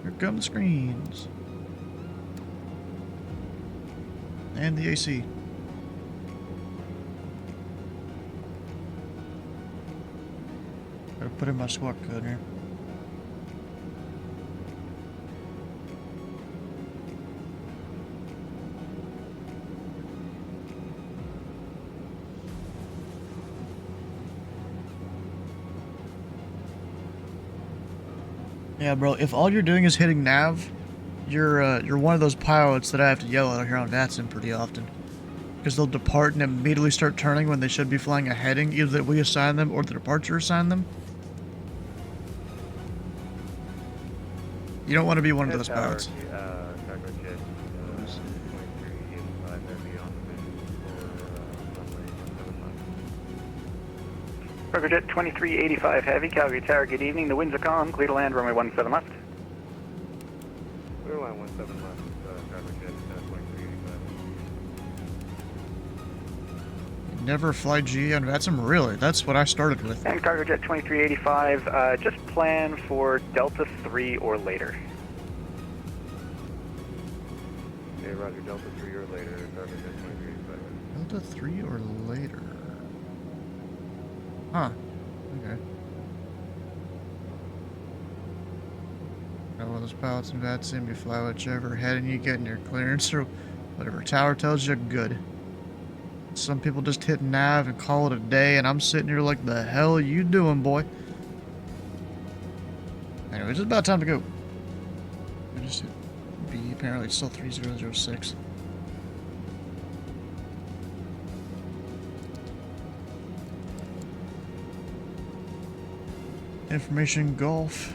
A: Here come the screens. And the AC. Gotta put in my squawk code here. Yeah, bro, if all you're doing is hitting nav, you're one of those pilots that I have to yell at here on VATSIM pretty often. Because they'll depart and immediately start turning when they should be flying a heading, either that we assign them or the departure assigned them. You don't want to be one of those pilots.
M: Cargo Jet 2385 Heavy, Calgary Tower, good evening. The winds are calm, clear to land, runway 17 left.
N: Clear line 17 left, Cargo Jet 2385.
A: Never fly GE on VATSIM? Really? That's what I started with.
M: And Cargo Jet 2385, just plan for Delta 3 or later.
N: Okay, roger, Delta 3 or later, Cargo Jet 2385.
A: Delta 3 or later? Huh. Okay. Got one of those pilots in VATSIM, you fly whichever heading you get in your clearance or whatever tower tells you, good. Some people just hit nav and call it a day, and I'm sitting here like, the hell are you doing, boy? Anyway, it's about time to go. I just hit B, apparently it's still 3006. Information Gulf.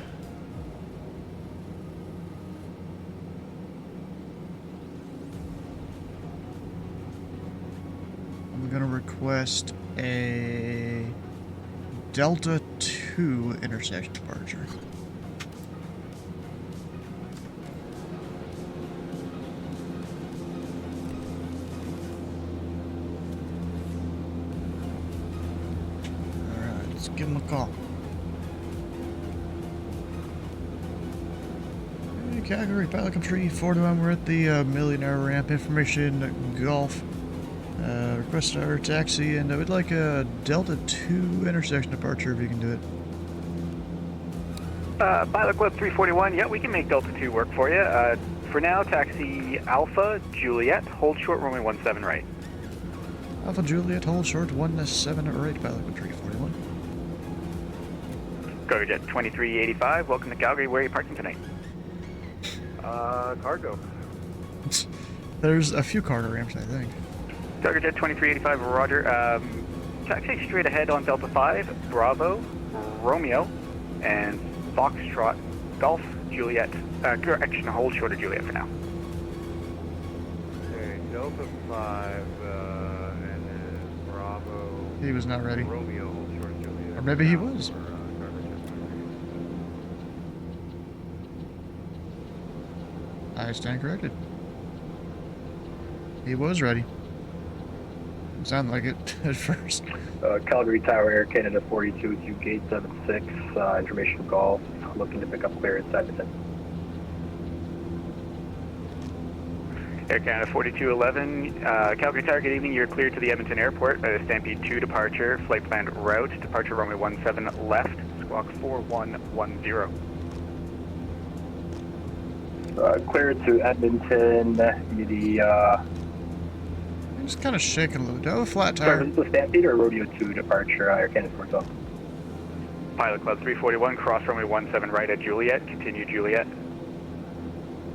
A: I'm gonna request a Delta 2 intersection departure. Alright, let's give him a call. Calgary, Pelican Tree, 4-1, we're at the Millionaire Ramp, information Gulf. Request our taxi, and I would like a Delta 2 intersection departure if you can do it.
M: Pilot Club 341, yeah, we can make Delta 2 work for you. For now, taxi Alpha Juliet, hold short, runway 17 right.
A: Alpha Juliet, hold short, 17 right, Pilot Club 341.
M: Cargo Jet 2385, welcome to Calgary, where are you parking tonight?
N: Cargo.
A: There's a few cargo ramps, I think.
M: Cargo Jet 2385, roger. Taxi straight ahead on Delta 5, Bravo, Romeo, and Foxtrot, Golf, Juliet. Correction, hold short of Juliet for now.
N: Okay, Delta 5, and then Bravo.
A: He was not ready.
N: Romeo, hold short of Juliet.
A: Or maybe he was. I stand corrected. He was ready. Didn't sound like it at first.
F: Calgary Tower, Air Canada 42 to Gate 76, information Golf, looking to pick up clearance Edmonton.
M: Air Canada 4211, Calgary Tower, good evening. You're cleared to the Edmonton Airport by the Stampede 2 departure, flight plan route, departure runway 17 left, squawk 4110.
F: Clear to Edmonton,
A: I'm just kind of shaking a little. Do I have a flat tire?
F: Sorry, is this the Stampede or Rodeo 2 departure, Air Canada 42?
M: Pilot Club 341, cross runway 17 right at Juliet, continue Juliet.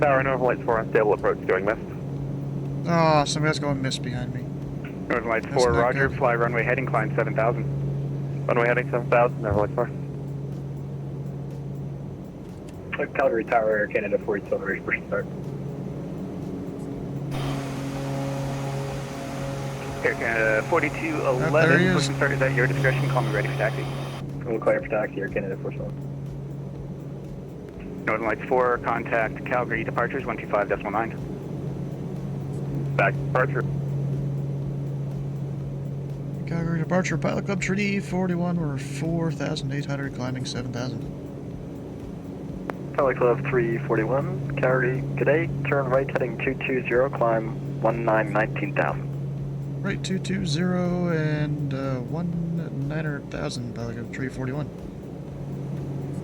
O: Tower, Northern Lights 4 on stable approach, going west.
A: Oh, somebody's going mist behind me.
M: Northern Lights
A: That's
M: 4,
A: not
M: roger,
A: good.
M: fly runway heading, climb 7,000.
O: Runway heading 7,000, Northern Lights 4.
F: Calgary Tower, Air Canada 42 on the race push start.
M: Air Canada
A: there he
M: 4211,
A: is.
M: push and start is at your discretion, call me ready for taxi.
F: We'll clear for taxi, Air Canada 47.
M: Northern Lights 4, contact Calgary departures 125.9.
O: Back departure.
A: Calgary departure, Pilot Club Treaty 41, we're 4,800, climbing 7,000.
D: Pilot Club 341, Calgary, good day. Turn right heading 220, climb 19,000.
A: Right, 220 and 19,000, Pilot Club 341.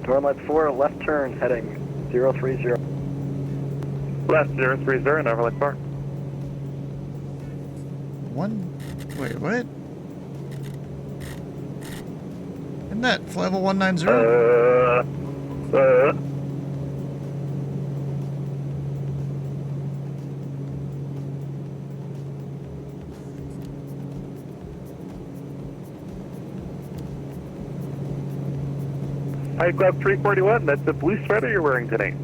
D: Northern Lights 4, left turn heading 030.
O: Left 030, Northern Lights 4.
A: Wait, what? Isn't that level 190?
O: Pilot Club 341, that's the blue sweater you're wearing today.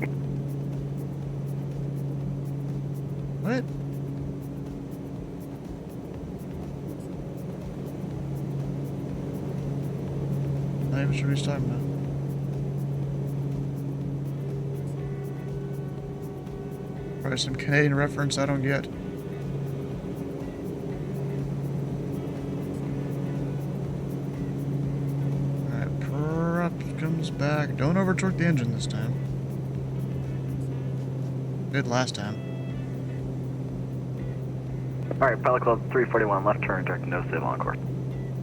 A: What? Not even sure what he's talking about. Probably some Canadian reference I don't get. Alright, prop comes back. Don't over torque the engine this time. Did last time.
D: Alright, Pilot Club 341, left turn, direct no-sieve on course.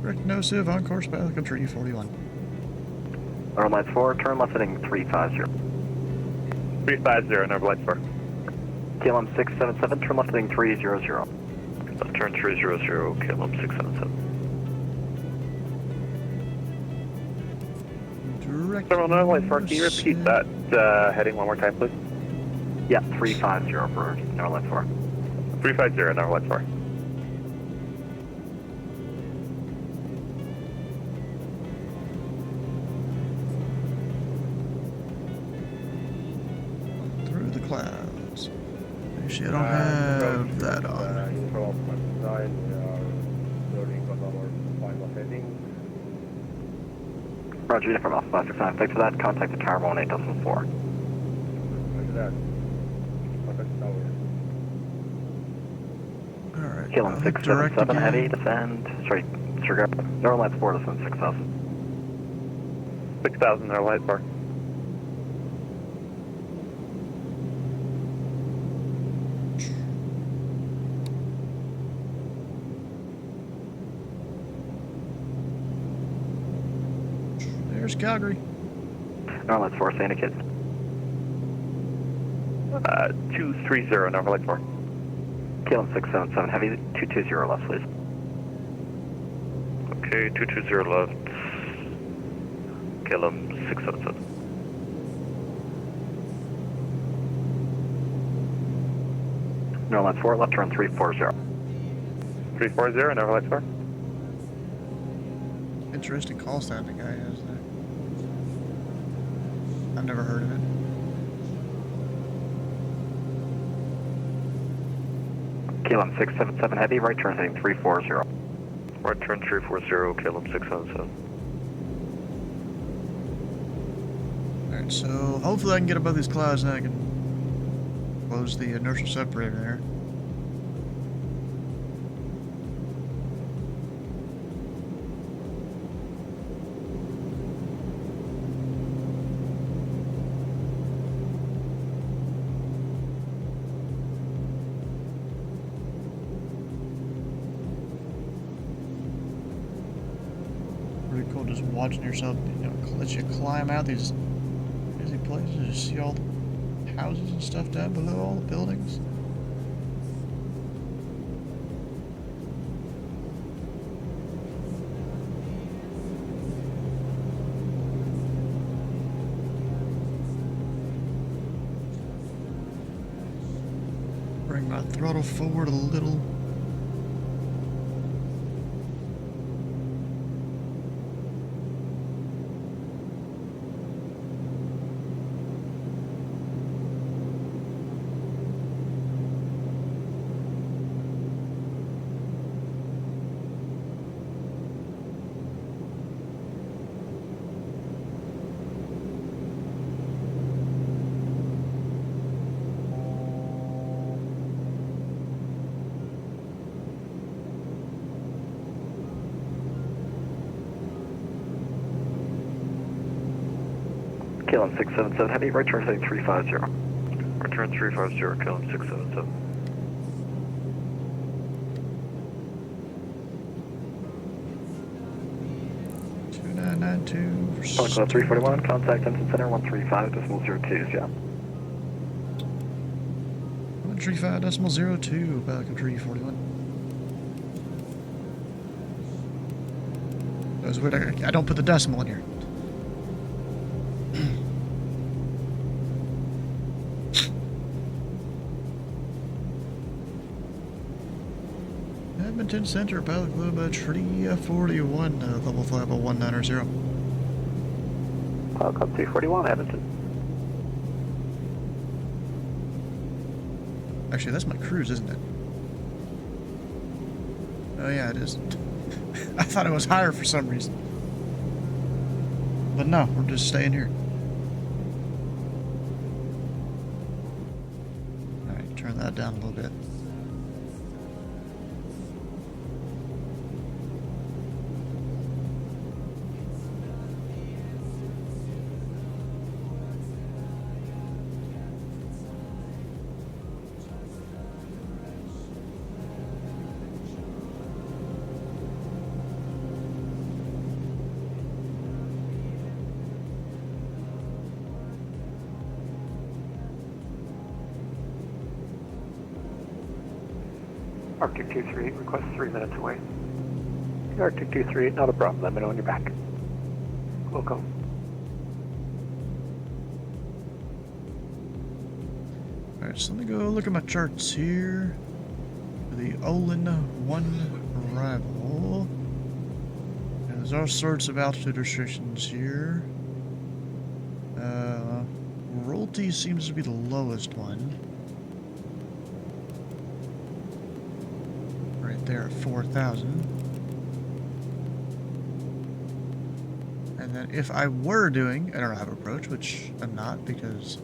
A: Direct no-sieve on course, Pilot Club Treaty 41.
D: Northern Lights 4, turn left heading 350.
O: 350, Northern Lights 4.
D: KLM 677, turn left heading 300.
O: Left turn 300, KLM 677.
A: Direct
O: Northern Lights 4, can you repeat that heading one more time, please?
D: Yeah, 350 for Northern Lights 4.
O: 350, Northern Lights 4.
A: through the clouds. Actually, I don't have that on.
N: Info of my design, we are loading on our final heading.
D: Roger, from Alpha 569, thanks for that. Contact the tower 18.4.
N: Roger that. Contact tower.
A: Alright.
D: KLM
A: I'll hit
D: 677,
A: again.
D: heavy, descend. Sorry, disregard. Northern Lights 4, descend 6,000.
O: 6,000, Northern Lights 4.
A: There's Calgary.
D: Northern Lights 4, Santa Kid.
O: 230, Northern Lights 4.
D: KLM 677, heavy, 220 left, please.
O: Okay, 220 left. KLM 677.
D: Northern Lights 4, left turn 340.
O: 340, Northern Lights 4.
A: Interesting call sign the guy has there. I've never heard of it.
D: KLM 677, heavy, right turn heading 340.
O: Right turn 340, KLM 677.
A: Alright, so hopefully I can get above these clouds and I can close the inertial separator there. Pretty cool just watching yourself, let you climb out these busy places, you see all the houses and stuff down below, all the buildings. Alright, throttle forward a little.
D: KLM 677 Heavy, right turn heading 350.
O: Return 350, KLM 677.
D: Pilot Club 341, contact engine center 135.02, yeah.
A: 135.02, Pelican 341. That was weird, I don't put the decimal in here. Edmonton Center, Pilot Club 341, level 50190.
D: Pilot Club 341, Edmonton.
A: Actually, that's my cruise, isn't it? Oh yeah, it is. I thought it was higher for some reason. But no, we're just staying here. Alright, turn that down a little bit.
F: Arctic 238, request 3 minutes away.
D: Arctic 238, not a problem. Let me know when you're back.
F: Welcome.
A: Alright, so let me go look at my charts here. The Olin 1 arrival. And there's all sorts of altitude restrictions here. Royalty seems to be the lowest one. Right there at 4,000. And then if I were doing an arrival approach, which I'm not because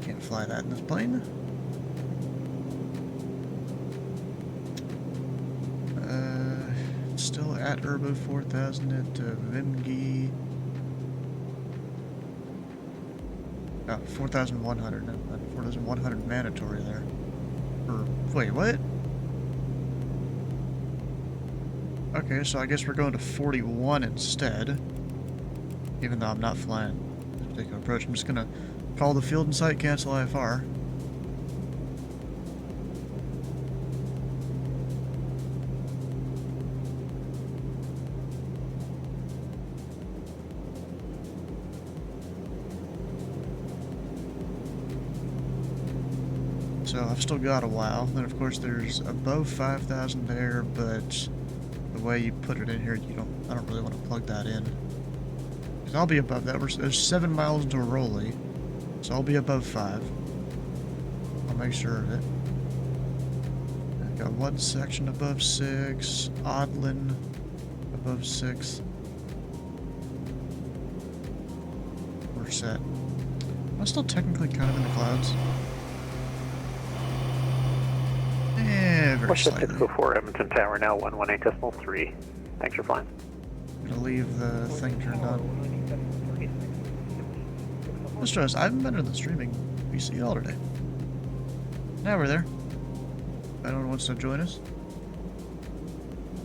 A: I can't fly that in this plane. Still at Urbo 4000 at Vimgi. Oh, 4,100. 4,100 mandatory there. Or, wait, what? Okay, so I guess we're going to 41 instead. Even though I'm not flying this particular approach. I'm just going to call the field and site, cancel IFR. So I've still got a while. Then of course there's above 5,000 there, but the way you put it in here, I don't really want to plug that in. Because I'll be above that. There's 7 miles into a rollie, so I'll be above 5. I'll make sure of it. I've got one section above 6, Odlin above 6. We're set. I'm still technically kind of in the clouds. Very slightly.
D: 604 Edmonton Tower, now 118.3. Thanks for flying.
A: I'm gonna leave the thing turned on. Just trust, I haven't been in the streaming PC all today. Now we're there. Anyone wants to join us?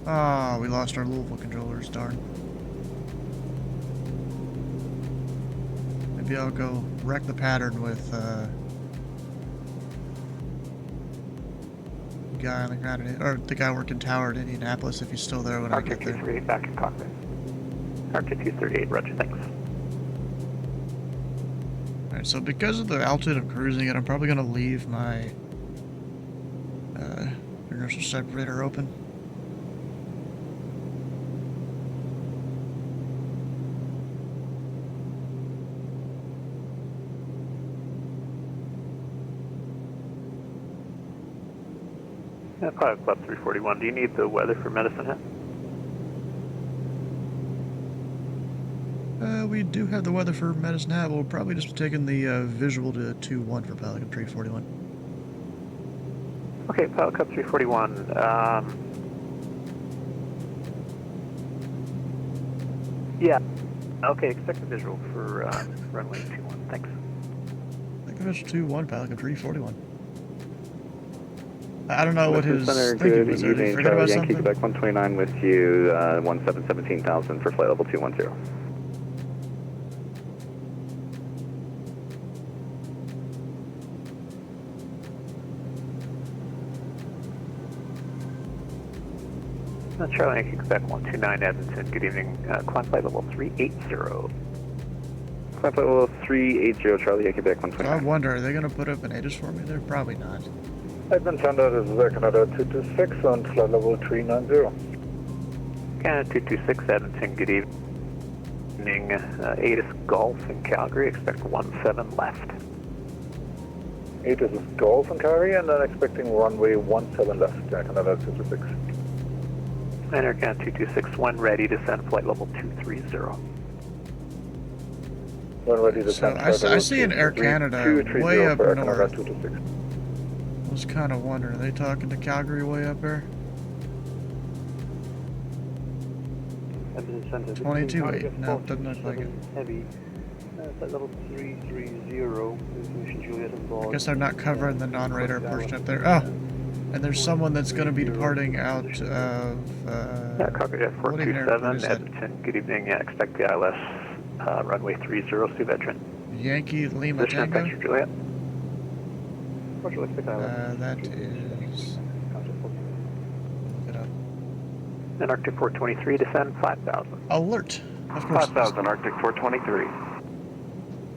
A: Ah, we lost our Louisville controllers, darn. Maybe I'll go wreck the pattern with guy on the ground, or the guy working tower at Indianapolis if he's still there when I get there.
D: Arctic 238 back in cockpit. Arctic 238, roger, thanks.
A: Alright, so because of the altitude I'm cruising at, I'm probably going to leave my universal separator open.
E: Pilot Club 341, do you need the weather for Medicine Hat?
A: We do have the weather for Medicine Hat. We'll probably just be taking the visual to 2-1 for Pelican 341.
E: Okay, Pilot Club 341. Yeah. Okay, expect a visual for runway 21. Thanks.
A: Expect 2-1 Pelican 341. I don't know what his
D: Center,
A: thinking
D: good
A: was. Did he
D: evening,
A: forget
D: Charlie
A: about
D: Yankee,
A: something?
D: Quebec 129 with you, 17,000 for flight level 210.
E: Charlie Yankee, Quebec 129, Edmonton. Good evening. Climb flight level 380.
D: Climb flight level 380, Charlie Yankee, Quebec
A: I
D: 129.
A: wonder, are they going to put up an ATIS for me? They're probably not.
F: Edmonton, that is Canada 226 on flight level 390.
E: Canada 226, Edmonton. Good evening. ATIS Golf in Calgary. Expect 17 left.
F: ATIS is Golf in Calgary, and then expecting runway 17 left, Canada 226.
E: And Air Canada 226, when ready, descend flight level 230.
F: When ready to
A: So I see an Air Canada way up north. I was kind of wondering, are they talking to Calgary way up there? 22.8. No, doesn't look like it.
P: Heavy. Flight level 330. Information Juliet involved.
A: I guess they're not covering the non-radar portion up there. Oh, and there's someone that's going to be departing out of.
E: Yeah, Calgary Jet
A: what even airport
E: 427,
A: is that?
E: Edmonton. Good evening. Expect the ILS runway 30 to veteran.
A: Yankee Lima
E: Position
A: Tango.
E: adventure, Juliet.
P: Roger, expect ILS.
A: That is. Look it up.
E: And Arctic 423, descend 5,000.
A: Alert. Of course.
I: 5,000, Arctic 423.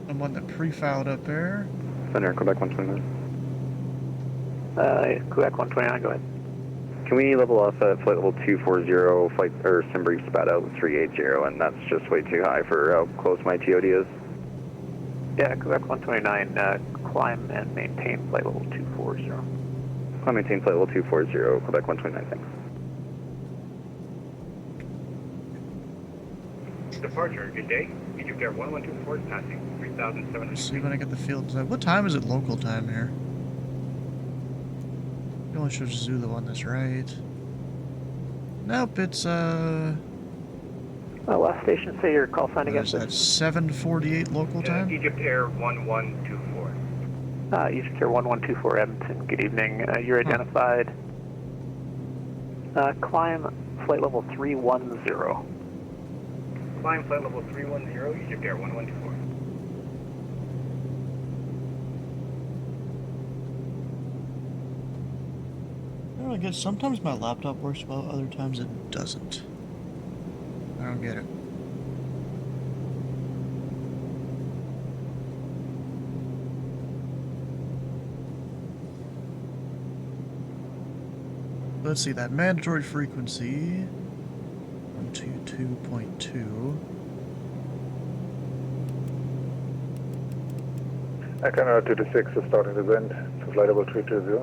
A: Someone that pre-filed up there.
D: Center, Quebec 129.
E: Quebec 129, go ahead.
D: Can we level off at flight level 240, flight, or sim brief spat out 380, and that's just way too high for how close my TOD is?
E: Yeah, Quebec 129, climb and maintain flight level 240.
D: Climb maintain flight level 240, Quebec 129, thanks.
M: Departure, good day. Egypt Air 1124 is passing 3,700.
A: Let's see when I get the field. What time is it local time here? It only shows Zoo the one that's right. Nope, it's
E: last station, say your call sign again.
A: Is that 7:48 local time?
M: Egypt Air 1124.
E: Egypt Air 1124 Edmonton, good evening. You're identified. Climb flight level 310.
M: Climb flight level 310, Egypt Air 1124.
A: I guess sometimes my laptop works well, other times it doesn't. I don't get it. Let's see, that mandatory frequency 122.2.
F: Canada 226 is starting to bend to flight level 320.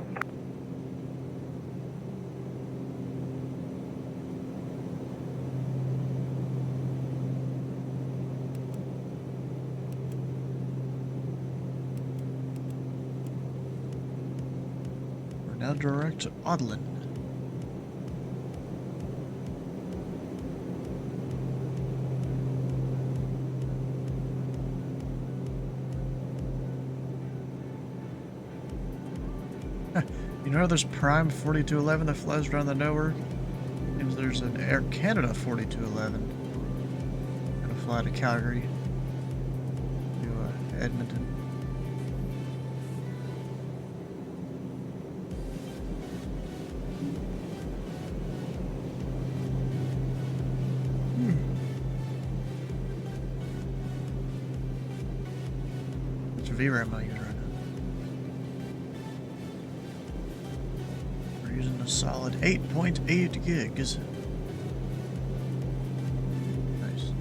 A: We're now direct to Odlin. You know there's Prime 4211 that flies around the nowhere? Seems there's an Air Canada 4211. Gonna fly to Calgary. To Edmonton. Which VRAM am I using right now? We're using the Solid 8.8 gigs. Nice.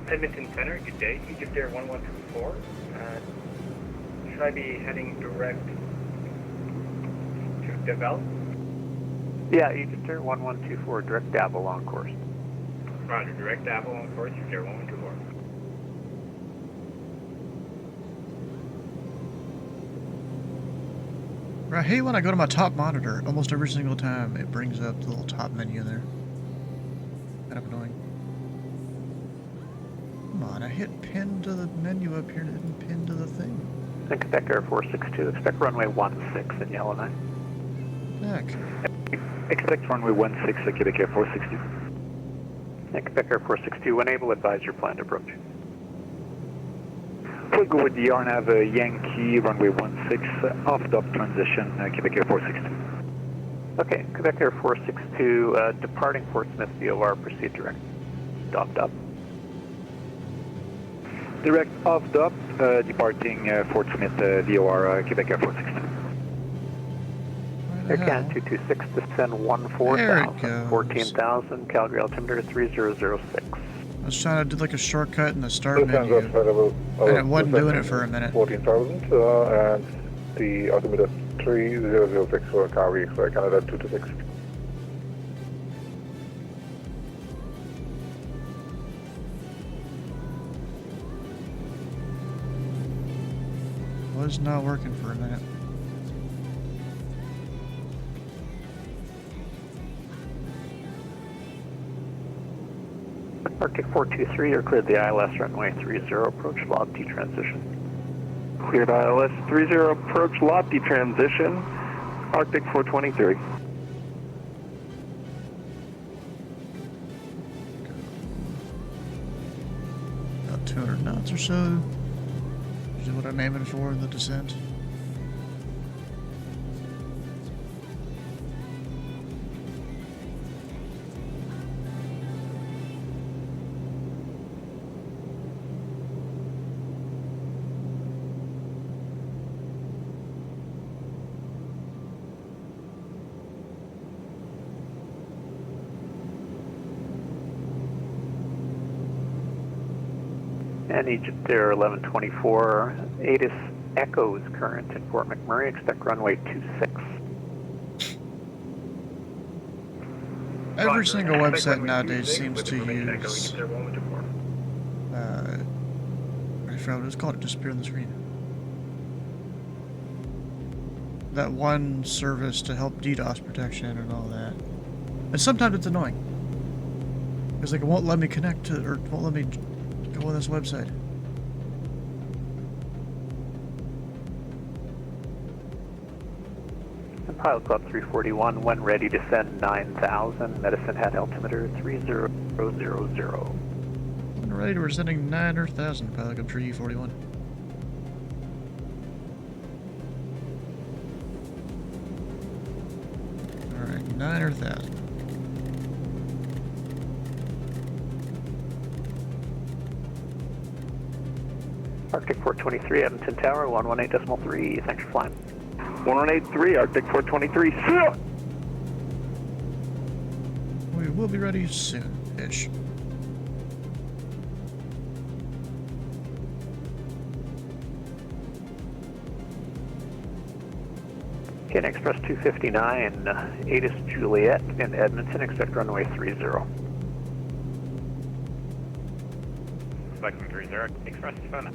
E: Edmonton Center, good day. Egypt Air 1124. Should I be heading direct to Devel?
Q: Yeah, Egypt Air 1124, direct Davil on course.
E: Roger, direct Davil on course, Egypt Air 1124.
A: I hate when I go to my top monitor. Almost every single time it brings up the little top menu there. Kind of annoying. Come on, I hit pin to the menu up here and it didn't pin to the thing.
Q: And Quebec Air 462, expect runway 16 in Yellowknife.
A: Heck.
Q: Expect runway 16 at Quebec Air 462. And Quebec Air 462, when able, advise your planned approach.
R: We'll go with the RNAV Yankee, runway 16, off-top transition, Quebec Air 462.
Q: Okay, Quebec Air 462, departing Fort Smith VOR, proceed direct. Up.
R: Direct off-top, departing Fort Smith VOR, Quebec Air 462.
Q: Air Canada 226, descend 14,000, 14,000, Calgary altimeter 3006.
A: I was trying to do like a shortcut in the start menu, and it wasn't doing it for a minute.
F: 14,000 and the altimeter 3006 for Calgary, Air Canada 226.
A: Was not working for a minute.
Q: Arctic 423, you're cleared the ILS runway 30, approach Lofty transition.
I: Cleared ILS 30, approach Lofty transition, Arctic 423.
A: About 200 knots or so. Is what I'm aiming for in the descent.
Q: And Egypt Air 1124, ATIS echoes current in Fort McMurray, expect runway 26.
A: Every single website nowadays seems to use... I forgot what it's called, it disappeared on the screen. That one service to help DDoS protection and all that. And sometimes it's annoying. Because like it won't let me connect to, or it won't let me go on this website.
Q: And Pilot Club 341, when ready, descend 9,000, Medicine Hat altimeter 3000.
A: When ready, we're sending 9,000, Pilot Club 341. Alright, 9,000.
Q: Arctic 423, Edmonton Tower, 118.3. Thanks for flying.
I: 1183, Arctic 423, sit!
A: We will be ready soon-ish.
Q: Canadian Express 259, ATIS Juliet in Edmonton, expect runway 30.
E: Selecting 30, Express phone.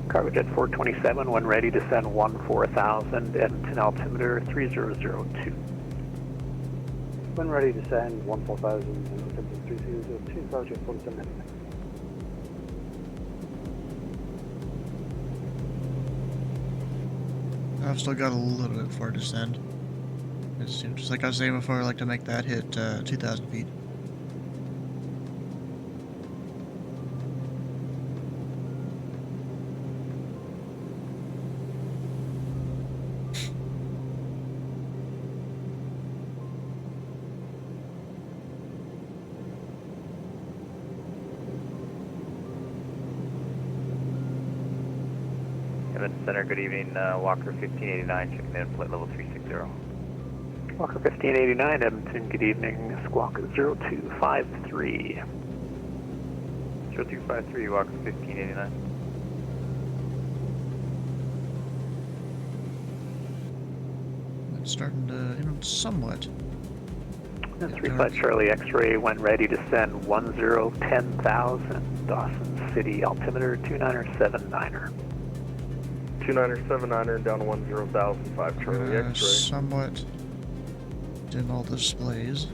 Q: Cargojet 427, when ready, descend 14,000, Edmonton altimeter 3002.
P: When ready, descend 14,000, altimeter 3002, Cargojet 427.
A: I've still got a little bit before I descend. It's, just like I was saying before, I like to make that hit 2,000 feet.
E: Edmonton Center, good evening. Walker 1589, checking in flight level 360.
Q: Walker 1589, Edmonton, good evening. Squawk 0253.
E: 0253, Walker 1589.
A: It's starting to, somewhat.
Q: 35 Charlie X-ray when ready to send 1010,000 Dawson City altimeter 2979er.
N: 2979er down to 10,000, 5 Charlie X-ray.
A: Somewhat dim all the displays.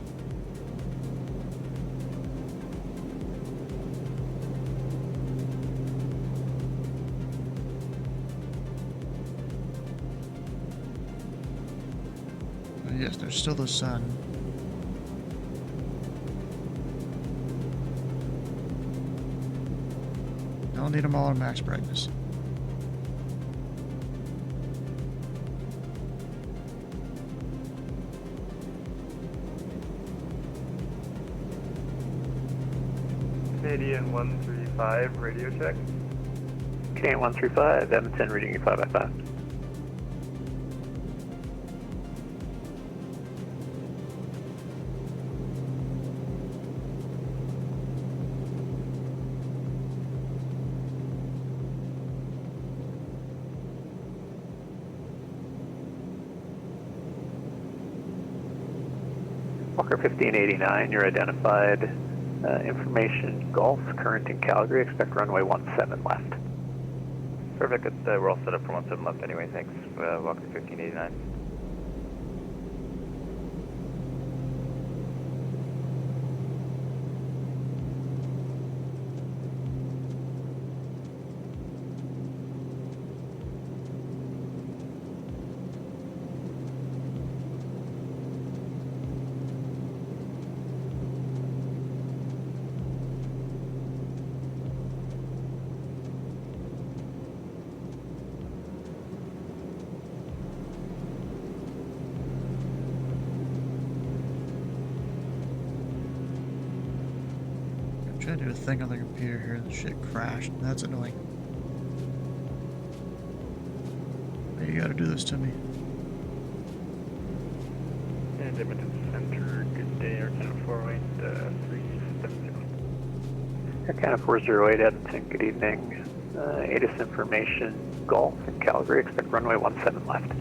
A: Yes, there's still the sun. Don't need them all in max brightness.
E: Canadian 135, radio check.
Q: Canadian 135, Edmonton, reading you 5 by 5. Walker 1589, you're identified. Information Golf, current in Calgary, expect runway 17 left.
E: Perfect, we're all set up for 17 left anyway, thanks. Walker 1589.
A: Trying to do a thing on the computer here and the shit crashed. That's annoying. You gotta do this to me.
E: And Edmonton Center, good day, Air Canada 408, 370.
Q: Air Canada 408, Edmonton, good evening. ATIS information Golf in Calgary, expect runway 17 left.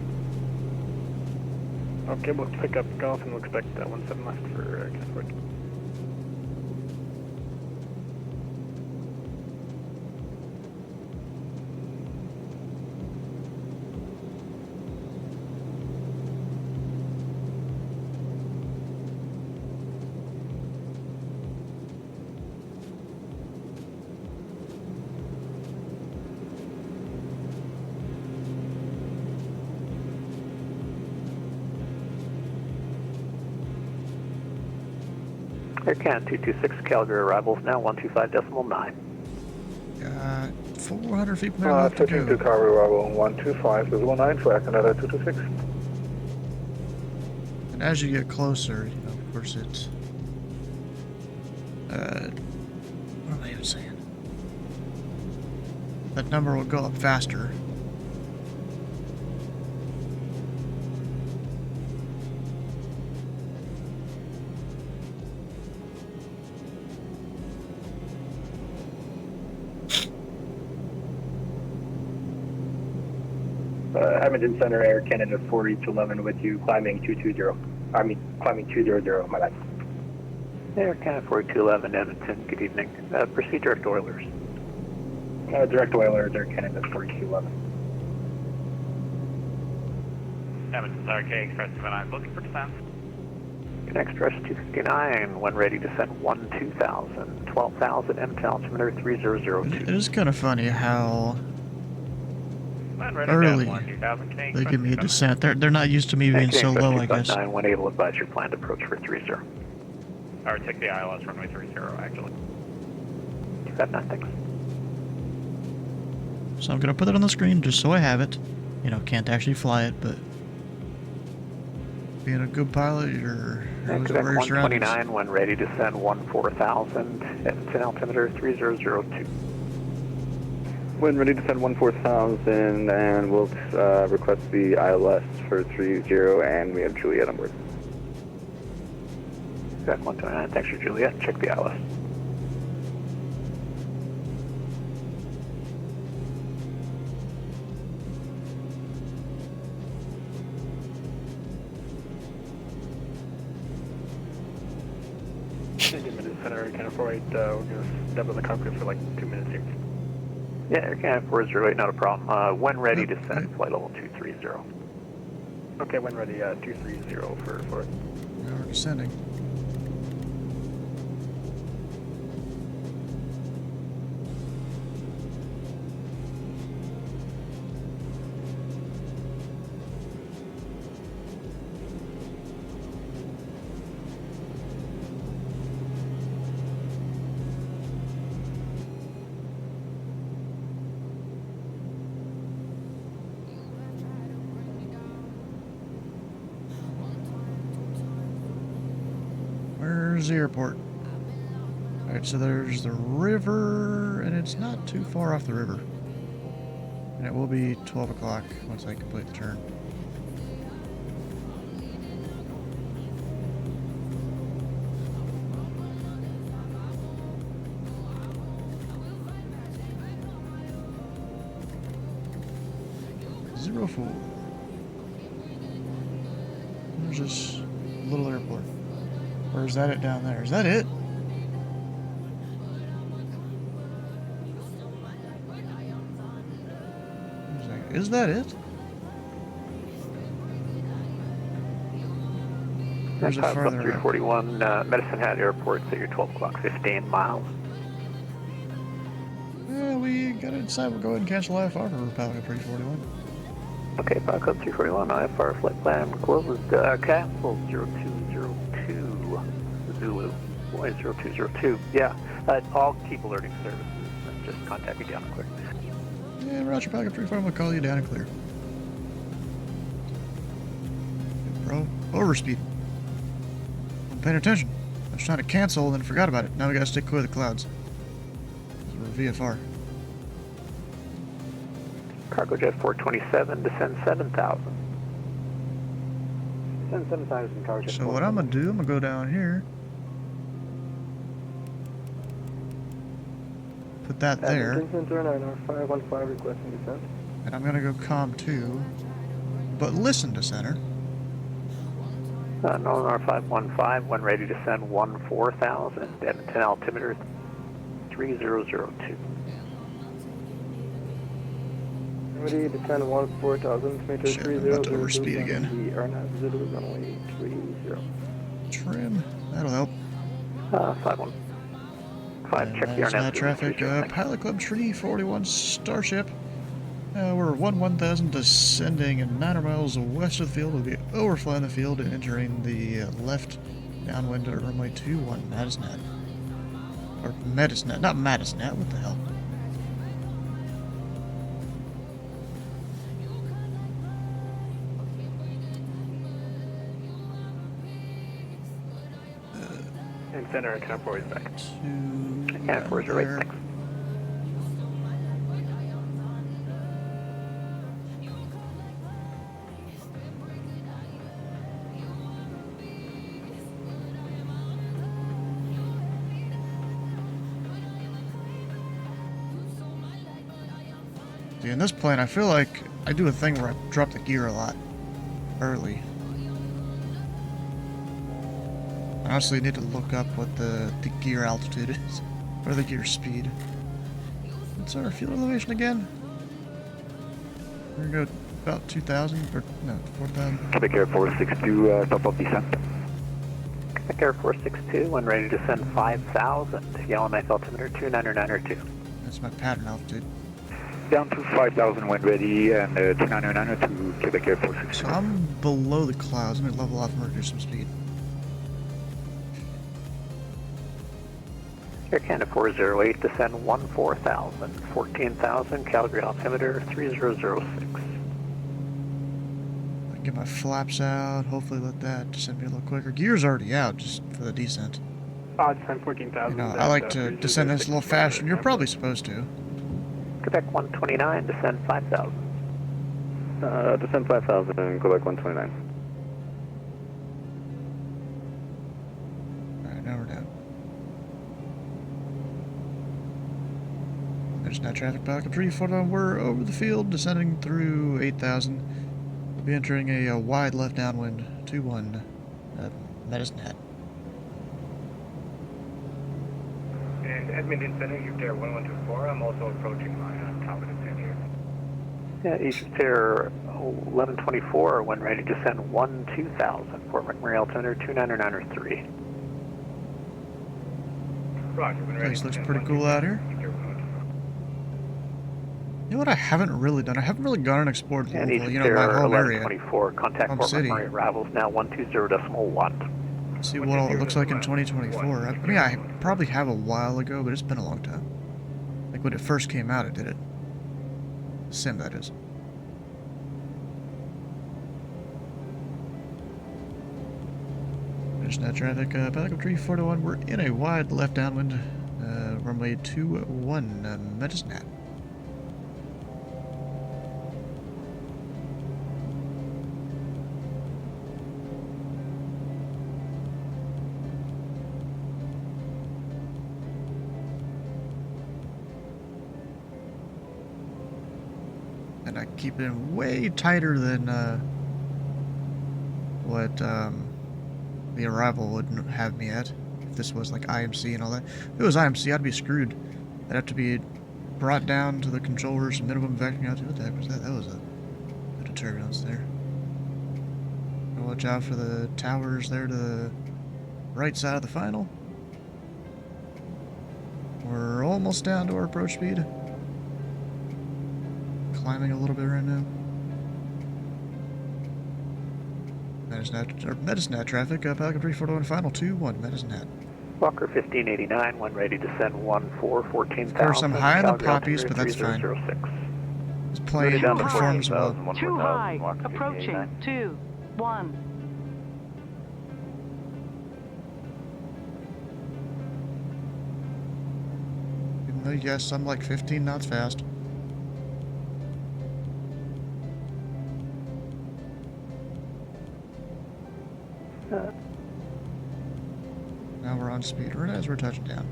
E: Okay, we'll pick up Golf and we'll expect 17 left for Canada.
Q: Air Canada 226, Calgary arrivals now 125.9.
A: Got 400 feet from there left to
F: 15
A: go.
F: to Calgary arrival 125.9 for Air Canada 226.
A: And as you get closer, of course it's... what am I even saying? That number will go up faster.
F: Edmonton Center, Air Canada 4H11 with you, climbing 220. Climbing 200, my bad.
Q: Air Canada 4211, Edmonton, good evening. Proceed direct Oilers.
F: Direct Oilers, Air Canada 4211.
M: Edmonton, RK Express 29, looking for descent.
Q: Connect Express 259, when ready to send 12,000, 12,000, Edmonton altimeter 3002.
A: It is kind of funny how early they give me a descent. They're not used to me being so low, I guess.
Q: When able, advise your planned approach for 30.
M: Or take the ILS runway 30, actually.
Q: TheFatRat, thanks.
A: So I'm gonna put it on the screen just so I have it. Can't actually fly it, but being a good pilot, you're always aware of your surroundings.
Q: 129, when ready to send 14,000, Edmonton altimeter 3002.
L: When ready to send 14,000, and we'll request the ILS for 30, and we have Juliet on board.
Q: Back 129, thanks for Juliet. Check the ILS.
P: Center, kind of 48, we're going to step in the cockpit for like 2 minutes here.
Q: Yeah, Air Canada 408, not a problem. When ready to send flight level 230.
P: Okay, when ready, 230 for it.
A: We're descending. Where's the airport? Alright, so there's the river, and it's not too far off the river. And it will be 12 o'clock once I complete the turn. Zero four. There's this little airport. Or is that it down there? Is that it? Is that it? Or is it farther out?
Q: 341, Medicine Hat Airport, so you're 12 o'clock, 15 miles.
A: Yeah, we gotta decide. We'll go ahead and cancel IFR for Pelican 341.
Q: Okay, Pelican 341, IFR flight plan closed, cancel 0202, Zulu, 0202, yeah, I'll keep alerting services and just contact you down and clear.
A: Yeah, Roger, Pelican 341, we'll call you down and clear. Bro, overspeed. I'm paying attention. I was trying to cancel and then forgot about it. Now we gotta stick clear of the clouds. We're VFR.
Q: Cargo Jet 427, descend 7,000.
J: Descend 7,000, Cargo Jet.
A: So what I'm gonna do, I'm gonna go down here. Put that there.
J: Center 515 requesting descent.
A: And I'm gonna go COM 2. But listen to center.
Q: Northern R515, when ready to send 14,000, Edmonton altimeter 3002.
J: Ready to send 14,000 meters.
A: Shit, I'm about to overspeed again.
J: The RNAV Zulu runway 30.
A: Trim, that'll help.
Q: 515, check the RNAV
A: traffic, Pilot Club 341 Starship. We're 1,000 descending and 900 miles west of the field. We'll be overflying the field and entering the left downwind at runway 21 Madisnet. Or Medisnet, not Madisnet, what the hell?
P: And center and Camp 4 is back.
Q: Camp 4 is right, thanks.
A: See, in this plane, I feel like I do a thing where I drop the gear a lot early. I honestly need to look up what the gear altitude is, or the gear speed. What's our fuel elevation again? We're gonna go about 2,000, or no, 4,000.
R: Quebec Air 462, top of descent.
Q: Quebec Air 462, when ready to send 5,000, Yellowknife altimeter 29902.
A: That's my pattern altitude.
R: Down to 5,000 when ready, and 299 to Quebec Air 462.
A: So I'm below the clouds. I'm gonna level off and reduce some speed.
Q: Air Canada 408, descend 14,000, 14,000, Calgary altimeter 3006.
A: I can get my flaps out, hopefully let that descend me a little quicker. Gear's already out just for the descent.
P: Descend 14,000.
A: You know, I like to descend this a little faster, and you're probably supposed to.
Q: Quebec 129, descend 5,000.
L: Descend 5,000 in Quebec 129.
A: Alright, now we're down. There's not traffic pocket 341. We're over the field, descending through 8,000. We'll be entering a wide left downwind 2-1. Medicine Hat.
E: And Edmonton Center, you've there 1124. I'm also approaching my tower descent here.
Q: Yeah, East Air 1124, when ready to send 12,000. Fort McMurray altimeter 29903.
E: Roger, when ready.
A: Place looks pretty cool out here. You know what I haven't really done? I haven't really gone and explored
Q: And
A: Louisville,
Q: East
A: you know, my
Q: Air
A: home area.
Q: 1124, contact
A: Home
Q: Fort
A: city.
Q: McMurray arrivals now 120.1.
A: See what all it looks like in 2024. I mean, I probably have a while ago, but it's been a long time. Like when it first came out, it did it. Sim, that is. There's net traffic. Pelican 341. We're in a wide left downwind. Runway 21. Medicine Hat. And I keep it way tighter than what the arrival would have me at. If this was like IMC and all that. If it was IMC, I'd be screwed. I'd have to be brought down to the controllers, minimum vectoring out. What the heck was that? That was a bit of turbulence there. Watch out for the towers there to the right side of the final. We're almost down to our approach speed. Climbing a little bit right now. Medicine Hat traffic. Pelican 341 final 2-1. Medicine Hat.
Q: Walker 1589, when ready to send 14,000.
A: Of course, I'm high on the poppies, but that's fine. This plane performs well.
B: Too high. Approaching 2-1.
A: Even though, yes, I'm like 15 knots fast. Now we're on speed right as we're touching down.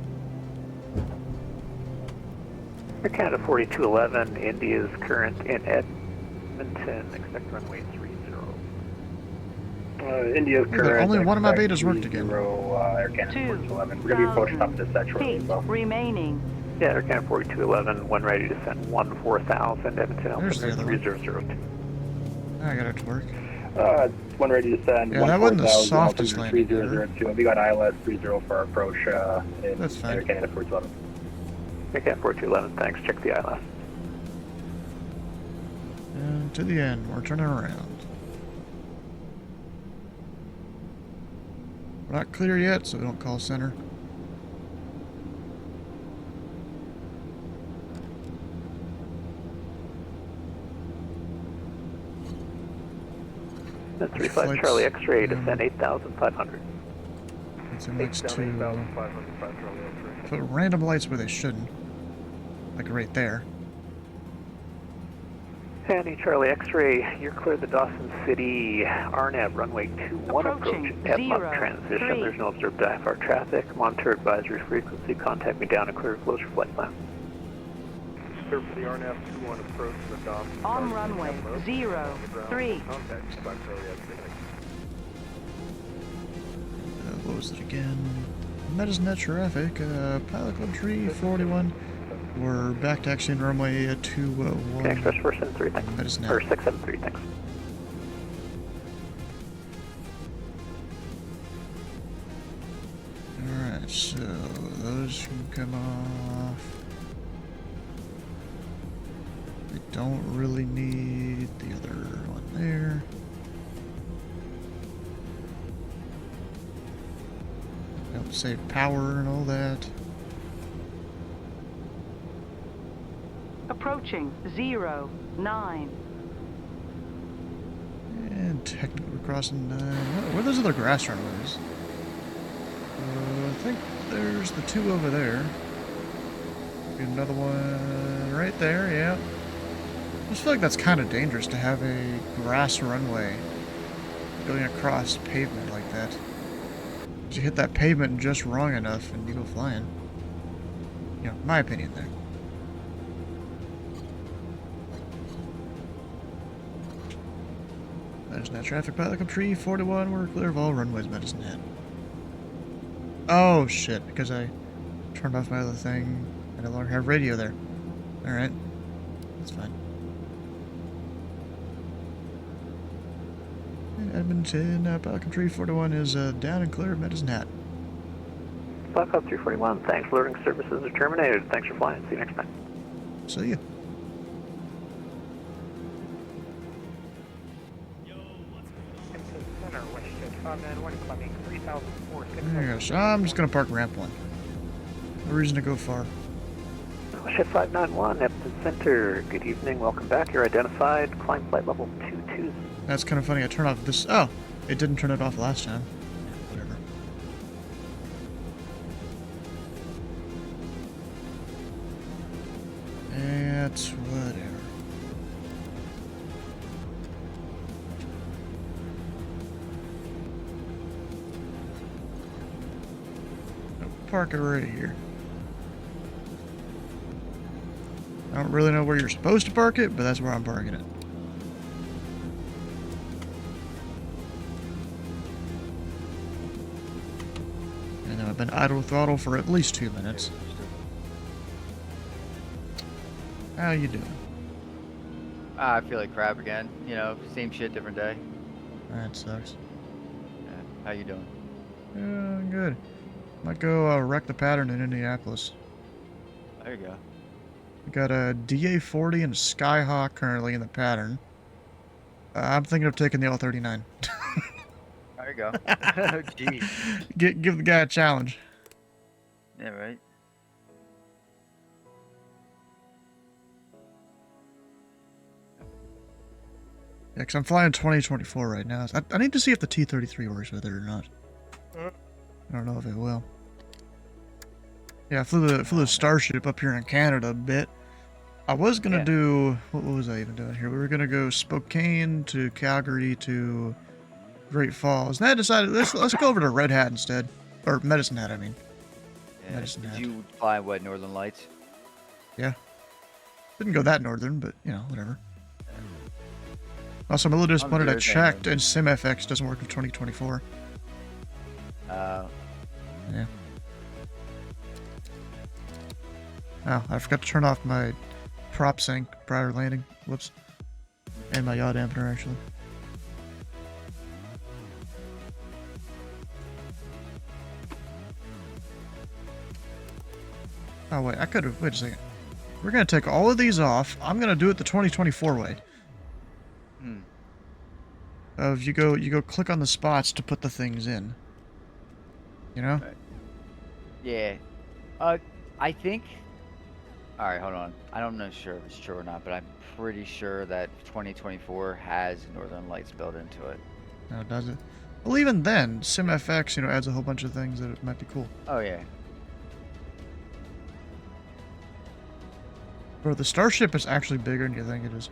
Q: Air Canada 4211, India's current in Edmonton, expect runway 30.
F: India's current.
A: Only one of my betas worked again.
F: Air Canada 4211. We're going to be approaching up to that shortly as well.
B: Remaining.
Q: Yeah, Air Canada 4211, when ready to send 14,000, Edmonton altimeter 3002.
A: I got it to work.
F: When ready to send.
A: Yeah, that wasn't the softest landing.
F: 3002. We got ILS 30 for our approach in
A: That's fine.
F: Air Canada 4211.
Q: Air Canada 4211, thanks. Check the ILS.
A: And to the end, we're turning around. We're not clear yet, so we don't call center.
Q: That's 35 Charlie X-ray, descend 8,500.
A: It's next to put random lights where they shouldn't. Like right there.
Q: Sandy Charlie X-ray, you're clear the Dawson City RNAV runway 21 approach at month transition.
B: 3.
Q: There's no observed IFR traffic. Monitor advisory frequency. Contact me down and clear closure flight plan.
N: Clear for the RNAV 21 approach to the Dawson.
B: On runway 03.
N: Contact by Charlie X-ray.
A: What was it again? Medicine Hat traffic. Pilot Club 341. We're back to actually in runway 21.
Q: Express 473, thanks.
A: Medicine
Q: Or
A: Hat.
Q: 673, thanks.
A: Alright, so those can come off. We don't really need the other one there. Help save power and all that.
B: Approaching 09.
A: And technically we're crossing 9. Where are those other grass runways? I think there's the two over there. Get another one right there, yeah. I just feel like that's kind of dangerous to have a grass runway going across pavement like that. You hit that pavement just wrong enough and you go flying. You know, my opinion there. Medicine Hat traffic pilot come tree 41, we're clear of all runways, Medicine Hat. Oh shit, because I turned off my other thing. I no longer have radio there. Alright. That's fine. Edmonton, Pelican Tree 41 is down and clear of Medicine Hat.
Q: Blackhawk 341, thanks. Alerting services are terminated. Thanks for flying. See you next time.
A: See ya.
J: Center, Westchester 591, climbing 3004.
A: There you go. So I'm just gonna park ramp 1. No reason to go far.
Q: Ship 591, Epson Center. Good evening. Welcome back. You're identified. Climb flight level 22.
A: That's kind of funny. I turned off this. Oh, it didn't turn it off last time. Whatever. It's whatever. I'll park it right here. I don't really know where you're supposed to park it, but that's where I'm parking it. And I've been idle throttle for at least 2 minutes. How you doing?
S: I feel like crap again. You know, same shit, different day.
A: That sucks.
S: Yeah. How you doing?
A: Yeah, good. Might go wreck the pattern in Indianapolis.
S: There you go.
A: We got a DA-40 and a Skyhawk currently in the pattern. I'm thinking of taking the L-39.
S: There you go. Jeez.
A: Give the guy a challenge.
S: Yeah, right.
A: Yeah, because I'm flying 2024 right now. I need to see if the T-33 works with it or not. I don't know if it will. Yeah, I flew the Starship up here in Canada a bit. I was gonna do... What was I even doing here? We were gonna go Spokane to Calgary to Great Falls. And I decided, let's go over to Red Hat instead. Or Medicine Hat, I mean.
S: Yeah.
A: Medicine Hat.
S: Did you fly, what, Northern Lights?
A: Yeah. Didn't go that northern, but, you know, whatever. Also, I'm a little disappointed I checked, and SimFX doesn't work in 2024. Yeah. Oh, I forgot to turn off my prop sync prior to landing. Whoops. And my yaw dampener, actually. Oh, wait, I could have... Wait a second. We're going to take all of these off. I'm going to do it the 2024 way. You go click on the spots to put the things in. You know?
S: Yeah. I think... Alright, hold on. I don't know sure if it's true or not, but I'm pretty sure that 2024 has Northern Lights built into it.
A: No, does it? Well, even then, SimFX, you know, adds a whole bunch of things that it might be cool.
S: Oh, yeah.
A: Bro, the Starship is actually bigger than you think it is.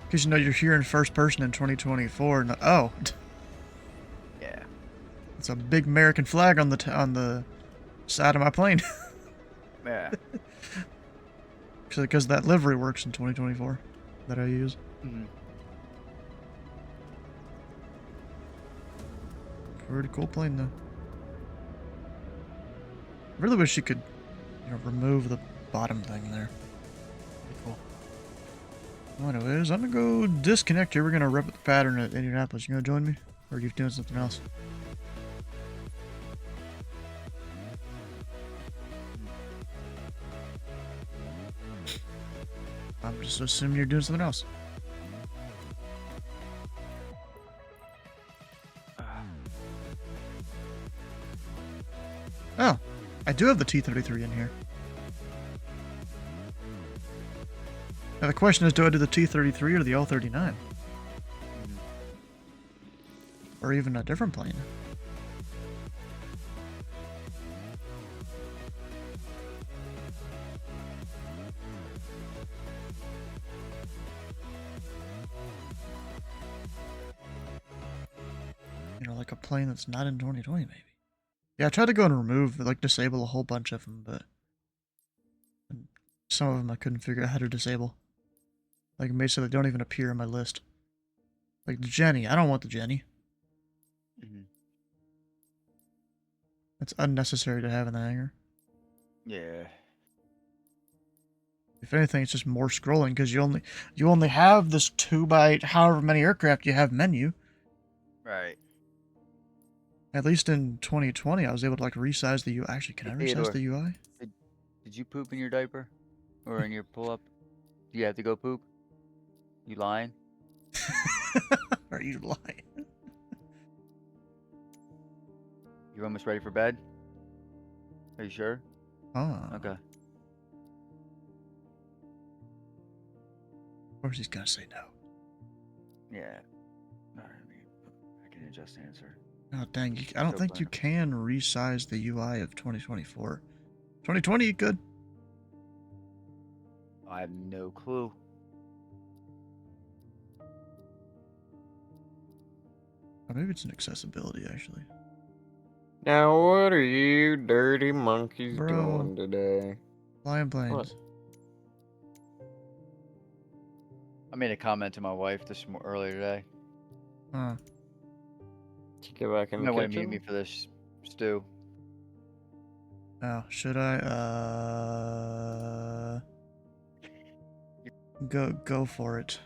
A: Because, you know, you're here in first person in 2024, and oh.
S: Yeah.
A: It's a big American flag on the side of my plane.
S: Yeah.
A: Because that livery works in 2024 that I use.
S: Mm-hmm.
A: Pretty cool plane, though. Really wish you could, you know, remove the bottom thing there. Pretty cool. Well, anyways, I'm gonna go disconnect here. We're gonna rep the pattern at Indianapolis. You gonna join me? Or are you doing something else? I'm just assuming you're doing something else. Oh, I do have the T-33 in here. Now the question is, do I do the T-33 or the L-39? Or even a different plane? You know, like a plane that's not in 2020, maybe. Yeah, I tried to go and remove, like, disable a whole bunch of them, but some of them I couldn't figure out how to disable. Like, basically, they don't even appear in my list. Like the Jenny, I don't want the Jenny. It's unnecessary to have in the hangar.
S: Yeah.
A: If anything, it's just more scrolling because you only have this 2 by however many aircraft you have menu.
S: Right.
A: At least in 2020, I was able to like resize the UI. Actually, can I resize the UI?
S: Did you poop in your diaper or in your pull-up? Do you have to go poop? You lying?
A: Are you lying?
S: You almost ready for bed? Are you sure?
A: Ah.
S: Okay.
A: Of course he's gonna say no.
S: Yeah. Alright, I can adjust answer.
A: Oh dang! I don't think you can resize the UI of 2024. 2020, you could.
S: I have no clue.
A: Or maybe it's an accessibility actually.
T: Now, what are you dirty monkeys
A: Bro.
T: doing today?
A: Flying planes.
T: What?
S: I made a comment to my wife earlier today.
A: Huh.
T: Did you get back in
S: You
T: the
S: might want to
T: kitchen?
S: mute me for this stew.
A: Oh, should I? Go for it.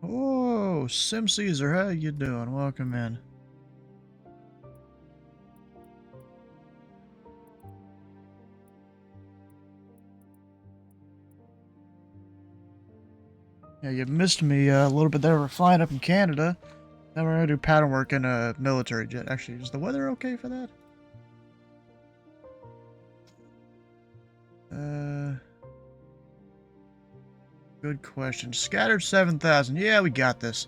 A: Oh, Sim Caesar, how you doing? Welcome in. Yeah, you missed me a little bit there. We're flying up in Canada. Then we're gonna do pattern work in a military jet. Actually, is the weather okay for that? Good question. Scattered 7,000. Yeah, we got this.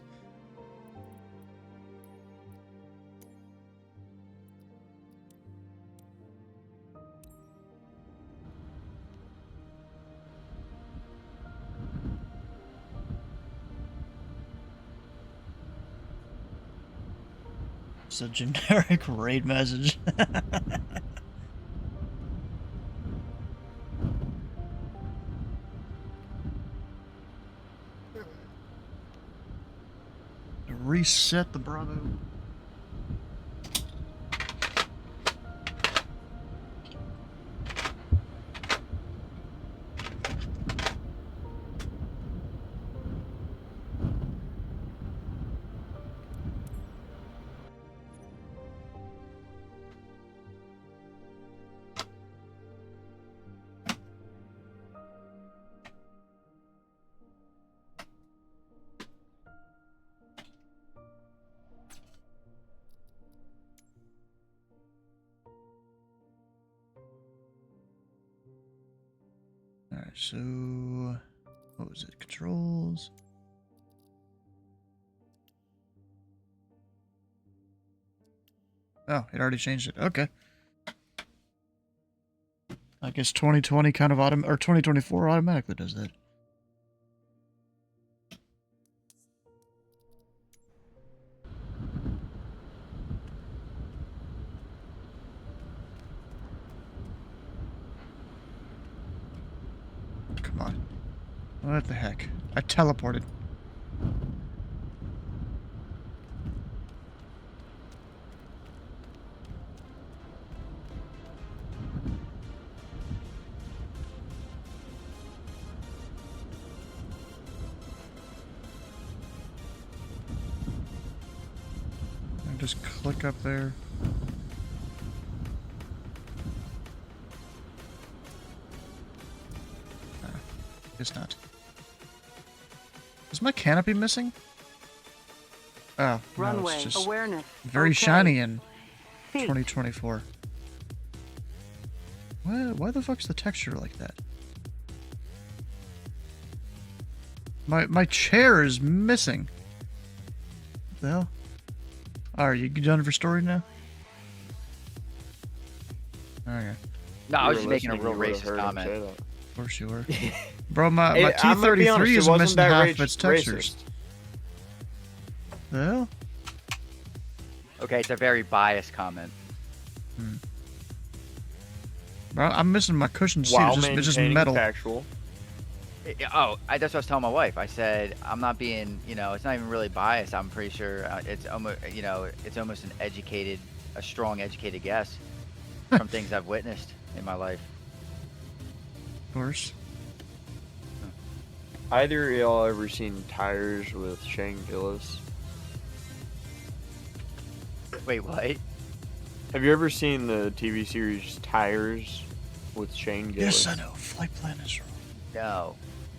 A: It's a generic raid message. Reset the Bravo. Alright, so what was it? Controls. Oh, it already changed it. Okay. I guess 2020 kind of or 2024 automatically does that. Come on. What the heck? I teleported. just click up there. It's not. Is my canopy missing? Oh, no,
B: Runway
A: it's just
B: awareness.
A: very
B: Okay.
A: shiny in
B: Feet.
A: 2024. Why the fuck's the texture like that? My chair is missing. What the hell? Alright, you done for storage now? Okay.
S: No, I was just making a real racist comment.
A: Of course you were. Bro, my T-33 is missing half of its textures. The hell?
S: Okay, it's a very biased comment.
A: Bro, I'm missing my cushion seat. It's just metal.
T: Factual.
S: That's what I was telling my wife. I said, I'm not being, it's not even really biased. I'm pretty sure it's almost, it's almost a strong educated guess from things I've witnessed in my life.
A: Of course.
T: Either y'all ever seen Tires with Shane Gillis?
S: Wait, what?
T: Have you ever seen the TV series Tires with Shane Gillis?
A: Yes, I know. Flight plan is wrong.
S: No,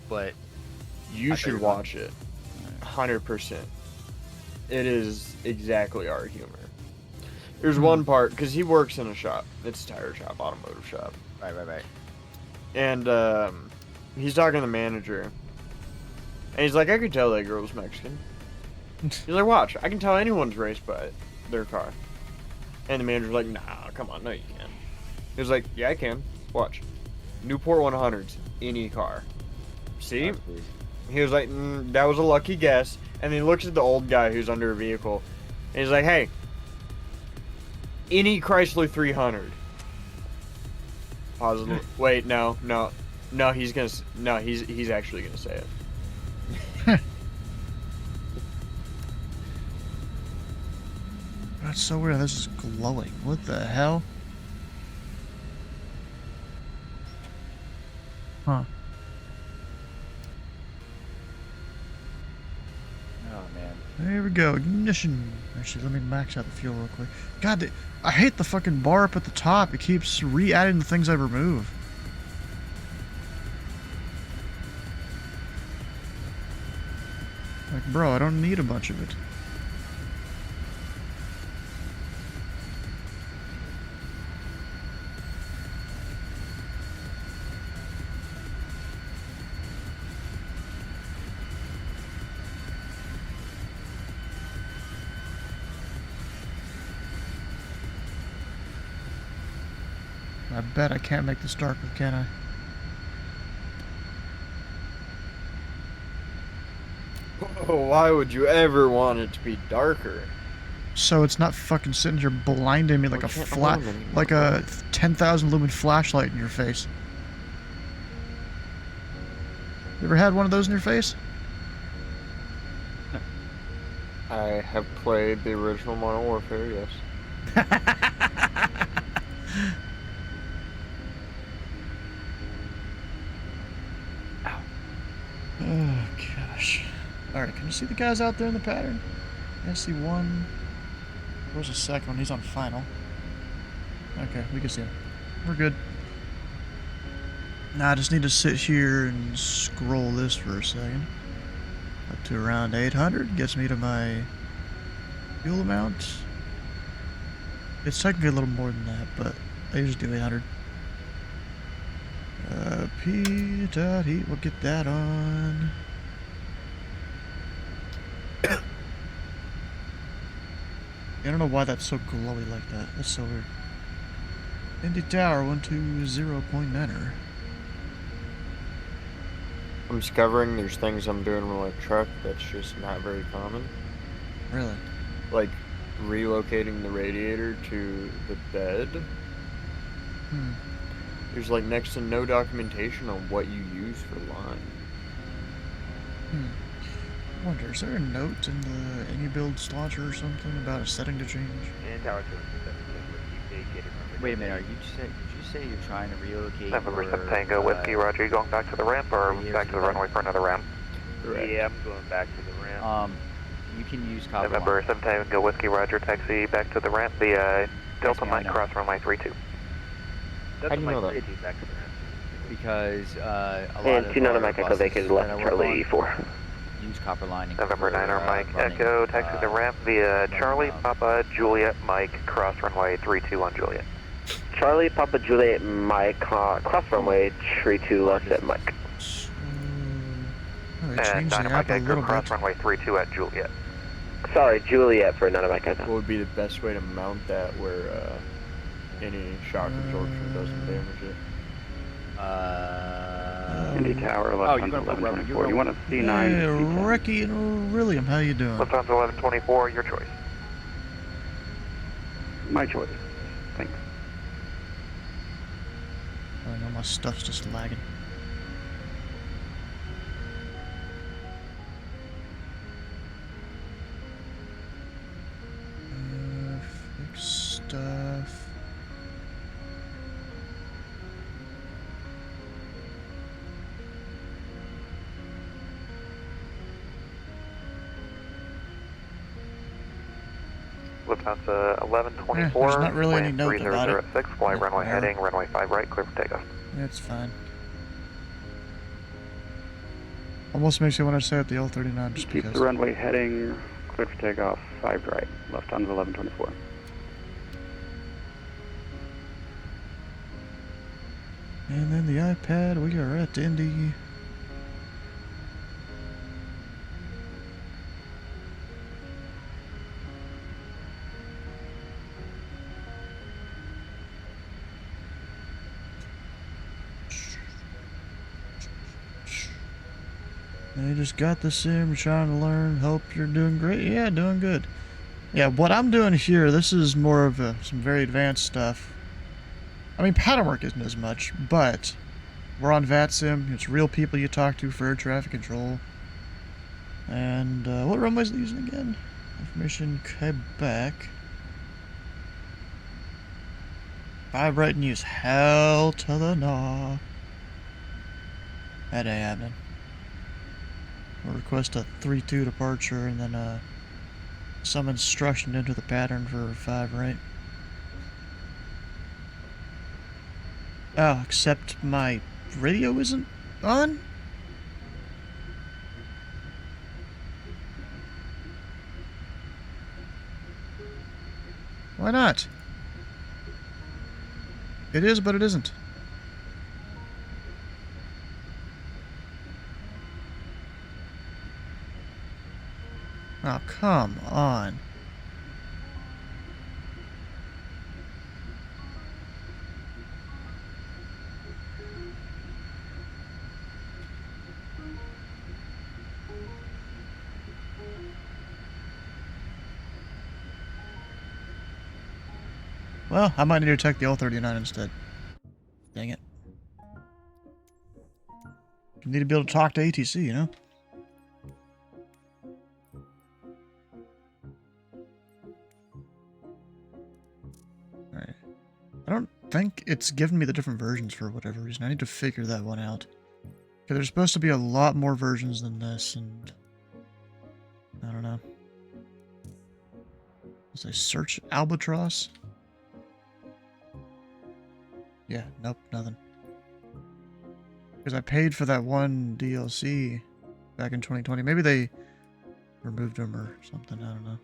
S: but
T: you should watch it. 100%. It is exactly our humor. There's one part, because he works in a shop. It's a tire shop, automotive shop.
S: Right.
T: And he's talking to the manager. And he's like, I could tell that girl's Mexican. He's like, watch, I can tell anyone's race by their car. And the manager's like, nah, come on, no you can't. He was like, yeah, I can. Watch. Newport 100s, any car. See? He was like, that was a lucky guess. And then he looks at the old guy who's under a vehicle. And he's like, hey, any Chrysler 300. Pause. Wait, no, he's actually gonna say it.
A: That's so weird. This is glowing. What the hell? Huh.
S: Oh, man.
A: There we go. Ignition. Actually, let me max out the fuel real quick. God, I hate the fucking bar up at the top. It keeps re-adding the things I remove. Like, bro, I don't need a bunch of it. I bet I can't make this darker, can I?
T: Oh, why would you ever want it to be darker?
A: So it's not fucking sitting here blinding me like like a 10,000 lumen flashlight in your face. You ever had one of those in your face?
T: I have played the original Modern Warfare, yes.
A: Oh, gosh. Alright, can you see the guys out there in the pattern? I see one. Where's the second one? He's on final. Okay, we can see him. We're good. Now I just need to sit here and scroll this for a second. Up to around 800. Gets me to my fuel amount. It's technically a little more than that, but I usually do 800. P dot heat, we'll get that on. I don't know why that's so glowy like that. That's so weird. Indy Tower 120.9er.
T: I'm discovering there's things I'm doing with my truck that's just not very common.
A: Really?
T: Like relocating the radiator to the bed. There's like next to no documentation on what you use for line.
A: I wonder, is there a note in the any build launcher or something about a setting to change?
G: And Tower 2.
S: Wait a minute, did you say you're trying to relocate
D: November
S: your,
D: 7 Tango Whiskey, Roger. You going back to the ramp or back to the runway for another ramp?
G: Yeah, I'm going back to the ramp.
S: You can use copper
O: November
S: line.
O: 7 Tango Whiskey, Roger. Taxi back to the ramp via Delta Mike, cross runway 32.
T: How do you know that?
S: Because a lot
D: And
S: of
D: 29
S: our
D: Mike Echo
S: buses
D: vacated
S: that
D: left
S: I
D: to
S: work
D: Charlie
S: on
D: 84.
S: use copper lining.
O: November
S: for,
O: 9 Mike
S: running,
O: Echo, taxi the ramp via Charlie Papa Juliet Mike, cross runway 32 on Juliet.
D: Charlie Papa Juliet Mike, cross runway 32 left at Mike.
A: Oh, they
O: And
A: changed the
O: 9
A: app
O: Mike
A: a
O: Echo,
A: little
O: cross
A: bit.
O: runway 32 at Juliet.
D: Sorry, Juliet for 9 Mike Echo.
T: What would be the best way to mount that where any shock absorption doesn't damage it?
F: Indy Tower,
S: oh,
F: left
S: you're
F: on
S: gonna put
F: 1124. You want to
A: Hey,
F: C9?
A: Ricky and William, how you doing?
O: Lufthansa 1124, your choice.
F: My choice. Thanks.
A: I know my stuff's just lagging. Fix stuff.
O: Lufthansa 1124,
A: there's not really any
O: wind
A: note about it.
O: 3006, fly runway
A: Whatever.
O: heading, runway 5 right, clear for takeoff.
A: It's fine. Almost makes you want to say it the L39 just
F: Keep
A: because.
F: the runway heading, clear for takeoff, 5 right, left on 1124.
A: And then the iPad, we are at Indy. I just got the sim, trying to learn. Hope you're doing great. Yeah, doing good. Yeah, what I'm doing here, this is more of some very advanced stuff. I mean, pattern work isn't as much, but we're on VATSIM. It's real people you talk to for air traffic control. And what runways are they using again? Information Quebec. 5 right and use hell to the gnaw. That ain't happening. We'll request a 3-2 departure and then some instruction into the pattern for 5 right. Oh, except my radio isn't on? Why not? It is, but it isn't. Oh, come on. Well, I might need to check the L39 instead. Dang it. You need to be able to talk to ATC, you know? Alright. I don't think it's given me the different versions for whatever reason. I need to figure that one out. Okay, there's supposed to be a lot more versions than this, and... I don't know. Was I search Albatross? Yeah, nope, nothing. Because I paid for that one DLC back in 2020. Maybe they removed them or something, I don't know.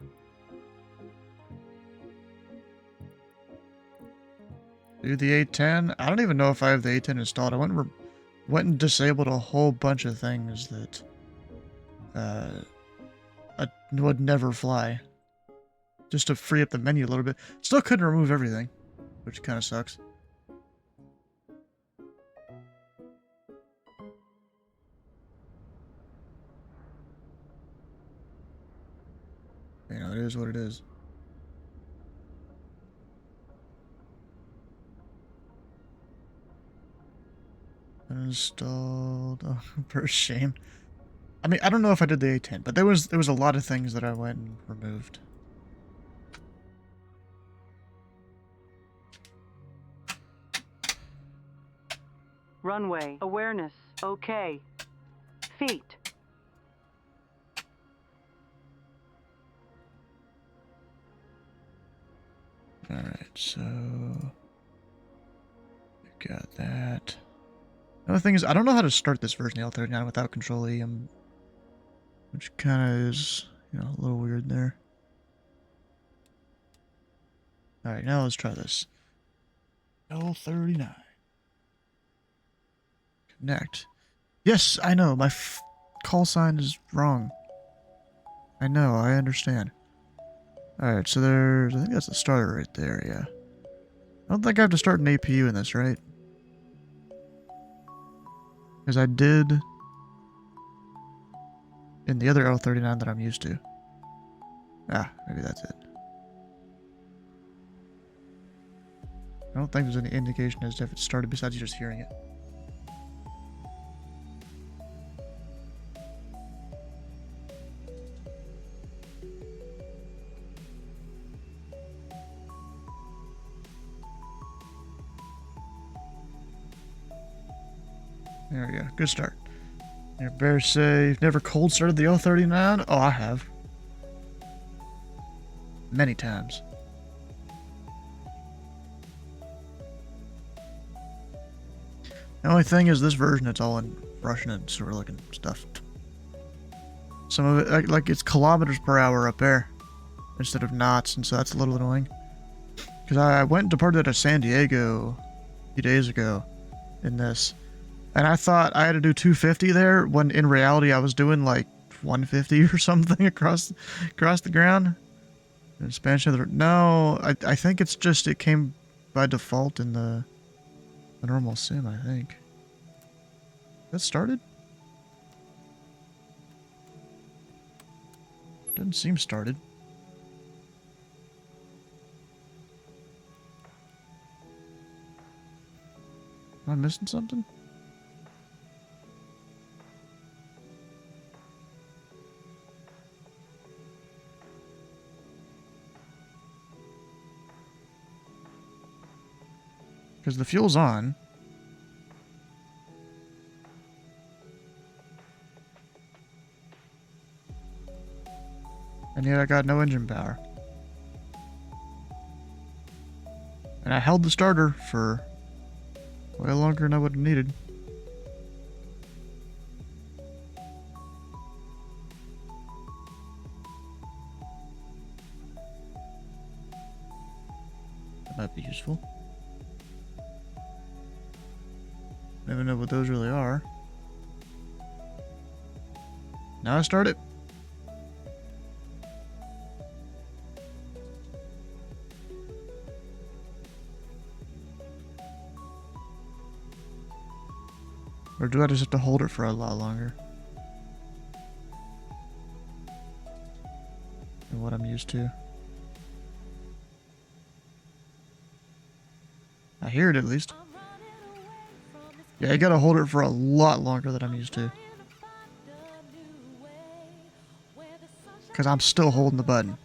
A: Do the 810? I don't even know if I have the 810 installed. I went and disabled a whole bunch of things that would never fly. Just to free up the menu a little bit. Still couldn't remove everything, which kind of sucks. You know, it is what it is. Uninstalled. Oh, for shame. I mean, I don't know if I did the A10, but there was a lot of things that I went and removed.
B: Runway awareness. Okay. Feet.
A: so we got that. Another thing is, I don't know how to start this version of the L39 without Control E, which kind of is, you know, a little weird there. Alright, now let's try this. L39. Connect. Yes, I know, my call sign is wrong. I know, I understand. Alright, so there's, I think that's the starter right there, yeah. I don't think I have to start an APU in this, right? Because I did in the other L39 that I'm used to. Ah, maybe that's it. I don't think there's any indication as to if it started besides you just hearing it. There we go. Good start. Your bear say you've never cold started the L39? Oh, I have. Many times. The only thing is this version, it's all in Russian and Cyrillic and stuff. Some of it, like it's kilometers per hour up there instead of knots, and so that's a little annoying. Because I went and departed to San Diego a few days ago in this, and I thought I had to do 250 there, when in reality I was doing like 150 or something across the ground. In Spanish, no, I think it's just it came by default in the normal sim, I think. That started? Doesn't seem started. Am I missing something? Because the fuel's on. And yet I got no engine power. And I held the starter for way longer than I would have needed. That might be useful. Never know what those really are. Now I start it. Or do I just have to hold it for a lot longer than what I'm used to? I hear it at least. Yeah, I gotta hold it for a lot longer than I'm used to. Because I'm still holding the button.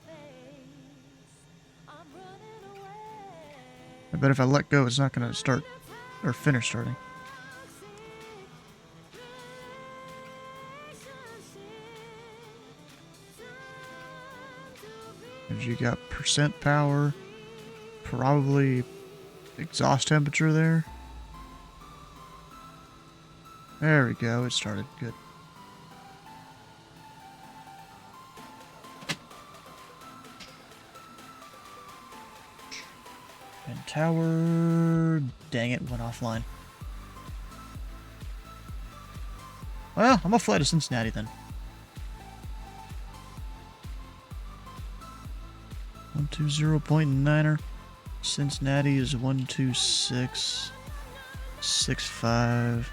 A: I bet if I let go, it's not gonna start or finish starting. And you got percent power, probably exhaust temperature there. There we go, it started. Good. And tower... Dang it, went offline. Well, I'm gonna fly to Cincinnati then. 120.9er. Cincinnati is 126.65.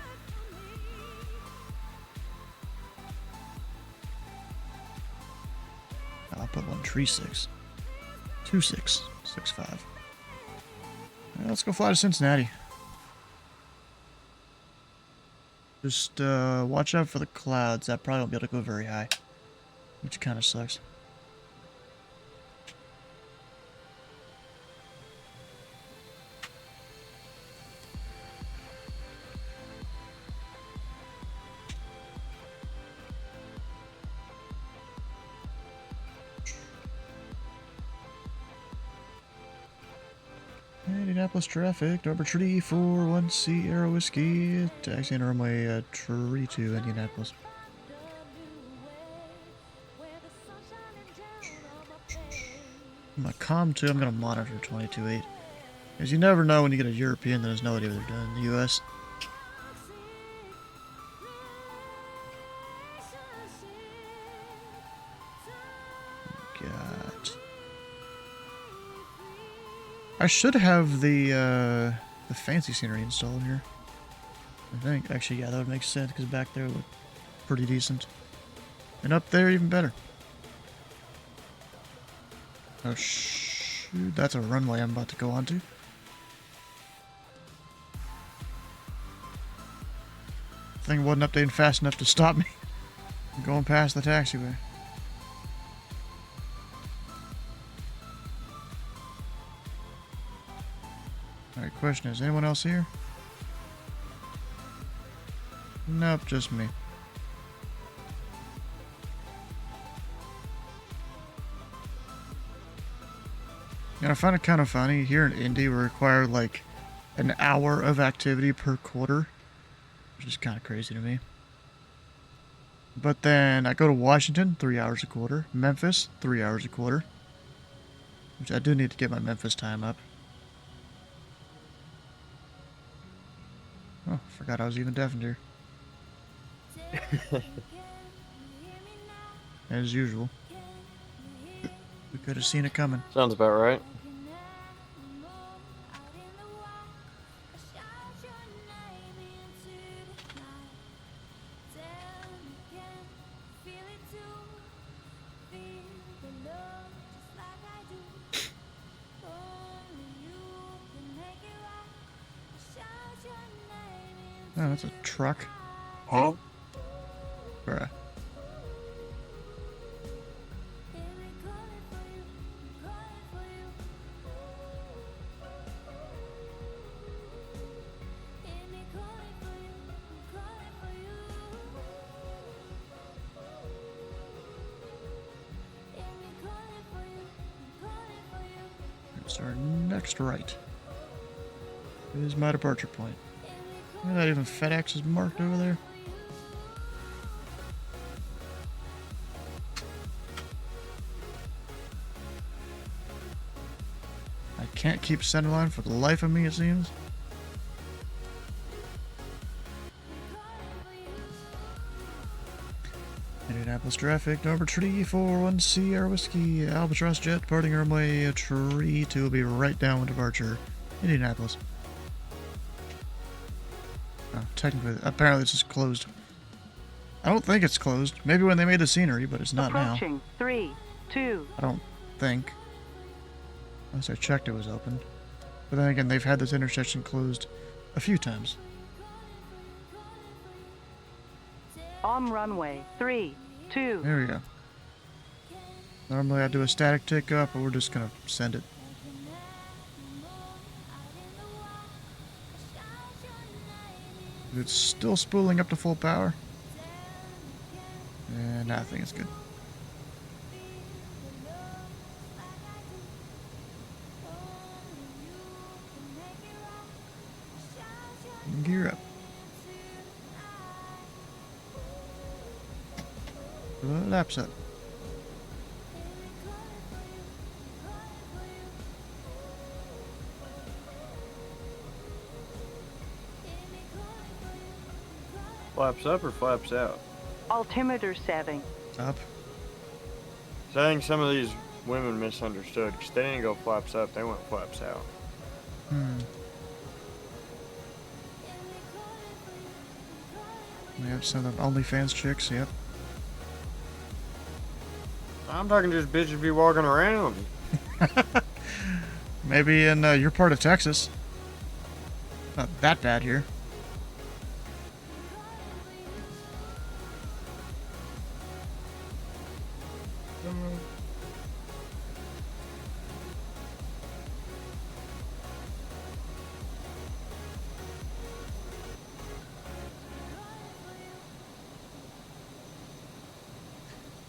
A: I'll put 136. 2665. Right, let's go fly to Cincinnati. Just watch out for the clouds. That probably won't be able to go very high, which kind of sucks. Indianapolis traffic, number 341 Sierra Whiskey, taxiing runway 32 Indianapolis. My comm 2, I'm going to monitor 22.8. Because you never know when you get a European that has no idea what they're doing in the US. God. I should have the fancy scenery installed here. I think. Actually, yeah, that would make sense because back there looked pretty decent. And up there, even better. Oh, shoot. That's a runway I'm about to go onto. Thing wasn't updating fast enough to stop me from going past the taxiway. Alright, question is, anyone else here? Nope, just me. And I find it kind of funny, here in Indy we require like an hour of activity per quarter, which is kind of crazy to me. But then I go to Washington, 3 hours a quarter. Memphis, 3 hours a quarter. Which I do need to get my Memphis time up. Oh, forgot I was even deafened here. As usual. We could have seen it coming.
T: Sounds about right.
A: Oh, that's a truck.
T: Huh?
A: Bruh. That's our next right. This is my departure point. Not even FedEx is marked over there. I can't keep centerline for the life of me, it seems. Indianapolis traffic, number 341 Sierra Whiskey, Albatross jet departing runway 32 will be right down with departure, Indianapolis. Oh, technically, apparently this is closed. I don't think it's closed. Maybe when they made the scenery, but it's not now.
B: Approaching 3, 2.
A: I don't think. Unless I checked it was open. But then again, they've had this intersection closed a few times.
B: On runway 3, 2.
A: There we go. Normally I do a static tick up, but we're just gonna send it. It's still spooling up to full power. And I think it's good. Gear up. Laps up.
T: Flaps up or flaps out?
B: Altimeter setting.
A: Up.
T: So I think some of these women misunderstood because they didn't go flaps up, they went flaps out.
A: We have some of them OnlyFans chicks, yep.
T: I'm talking just bitches be walking around.
A: Maybe in your part of Texas. Not that bad here.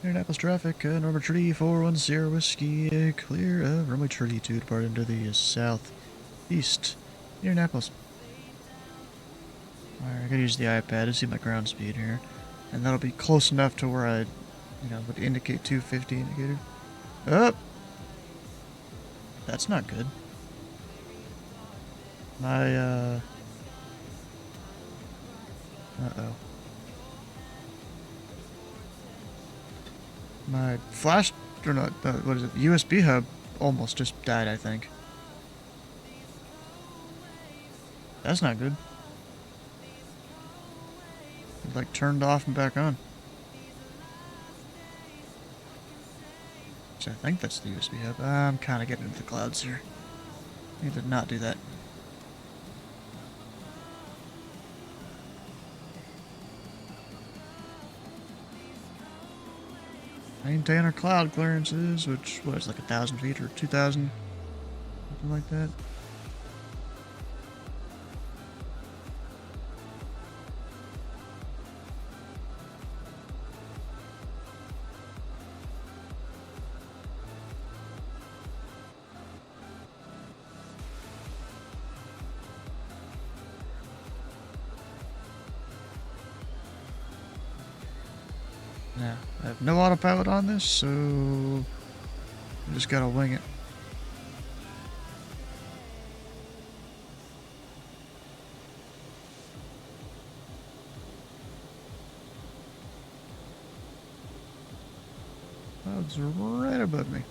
A: Indianapolis traffic, number 341 Sierra Whiskey, clear of runway 32 depart into the south East. Indianapolis. Alright, I gotta use the iPad to see my ground speed here. And that'll be close enough to where I, would indicate 250 indicator. Up! That's not good. My, uh-oh. My flash, or not, what is it, USB hub almost just died, I think. That's not good. It, like, turned off and back on. So I think that's the USB hub. I'm kind of getting into the clouds here. Need to not do that. Maintain our cloud clearances, which was like 1,000 feet or 2,000, something like that. Now, I have no autopilot on this, so I just gotta wing it. Clouds are right above me.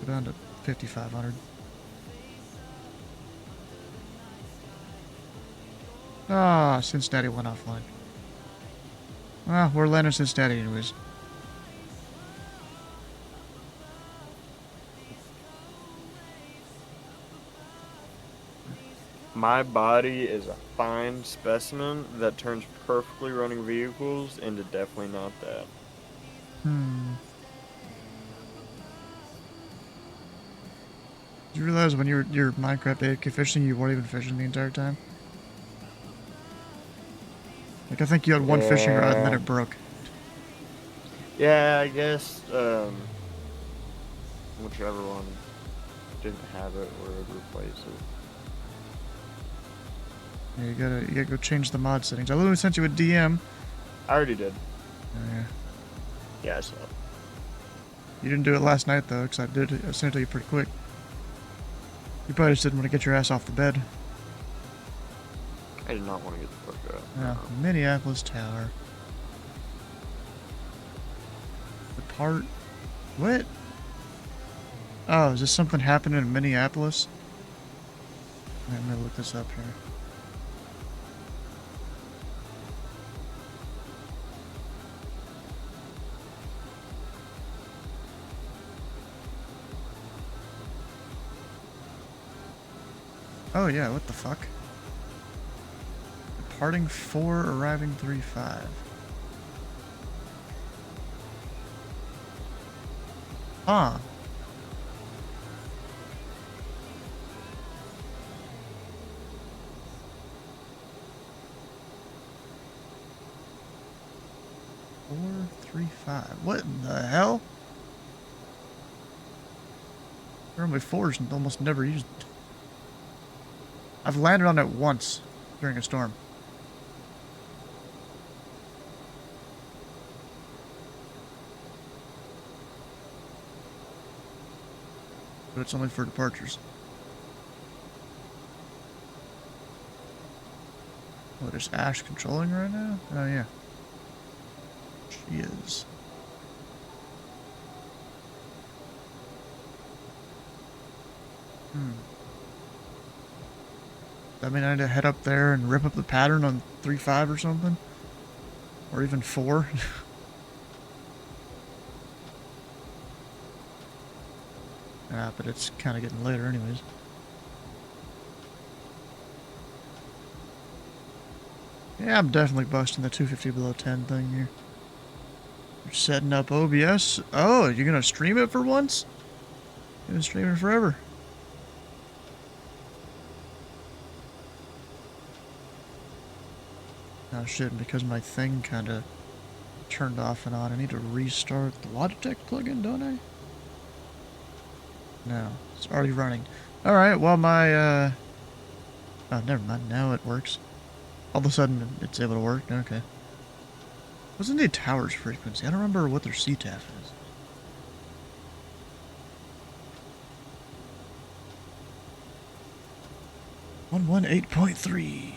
A: Go down to 5,500. Ah, Cincinnati went offline. Well, we're landing Cincinnati anyways.
T: My body is a fine specimen that turns perfectly running vehicles into definitely not that. Did you realize when you're Minecraft AFK fishing, you weren't even fishing the entire time? Like, I think you had one fishing rod and then it broke. Yeah, I guess, whichever one didn't have it or would replace it. Yeah, you gotta go change the mod settings. I literally sent you a DM. I already did. Yeah. Yeah, I saw it. You didn't do it last night though, because I sent it to you pretty quick. You probably just didn't want to get your ass off the bed. I did not want to get the fuck up. Yeah, Minneapolis Tower. Depart. What? Oh, is this something happening in Minneapolis? I'm gonna look this up here. Oh yeah, what the fuck? Departing 4, arriving 3-5. Huh. Four, 3-5. What in the hell? Runway 4 is almost never used. I've landed on it once during a storm. But it's only for departures. What is Ash controlling right now? Oh yeah. She is. I mean, I need to head up there and rip up the pattern on 3-5 or something? Or even 4? But it's kind of getting later anyways. Yeah, I'm definitely busting the 250 below 10 thing here. You're setting up OBS. Oh, you're gonna stream it for once? You've been streaming forever. Oh shit, because my thing kinda turned off and on, I need to restart the Logitech plugin, don't I? No, it's already running.
A: Alright, well my, oh, never mind, now it works. All of a sudden, it's able to work, okay. What's the tower's frequency? I don't remember what their CTAF is. One 8.3.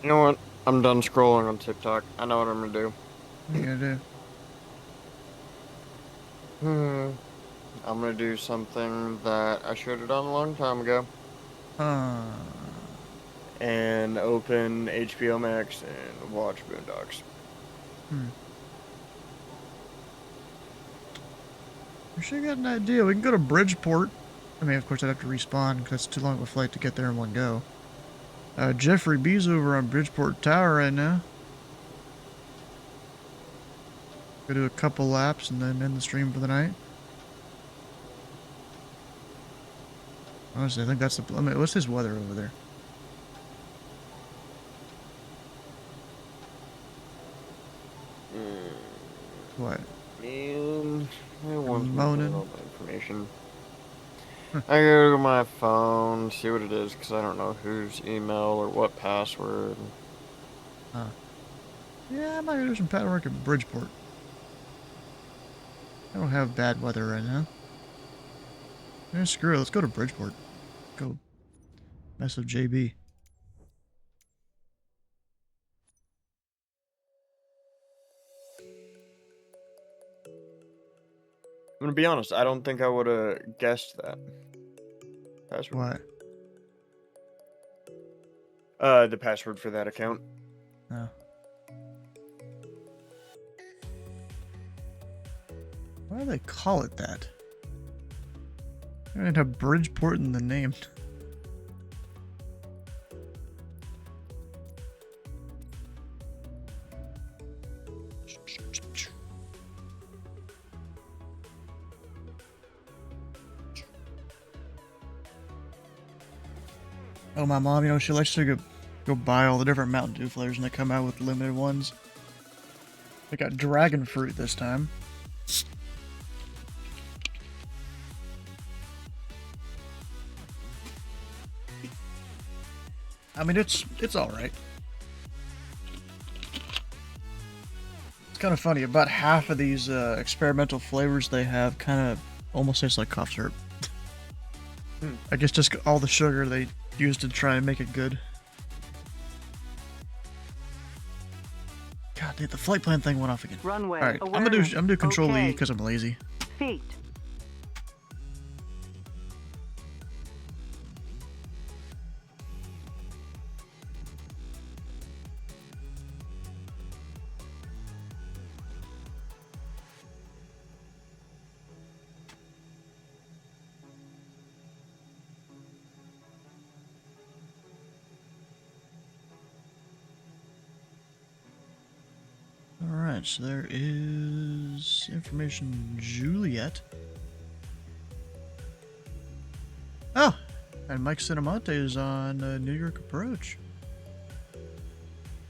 T: You know what? I'm done scrolling on TikTok. I know what I'm gonna do.
A: What are you gonna do?
T: I'm gonna do something that I should have done a long time ago. And open HBO Max and watch Boondocks.
A: I sure got an idea. We can go to Bridgeport. I mean, of course, I'd have to respawn because that's too long of a flight to get there in one go. Jeffrey B's over on Bridgeport Tower right now. Go do a couple laps and then end the stream for the night. Honestly, I think that's the... I mean, what's his weather over there? What?
T: Man, I want
A: moaning.
T: all the information. I go to my phone, see what it is, because I don't know whose email or what password.
A: Yeah, I might do some pad work at Bridgeport. I don't have bad weather right now. Yeah, screw it. Let's go to Bridgeport. Go mess with JB.
T: I'm gonna be honest, I don't think I would have guessed that. Password.
A: What?
T: The password for that account.
A: Oh. Why do they call it that? They don't have Bridgeport in the name. Oh, my mom, you know, she likes to go buy all the different Mountain Dew flavors, and they come out with limited ones. They got dragon fruit this time. I mean, it's all right. It's kind of funny. About half of these experimental flavors they have kind of almost taste like cough syrup. I guess just all the sugar they used to try and make it good. God, dude, the flight plan thing went off again.
B: Runway.
A: All right, I'm gonna do Control E because I'm lazy.
B: Feet.
A: Alright, so there is information Juliet. Oh! And Mike Cinemonte is on New York Approach.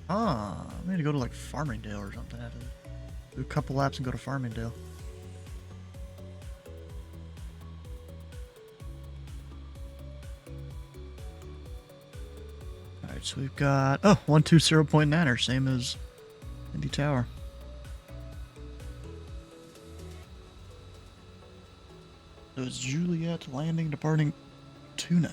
A: Ah, I'm gonna go to like Farmingdale or something. I have to do a couple laps and go to Farmingdale. Alright, so we've got 120.9er, same as Indy Tower. So it's Juliet landing, departing 29.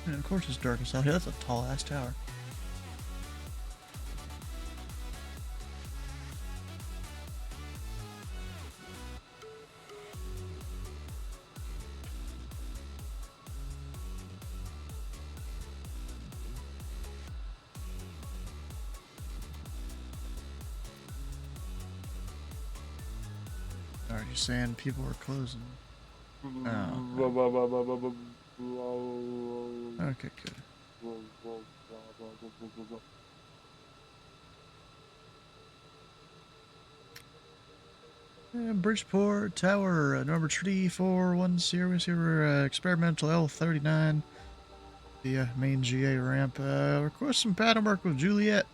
A: And of course it's darkest out here. That's a tall ass tower. Are you saying people are closing? Oh. Okay, good. Bridgeport Tower, number 3410, experimental L39, the main GA ramp. Request some pattern work with Juliet.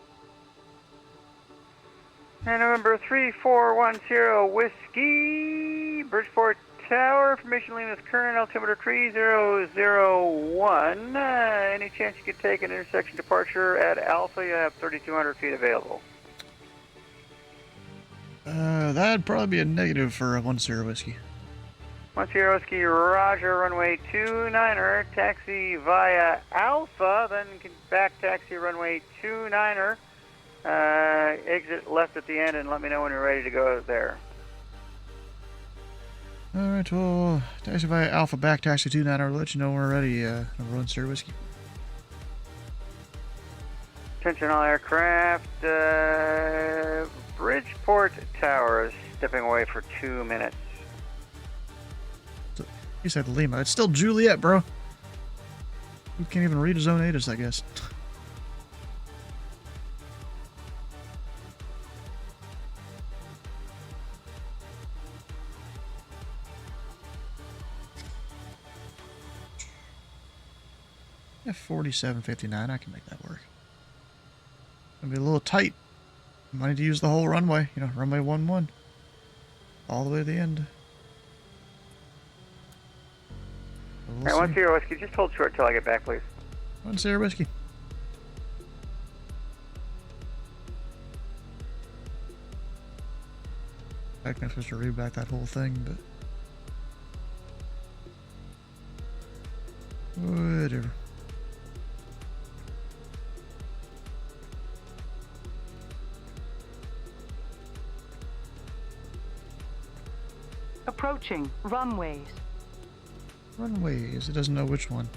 M: And November 3410 Whiskey, Bridgeport Tower, information Lima's current altimeter 3001. Any chance you could take an intersection departure at Alpha? You have 3,200 feet available.
A: That'd probably be a negative for a 10 Whiskey.
M: 10 Whiskey, Roger, runway 29er, taxi via Alpha, then back taxi runway 29er, exit left at the end, and let me know when you're ready to go there.
A: Alright, well, taxi via Alpha, back taxi 29er, I'll let you know when we're ready, number 10 Whiskey.
M: Attention all aircraft, Bridgeport Tower is stepping away for 2 minutes.
A: He said Lima. It's still Juliet, bro. You can't even read his own ATIS, I guess. Yeah, 4759. I can make that work. It'll be a little tight. Might need to use the whole runway. You know, runway 11. All the way to the end.
M: We'll Alright, 10 Whiskey, just hold short till I get back, please.
A: 10 Whiskey. I'm supposed to read back that whole thing, but whatever.
B: Approaching runways.
A: Runways. It doesn't know which one.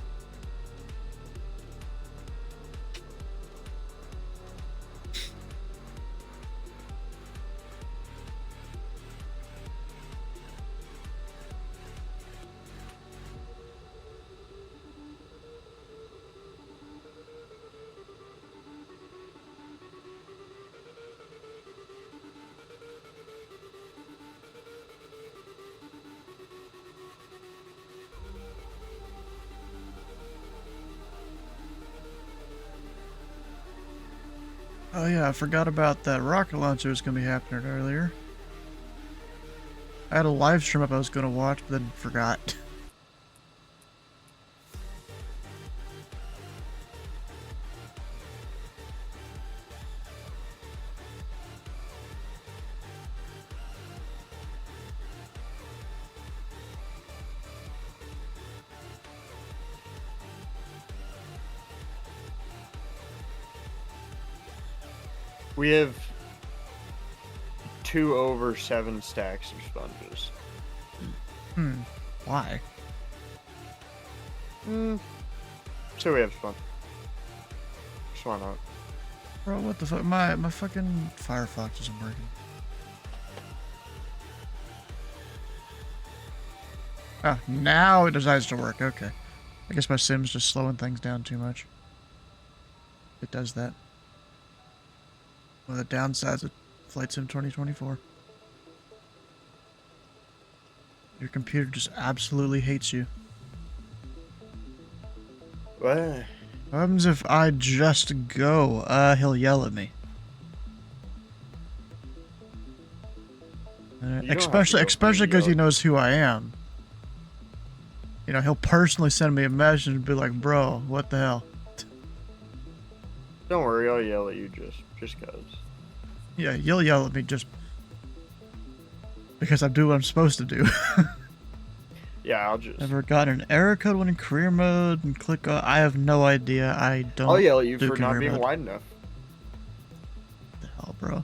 A: Oh yeah, I forgot about that rocket launcher was going to be happening earlier. I had a live stream up I was going to watch, but then forgot.
T: We have 2 over 7 stacks of sponges.
A: Why?
T: So we have fun. Just why not?
A: Bro, what the fuck? My fucking Firefox isn't working. Oh, now it decides to work. Okay. I guess my sim's just slowing things down too much. It does that. One of the downsides of Flight Sim 2024. Your computer just absolutely hates you.
T: What?
A: What happens if I just go? He'll yell at me. Especially because he knows who I am. You know, he'll personally send me a message and be like, bro, what the hell?
T: Don't worry, I'll yell at you just cause.
A: Yeah, you'll yell at me just because I do what I'm supposed to do.
T: Yeah, I'll just...
A: Never got an error code when in career mode and click on... I have no idea. I don't...
T: I'll yell at you for not being wide enough.
A: What the hell, bro?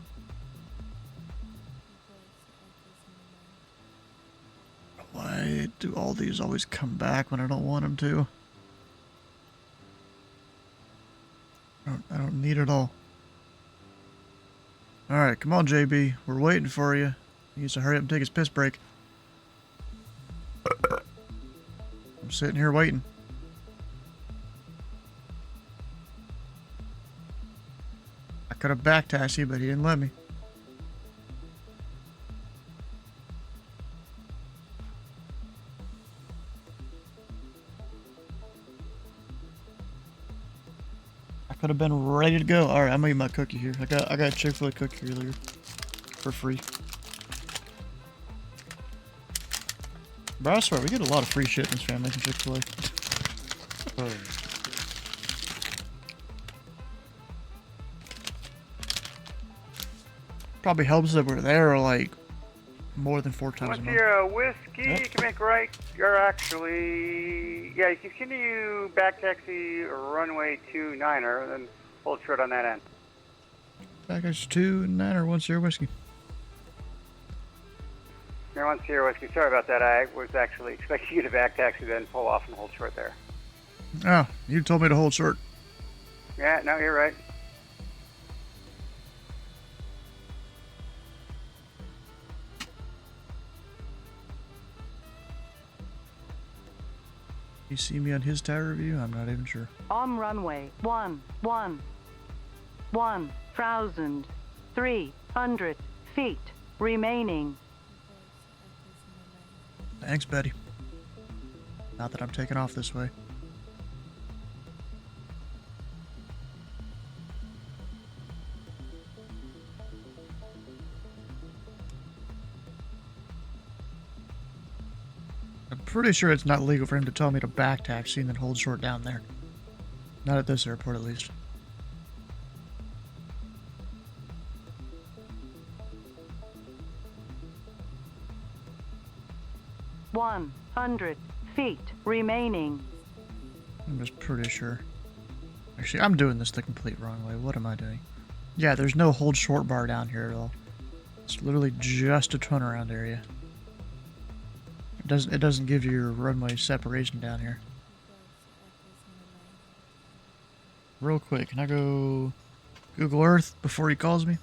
A: Why do all these always come back when I don't want them to? I don't need it all. Alright, come on, JB. We're waiting for you. He needs to hurry up and take his piss break. I'm sitting here waiting. I could have back taxied, but he didn't let me. I could have been ready to go. All right, I'm gonna eat my cookie here. I got a Chick-fil-A cookie earlier for free. Bro, I swear we get a lot of free shit in this family from Chick-fil-A. Probably helps that we're there like more than 4 times a
M: Once
A: month.
M: you're a whiskey,
A: Yep.
M: you can make right. You're actually, yeah, you can continue back taxi runway 29er, then hold short on that end.
A: Package 2, 9 or 1 whiskey.
M: You're on Sierra Whiskey. Sorry about that. I was actually expecting you to back taxi, then pull off and hold short there.
A: Oh, you told me to hold short.
M: Yeah, no, you're right.
A: You see me on his tower review? I'm not even sure.
B: On runway 1,300 feet remaining.
A: Thanks, Betty. Not that I'm taking off this way. I'm pretty sure it's not legal for him to tell me to back taxi and then hold short down there. Not at this airport, at least.
B: One 100 feet remaining.
A: I'm just pretty sure. Actually, I'm doing this the complete wrong way. What am I doing? Yeah, there's no hold short bar down here at all. It's literally just a turnaround area. It doesn't give you your runway separation down here. Real quick, can I go Google Earth before he calls me?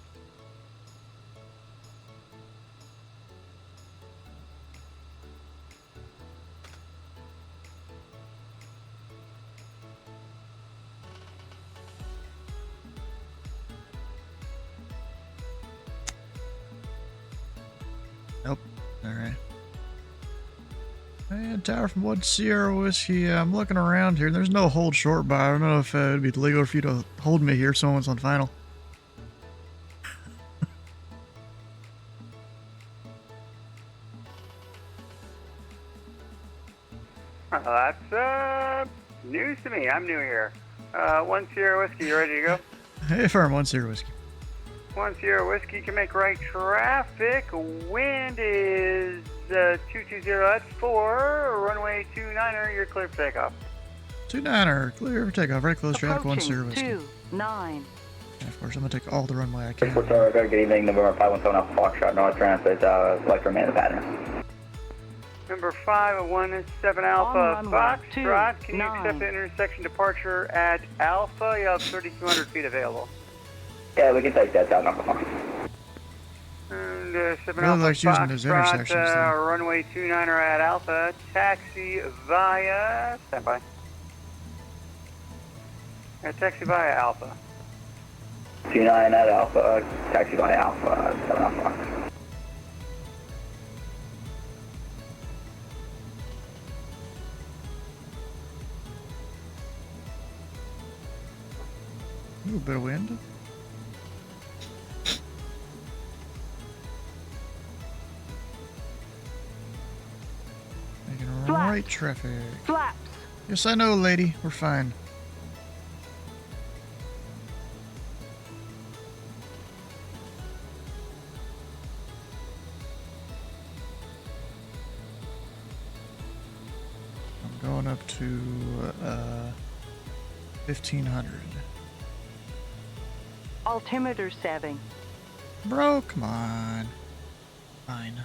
A: Nope. Alright. And tower from 1 Sierra Whiskey. I'm looking around here. There's no hold short bar. I don't know if it'd be legal for you to hold me here if someone's on final.
M: That's news to me. I'm new here. 1 Sierra Whiskey, you ready to go?
A: Hey, firm, 1 Sierra Whiskey.
M: 1 Sierra Whiskey can make right traffic. Wind is 220 at 4. Runway 29er, you're clear for takeoff.
A: 29er, clear for takeoff. Very close traffic, 1 Sierra Whiskey.
B: 29.
A: And of course, I'm going to take all the runway I can.
D: Good evening, November 517 Alpha Foxtrot, North Transit, select remain the pattern.
M: Number 517 Alpha Foxtrot, can you accept the intersection departure at Alpha? You have 3,200 feet available.
D: Yeah, we can take that down, number 1.
M: And 7
A: Really
M: Alpha
A: likes using those intersections, though.
M: runway 29er at Alpha, taxi via, standby. Taxi via Alpha.
D: 29 at Alpha, taxi by Alpha, 7 Alpha.
A: A little bit of wind. Making right traffic.
B: Flaps.
A: Yes, I know, lady. We're fine. I'm going up to 1,500.
B: Altimeter setting.
A: Bro, come on. Fine.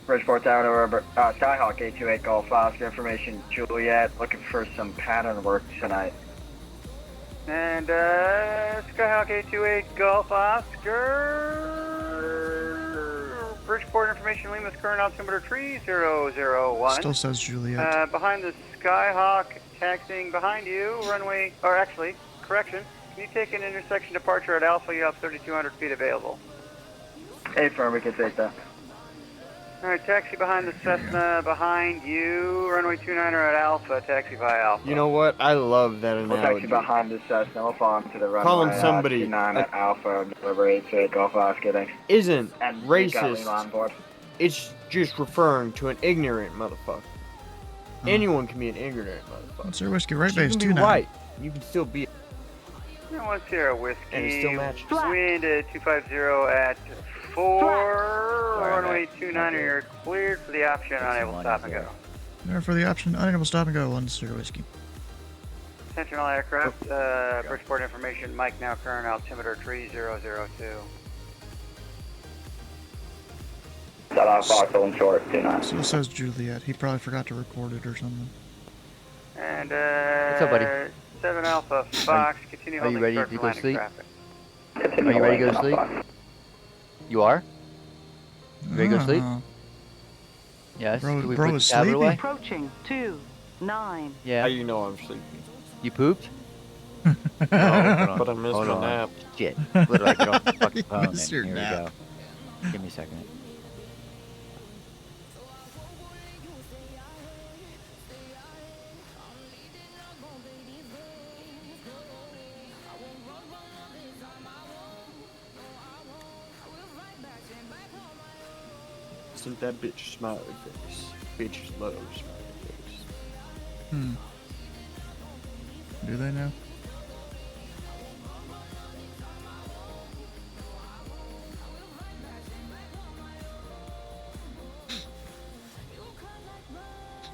D: Bridgeport Tower, Skyhawk 828 Golf Oscar, information Juliet, looking for some pattern work tonight.
M: And Skyhawk 828 Golf Oscar. Bridgeport information Lima's current altimeter 3001.
A: Still says Juliet.
M: Behind the Skyhawk, taxiing behind you, runway, or actually, correction, can you take an intersection departure at Alpha? You have 3,200 feet available.
D: Hey, firm, we can take that.
M: Alright, taxi behind the Cessna, behind you, runway 29er at Alpha, taxi via Alpha.
T: You know what? I love that
D: We'll
T: analogy.
D: taxi behind the Cessna, we'll fall into the runway.
T: Call him somebody.
D: 29 at Alpha, deliver 828 Golf Oscar, thanks.
T: Isn't
D: And we got Lima on
T: racist.
D: board.
T: It's just referring to an ignorant motherfucker. Anyone can be an ignorant motherfucker.
A: Sir Whiskey, right
T: You
A: base
T: can be
A: 29.
T: white. You can still be.
M: And one Sierra Whiskey,
T: And it still matches.
M: wind at 250 at 4, runway 29er, you're cleared for the option, unable stop and go.
A: There for the option, unable stop and go, 1 Sir Whiskey.
M: Attention all aircraft, Bridgeport information, Mike now current altimeter 3002.
D: Set off Foxhole and short, 29.
A: Still says Juliet. He probably forgot to record it or something.
M: And
S: What's up, buddy?
M: 7 Alpha Fox, continue
S: Are you
M: holding
S: ready
M: short
S: to
M: for
S: go
M: landing
S: sleep?
M: traffic.
S: Are you ready to go to sleep? You are? You ready to go to sleep? Yes.
A: Bro-
S: Can we
A: bro
S: put the
A: is
S: tablet
A: sleepy.
S: away?
B: Approaching 2-9.
S: Yeah.
T: How you know I'm sleepy?
S: You pooped?
T: No, but I missed
S: Hold
T: my
S: on.
T: nap.
S: Shit. Literally, get off the fucking
A: You
S: phone.
A: missed
S: Then.
A: your
S: Here
A: nap.
S: we go. Give me a second.
T: Isn't that bitch smiley face? Bitches love smiley face.
A: Do they now?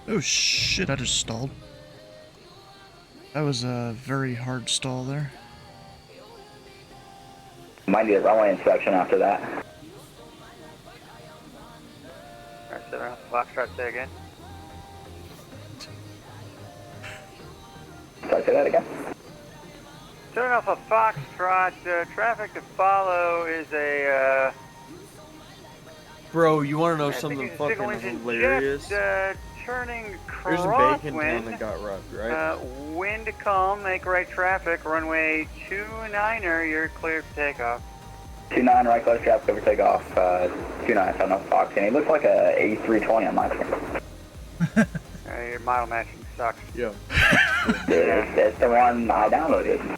A: Oh shit, I just stalled. That was a very hard stall there.
D: Might need a runway inspection after that.
M: Alright, 7 Alpha Foxtrot, say again.
D: Sorry, say that again.
M: 7 Alpha Foxtrot, traffic to follow is a,
T: Bro, you want to know
M: I think
T: something
M: it's a single
T: fucking
M: engine
T: hilarious?
M: jet, turning
T: There's a bacon town
M: crosswind.
T: that got robbed, right?
M: Wind calm, make right traffic, runway 29er, you're cleared for takeoff.
D: 29 right close traffic over takeoff, 29 South North Fox, and he looks like a A320 on my screen.
M: Your model matching sucks.
T: Yeah.
D: It's the one I downloaded.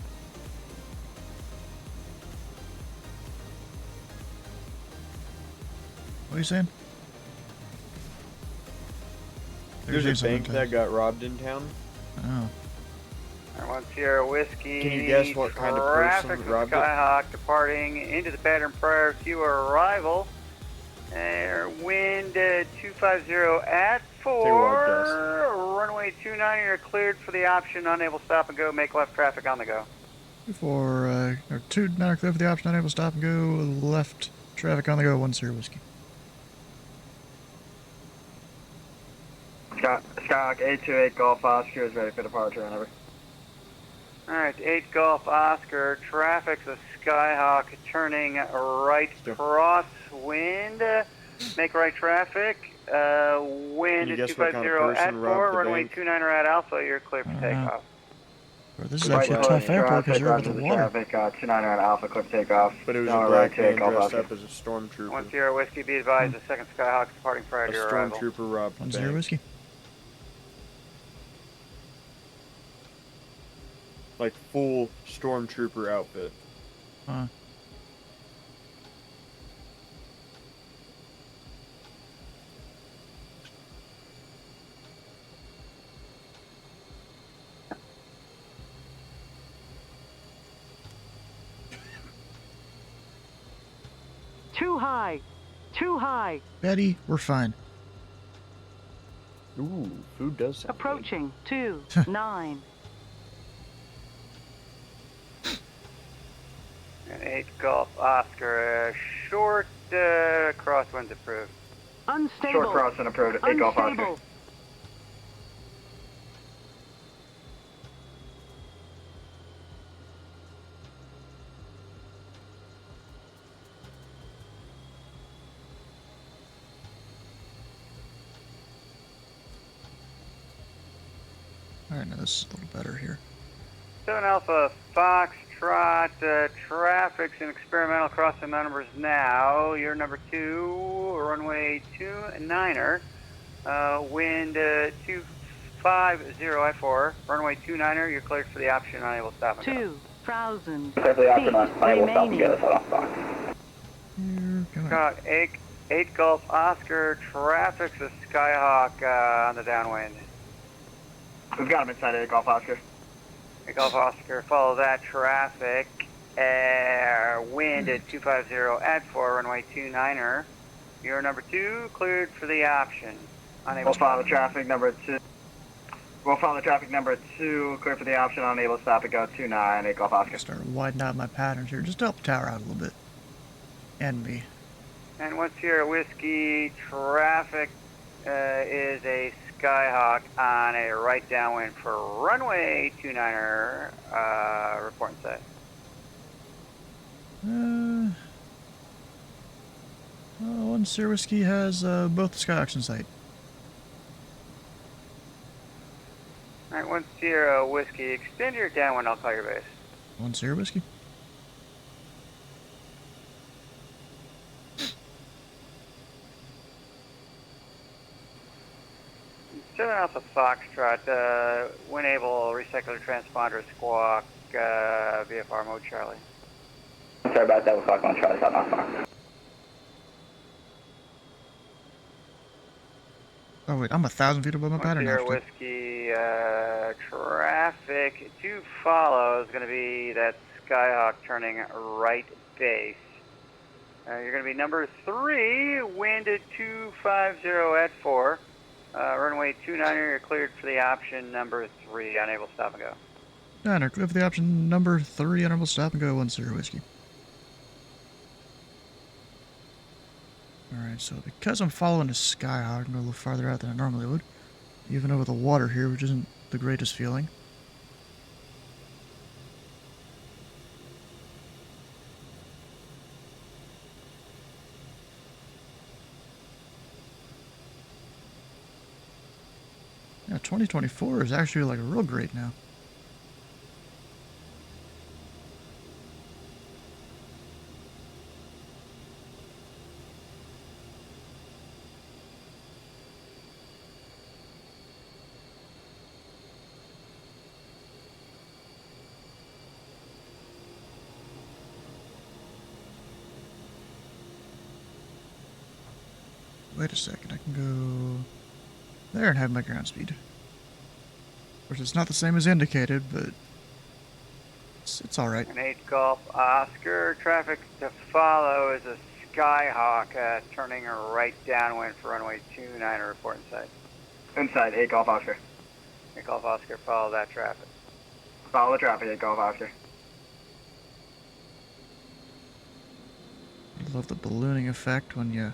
A: What are you saying?
T: There's a bank that got robbed in town.
A: Oh.
M: I want Sierra Whiskey.
T: Can you guess what kind of person
M: traffic
T: robbed it?
M: Skyhawk departing into the pattern prior to your arrival. Wind 250 at 4. Runway 29, you're cleared for the option. Unable to stop and go. Make left traffic on the go.
A: Or 29 clear for the option, unable to stop and go. Left traffic on the go, 1 Sir Whiskey.
D: Skyhawk 828 Golf Oscar is ready for departure whenever.
M: Alright, 8 Golf Oscar. Traffic, the Skyhawk turning right crosswind. Make right traffic. Wind
T: Can you guess what
M: 250
T: kind of
M: at
T: person
M: 4.
T: robbed the
M: Runway
T: bank?
M: 29er at Alpha. You're clear for takeoff.
A: Bro, this is actually a tough airport because you're over the water.
D: Traffic, 29er at Alpha, clear for takeoff.
T: But it was
D: No,
T: a
D: right
T: black
D: to
T: man
D: Golf
T: dressed
D: Oscar.
T: up as a stormtrooper.
M: 1 Sierra Whiskey, be advised, the second Skyhawk departing prior
T: A
M: to your arrival.
T: stormtrooper robbed
A: 1
T: the
A: Sir
T: bank.
A: Whiskey.
T: Like full stormtrooper outfit.
A: Huh.
B: Too high. Too high.
A: Betty, we're fine.
T: Ooh, food does sound
B: Approaching 2-9.
M: And 8 Golf Oscar, short crosswinds approved.
B: Unstable.
I: Short cross and approach 8 Golf Oscar.
B: Unstable.
A: Alright, now this is a little better here.
M: 7 Alpha Foxtrot, traffic's in experimental crossing numbers now. You're number 2, runway 29er, wind 250 at 4, runway 29er, you're cleared for the option, unable to stop and go.
B: 2,000
F: Clear for the option
B: feet
F: on unable to stop and
B: remaining.
F: get us off box.
M: Got 8 Golf Oscar, traffic's a Skyhawk on the downwind.
I: We've got him inside 8 Golf Oscar.
M: 8 Golf Oscar, follow that traffic. Wind at 250 at 4, runway 29er. You're number 2, cleared for the option. Unable
I: We'll
M: to
I: follow
M: stop.
I: traffic number 2. We'll follow traffic number 2, clear for the option, unable to stop and go 29, 8 Golf Oscar.
A: Start widening out my patterns here, just to help the tower out a little bit. And me.
M: And what's your whiskey? Traffic is a Skyhawk on a right downwind for runway 29er, reporting set.
A: One Sierra Whiskey has both the Skyhawks in sight.
M: Alright, 1 Sierra Whiskey, extend your downwind, I'll call your base.
A: One Sierra Whiskey.
M: Seven Alpha Foxtrot, when able, recycler transponder squawk, VFR mode Charlie.
F: Sorry about that, we'll talk on Charlie South Fox.
A: Oh wait, I'm 1,000 feet above my pattern now.
M: Sierra Whiskey, traffic to follow is going to be that Skyhawk turning right base. You're going to be number 3, wind at 250 at 4. Runway 29er, you're cleared for the option number 3, unable to stop and go.
A: Niner, clear for the option number 3, unable to stop and go, 1 Sierra Whiskey. Alright, so because I'm following a Skyhawk, I'm going a little farther out than I normally would. Even over the water here, which isn't the greatest feeling. Yeah, 2024 is actually like real great now. Wait a second, I can go there and have my ground speed. Of course, it's not the same as indicated, but it's alright.
M: An 8 Golf Oscar, traffic to follow is a Skyhawk, turning right downwind for runway 29er, report inside.
I: Inside 8 Golf Oscar.
M: 8 Golf Oscar, follow that traffic.
I: Follow the traffic 8 Golf Oscar.
A: I love the ballooning effect when you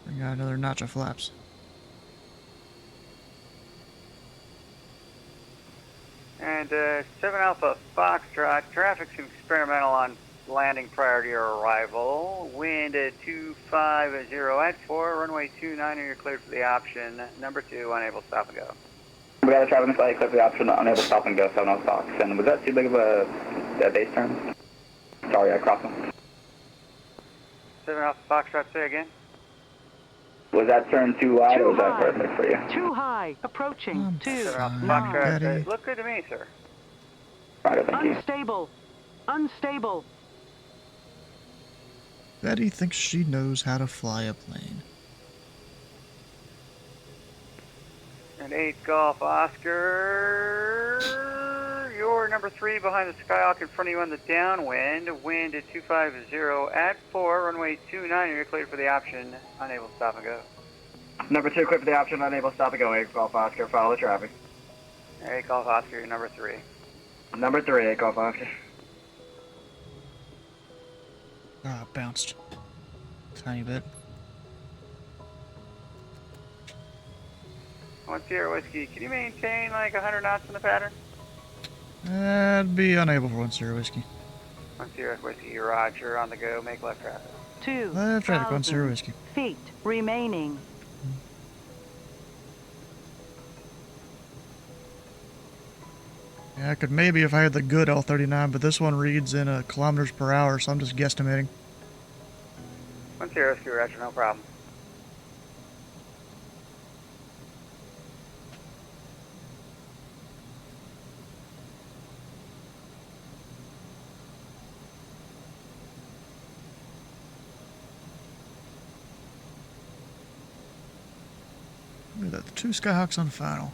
A: bring out another notch of flaps.
M: And 7 Alpha Foxtrot, traffic's experimental on landing prior to your arrival. Wind at 250 at 4, runway 29er, you're cleared for the option. Number 2, unable to stop and go.
F: We got a traffic in sight, clear for the option, unable to stop and go, 7 Alpha Fox. And was that too big of a base turn? Sorry, I crossed him.
M: 7 Alpha Foxtrot, say again.
F: Was that turn too wide or was that perfect for you?
B: Too high. Approaching. 2, 9.
M: Foxtrot, look good to me, sir.
F: Right, thank you.
B: Unstable. Unstable.
A: Betty thinks she knows how to fly a plane.
M: And 8 Golf Oscar, you're number 3 behind the Skyhawk in front of you on the downwind. Wind at 250 at 4, runway 29er, you're cleared for the option, unable to stop and go.
I: Number 2, clear for the option, unable to stop and go, 8 Golf Oscar, follow the traffic.
M: 8 Golf Oscar, you're number 3.
I: Number 3, 8 Golf Oscar.
A: Ah, bounced. Tiny bit.
M: 1 Sierra Whiskey, can you maintain like 100 knots in the pattern?
A: I'd be unable for 1 Sierra Whiskey.
M: 1 Sierra Whiskey, roger, on the go, make left traffic.
A: Left traffic, 1 Sierra
B: 2,000
A: Whiskey.
B: feet remaining.
A: Yeah, I could maybe if I had the good L39, but this one reads in kilometers per hour, so I'm just guesstimating.
M: 1 Sierra Whiskey, roger, no problem.
A: Look at that, the 2 Skyhawks on final.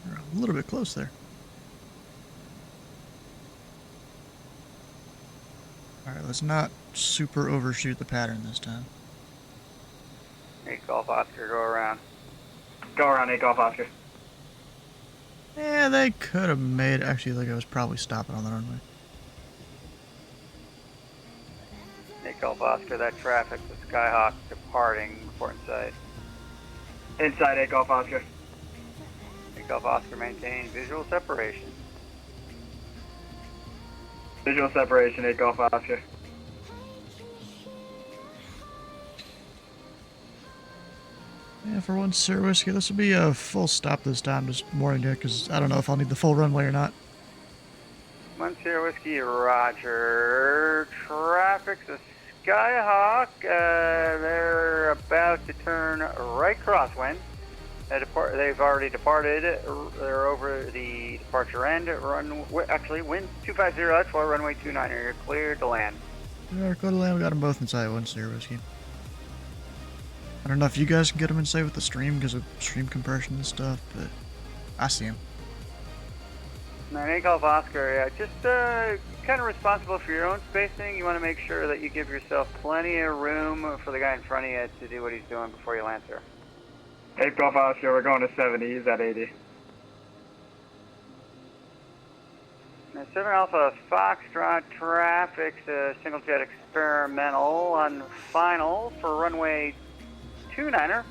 A: They're a little bit close there. Alright, let's not super overshoot the pattern this time.
M: 8 Golf Oscar, go around.
I: Go around 8 Golf Oscar.
A: Yeah, they could have made. Actually, like I was probably stopping on the runway.
M: 8 Golf Oscar, that traffic, the Skyhawk departing, report inside.
I: Inside 8 Golf Oscar.
M: 8 Golf Oscar, maintain visual separation.
I: Visual separation 8 Golf Oscar.
A: Yeah, for 1 Sierra Whiskey, this will be a full stop this time, just morning it, because I don't know if I'll need the full runway or not.
M: 1 Sierra Whiskey, roger. Traffic's a Skyhawk. They're about to turn right crosswind. They've already departed. They're over the departure end. Actually, wind 250, that's for runway 29. You're cleared to land.
A: Yeah, go to land. We got them both inside 1 Sierra Whiskey. I don't know if you guys can get them inside with the stream because of stream compression and stuff, but I see them.
M: 9 Golf Oscar, just kind of responsible for your own spacing. You want to make sure that you give yourself plenty of room for the guy in front of you to do what he's doing before you land, sir.
I: 8 Golf Oscar, we're going to 70, he's at 80.
M: Now, 7 Alpha Foxtrot traffic's a single jet experimental on final for runway 29er.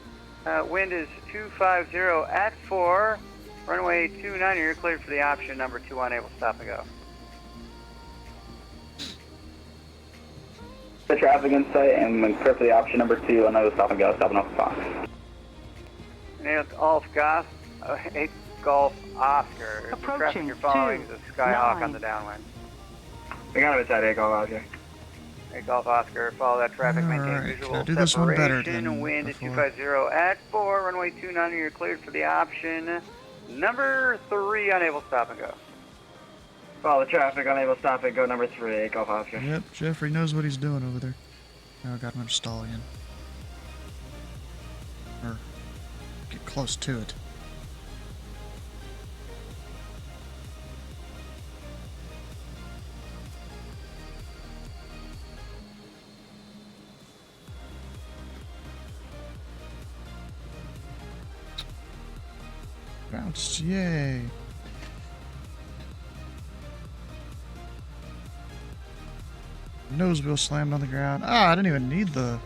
M: Wind is 250 at 4. Runway 29er, you're cleared for the option number 2 on able stop and go.
F: The traffic in sight and when clear for the option number 2 on able stop and go, stopping off the Fox.
M: 8 Golf Oscar. The traffic you're following is a Skyhawk on the downwind.
I: We got him inside 8 Golf Oscar.
M: 8 Golf Oscar, follow that traffic, maintain visual
A: do this one better
M: separation,
A: than
M: wind at
A: before.
M: 250 at 4, runway 29, you're cleared for the option number 3, unable stop and go.
I: Follow the traffic, unable stop and go number 3, 8 Golf Oscar.
A: Yep, Jeffrey knows what he's doing over there. Now I got him to stall again. Or get close to it. Bounce, yay! Nose wheel slammed on the ground. Ah, I didn't even need the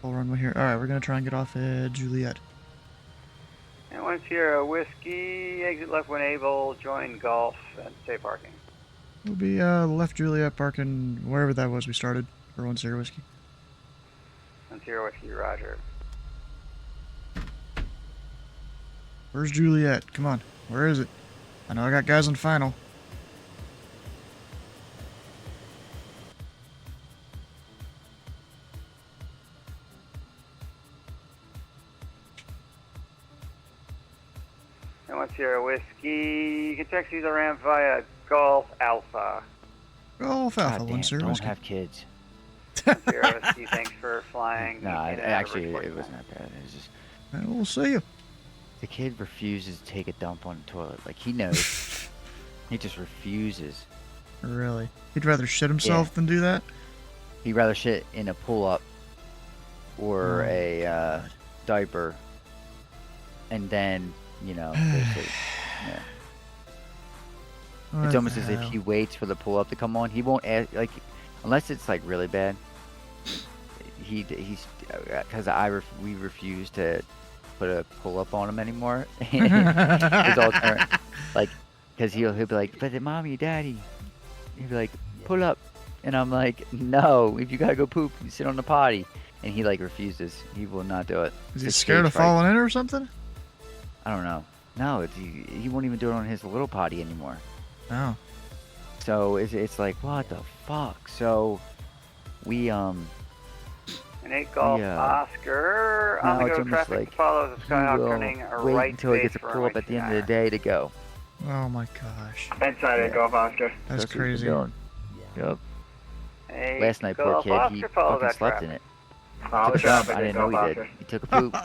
A: full runway here. Alright, we're gonna try and get off at Juliet.
M: And once you're whiskey, exit left when able, join golf, and stay parking.
A: We'll be left Juliet parking wherever that was we started for 1 Sierra Whiskey.
M: Once you're whiskey, roger.
A: Where's Juliet? Come on, where is it? I know I got guys on final.
M: And once you're whiskey, you can taxi the ramp via Golf Alpha.
A: Golf Alpha,
S: God
A: 1
S: damn,
A: Sierra
S: don't
A: Whiskey.
S: have kids.
M: Sierra Whiskey, thanks for flying.
S: No, actually, it wasn't that bad. It was just
A: We'll see you.
S: the kid refuses to take a dump on the toilet. Like, he knows. He just refuses.
A: Really? He'd rather shit himself than do that?
S: He'd rather shit in a pull-up or a diaper, and then, you know, basically, yeah.
A: What
S: It's almost
A: the
S: as if
A: hell?
S: he waits for the pull-up to come on. He won't ask, like, unless it's like really bad. He's because we refuse to put a pull up on him anymore. His alternate, like, cause he'll be like, but mommy, daddy, he'll be like, pull up, and I'm like, no, if you gotta go poop, you sit on the potty, and he like refuses. He will not do it.
A: Is he
S: It's
A: scared
S: stage
A: of
S: fright.
A: falling in or something?
S: I don't know. No, he won't even do it on his little potty anymore.
A: Oh.
S: So it's like, what the fuck? So we
E: An 8 Golf
S: Yeah.
E: Oscar on
S: now
E: the
S: it's
E: go
S: almost
E: traffic
S: like
E: follows the
S: he
E: Skyhawk
S: will
E: turning a
S: wait
E: right
S: until he
E: base
S: gets a
E: for
S: pull up at the end of the day to go.
A: Oh my gosh.
I: Inside 8 Golf Oscar.
A: That's
S: what he's been
A: crazy.
S: doing. Yep.
E: 8
S: Last night, poor
E: Golf
S: kid, he
E: Oscar follows
S: fucking
E: that
S: slept in
E: traffic.
S: it.
I: Oh,
S: Took a
I: traffic,
S: dump. I didn't
I: Golf
S: know he did.
I: Oscar.
S: He took a poop,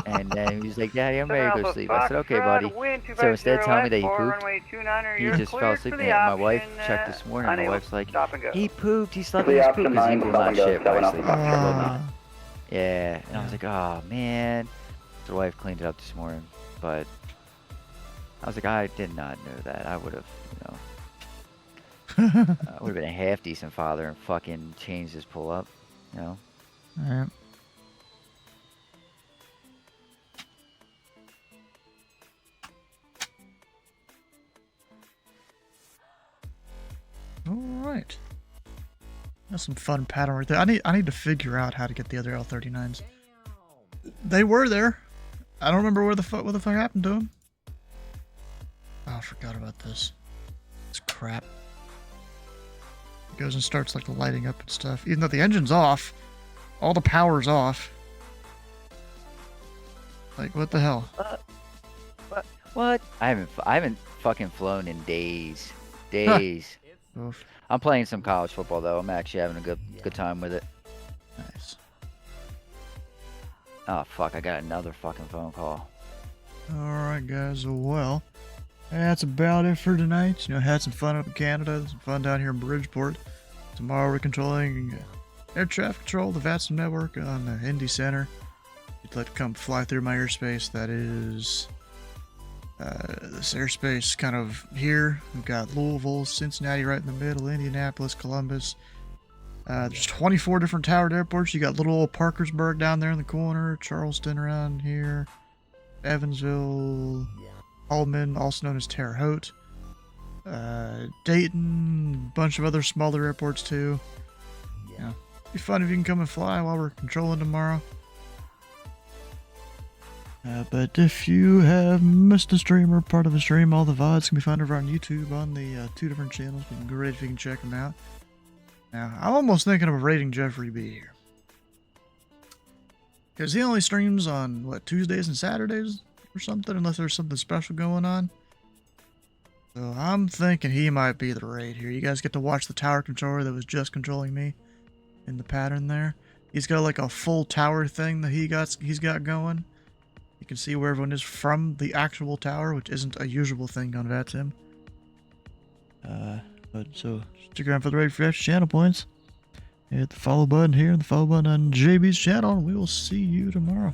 S: and then he was like, "Daddy, I'm ready to go
E: Alpha
S: sleep." I said, "Okay,
E: Foxtrot,
S: buddy."
E: wind
S: So instead of telling me that he
E: 250
S: pooped,
E: runway 29er,
S: he
E: you're
S: just fell
E: cleared
S: asleep
E: for
S: in
E: the
S: it. My wife
E: option,
S: checked this morning. My
E: unable
S: wife's like,
E: stop and go.
S: "He pooped. He slept
F: The
S: in his
F: option
S: poop because he
F: 9,
S: will
F: stop
S: not
F: and go,
S: shit while
F: 7
S: I
F: Alpha
S: sleep.
F: Foxtrot.
S: Will not." Yeah, and I was like, "Oh man." So the wife cleaned it up this morning, but I was like, I did not know that. I would have, I would have been a half decent father and fucking changed his pull up,
A: Alright. Alright. That's some fun pattern right there. I need to figure out how to get the other L39s. They were there. I don't remember what the fuck happened to them. Oh, I forgot about this. It's crap. It goes and starts like lighting up and stuff. Even though the engine's off, all the power's off. Like, what the hell?
S: What? I haven't fucking flown in days. Days.
A: Oof.
S: I'm playing some college football though. I'm actually having a good time with it.
A: Nice.
S: Oh fuck! I got another fucking phone call.
A: Alright, guys. Well, that's about it for tonight. You know, had some fun up in Canada, some fun down here in Bridgeport. Tomorrow we're controlling air traffic control, the VATSIM network on the Indy Center. If you'd like to come fly through my airspace, that is this airspace kind of here. We've got Louisville, Cincinnati right in the middle, Indianapolis, Columbus. There's 24 different towered airports. You got little old Parkersburg down there in the corner, Charleston around here, Evansville, Pullman, also known as Terre Haute, Dayton, a bunch of other smaller airports too. Yeah, it'd be fun if you can come and fly while we're controlling tomorrow. But if you have missed a stream or part of a stream, all the VODs can be found over on YouTube on the 2 different channels. It'd be great if you can check them out. Now, I'm almost thinking of rating Jeffrey B here. Because he only streams on, what, Tuesdays and Saturdays or something, unless there's something special going on. So I'm thinking he might be the raid here. You guys get to watch the tower controller that was just controlling me in the pattern there. He's got like a full tower thing that he's got going. You can see where everyone is from the actual tower, which isn't a usual thing on VATSIM. But so stick around for the raid for extra channel points. Hit the follow button here and the follow button on JB's channel, and we will see you tomorrow.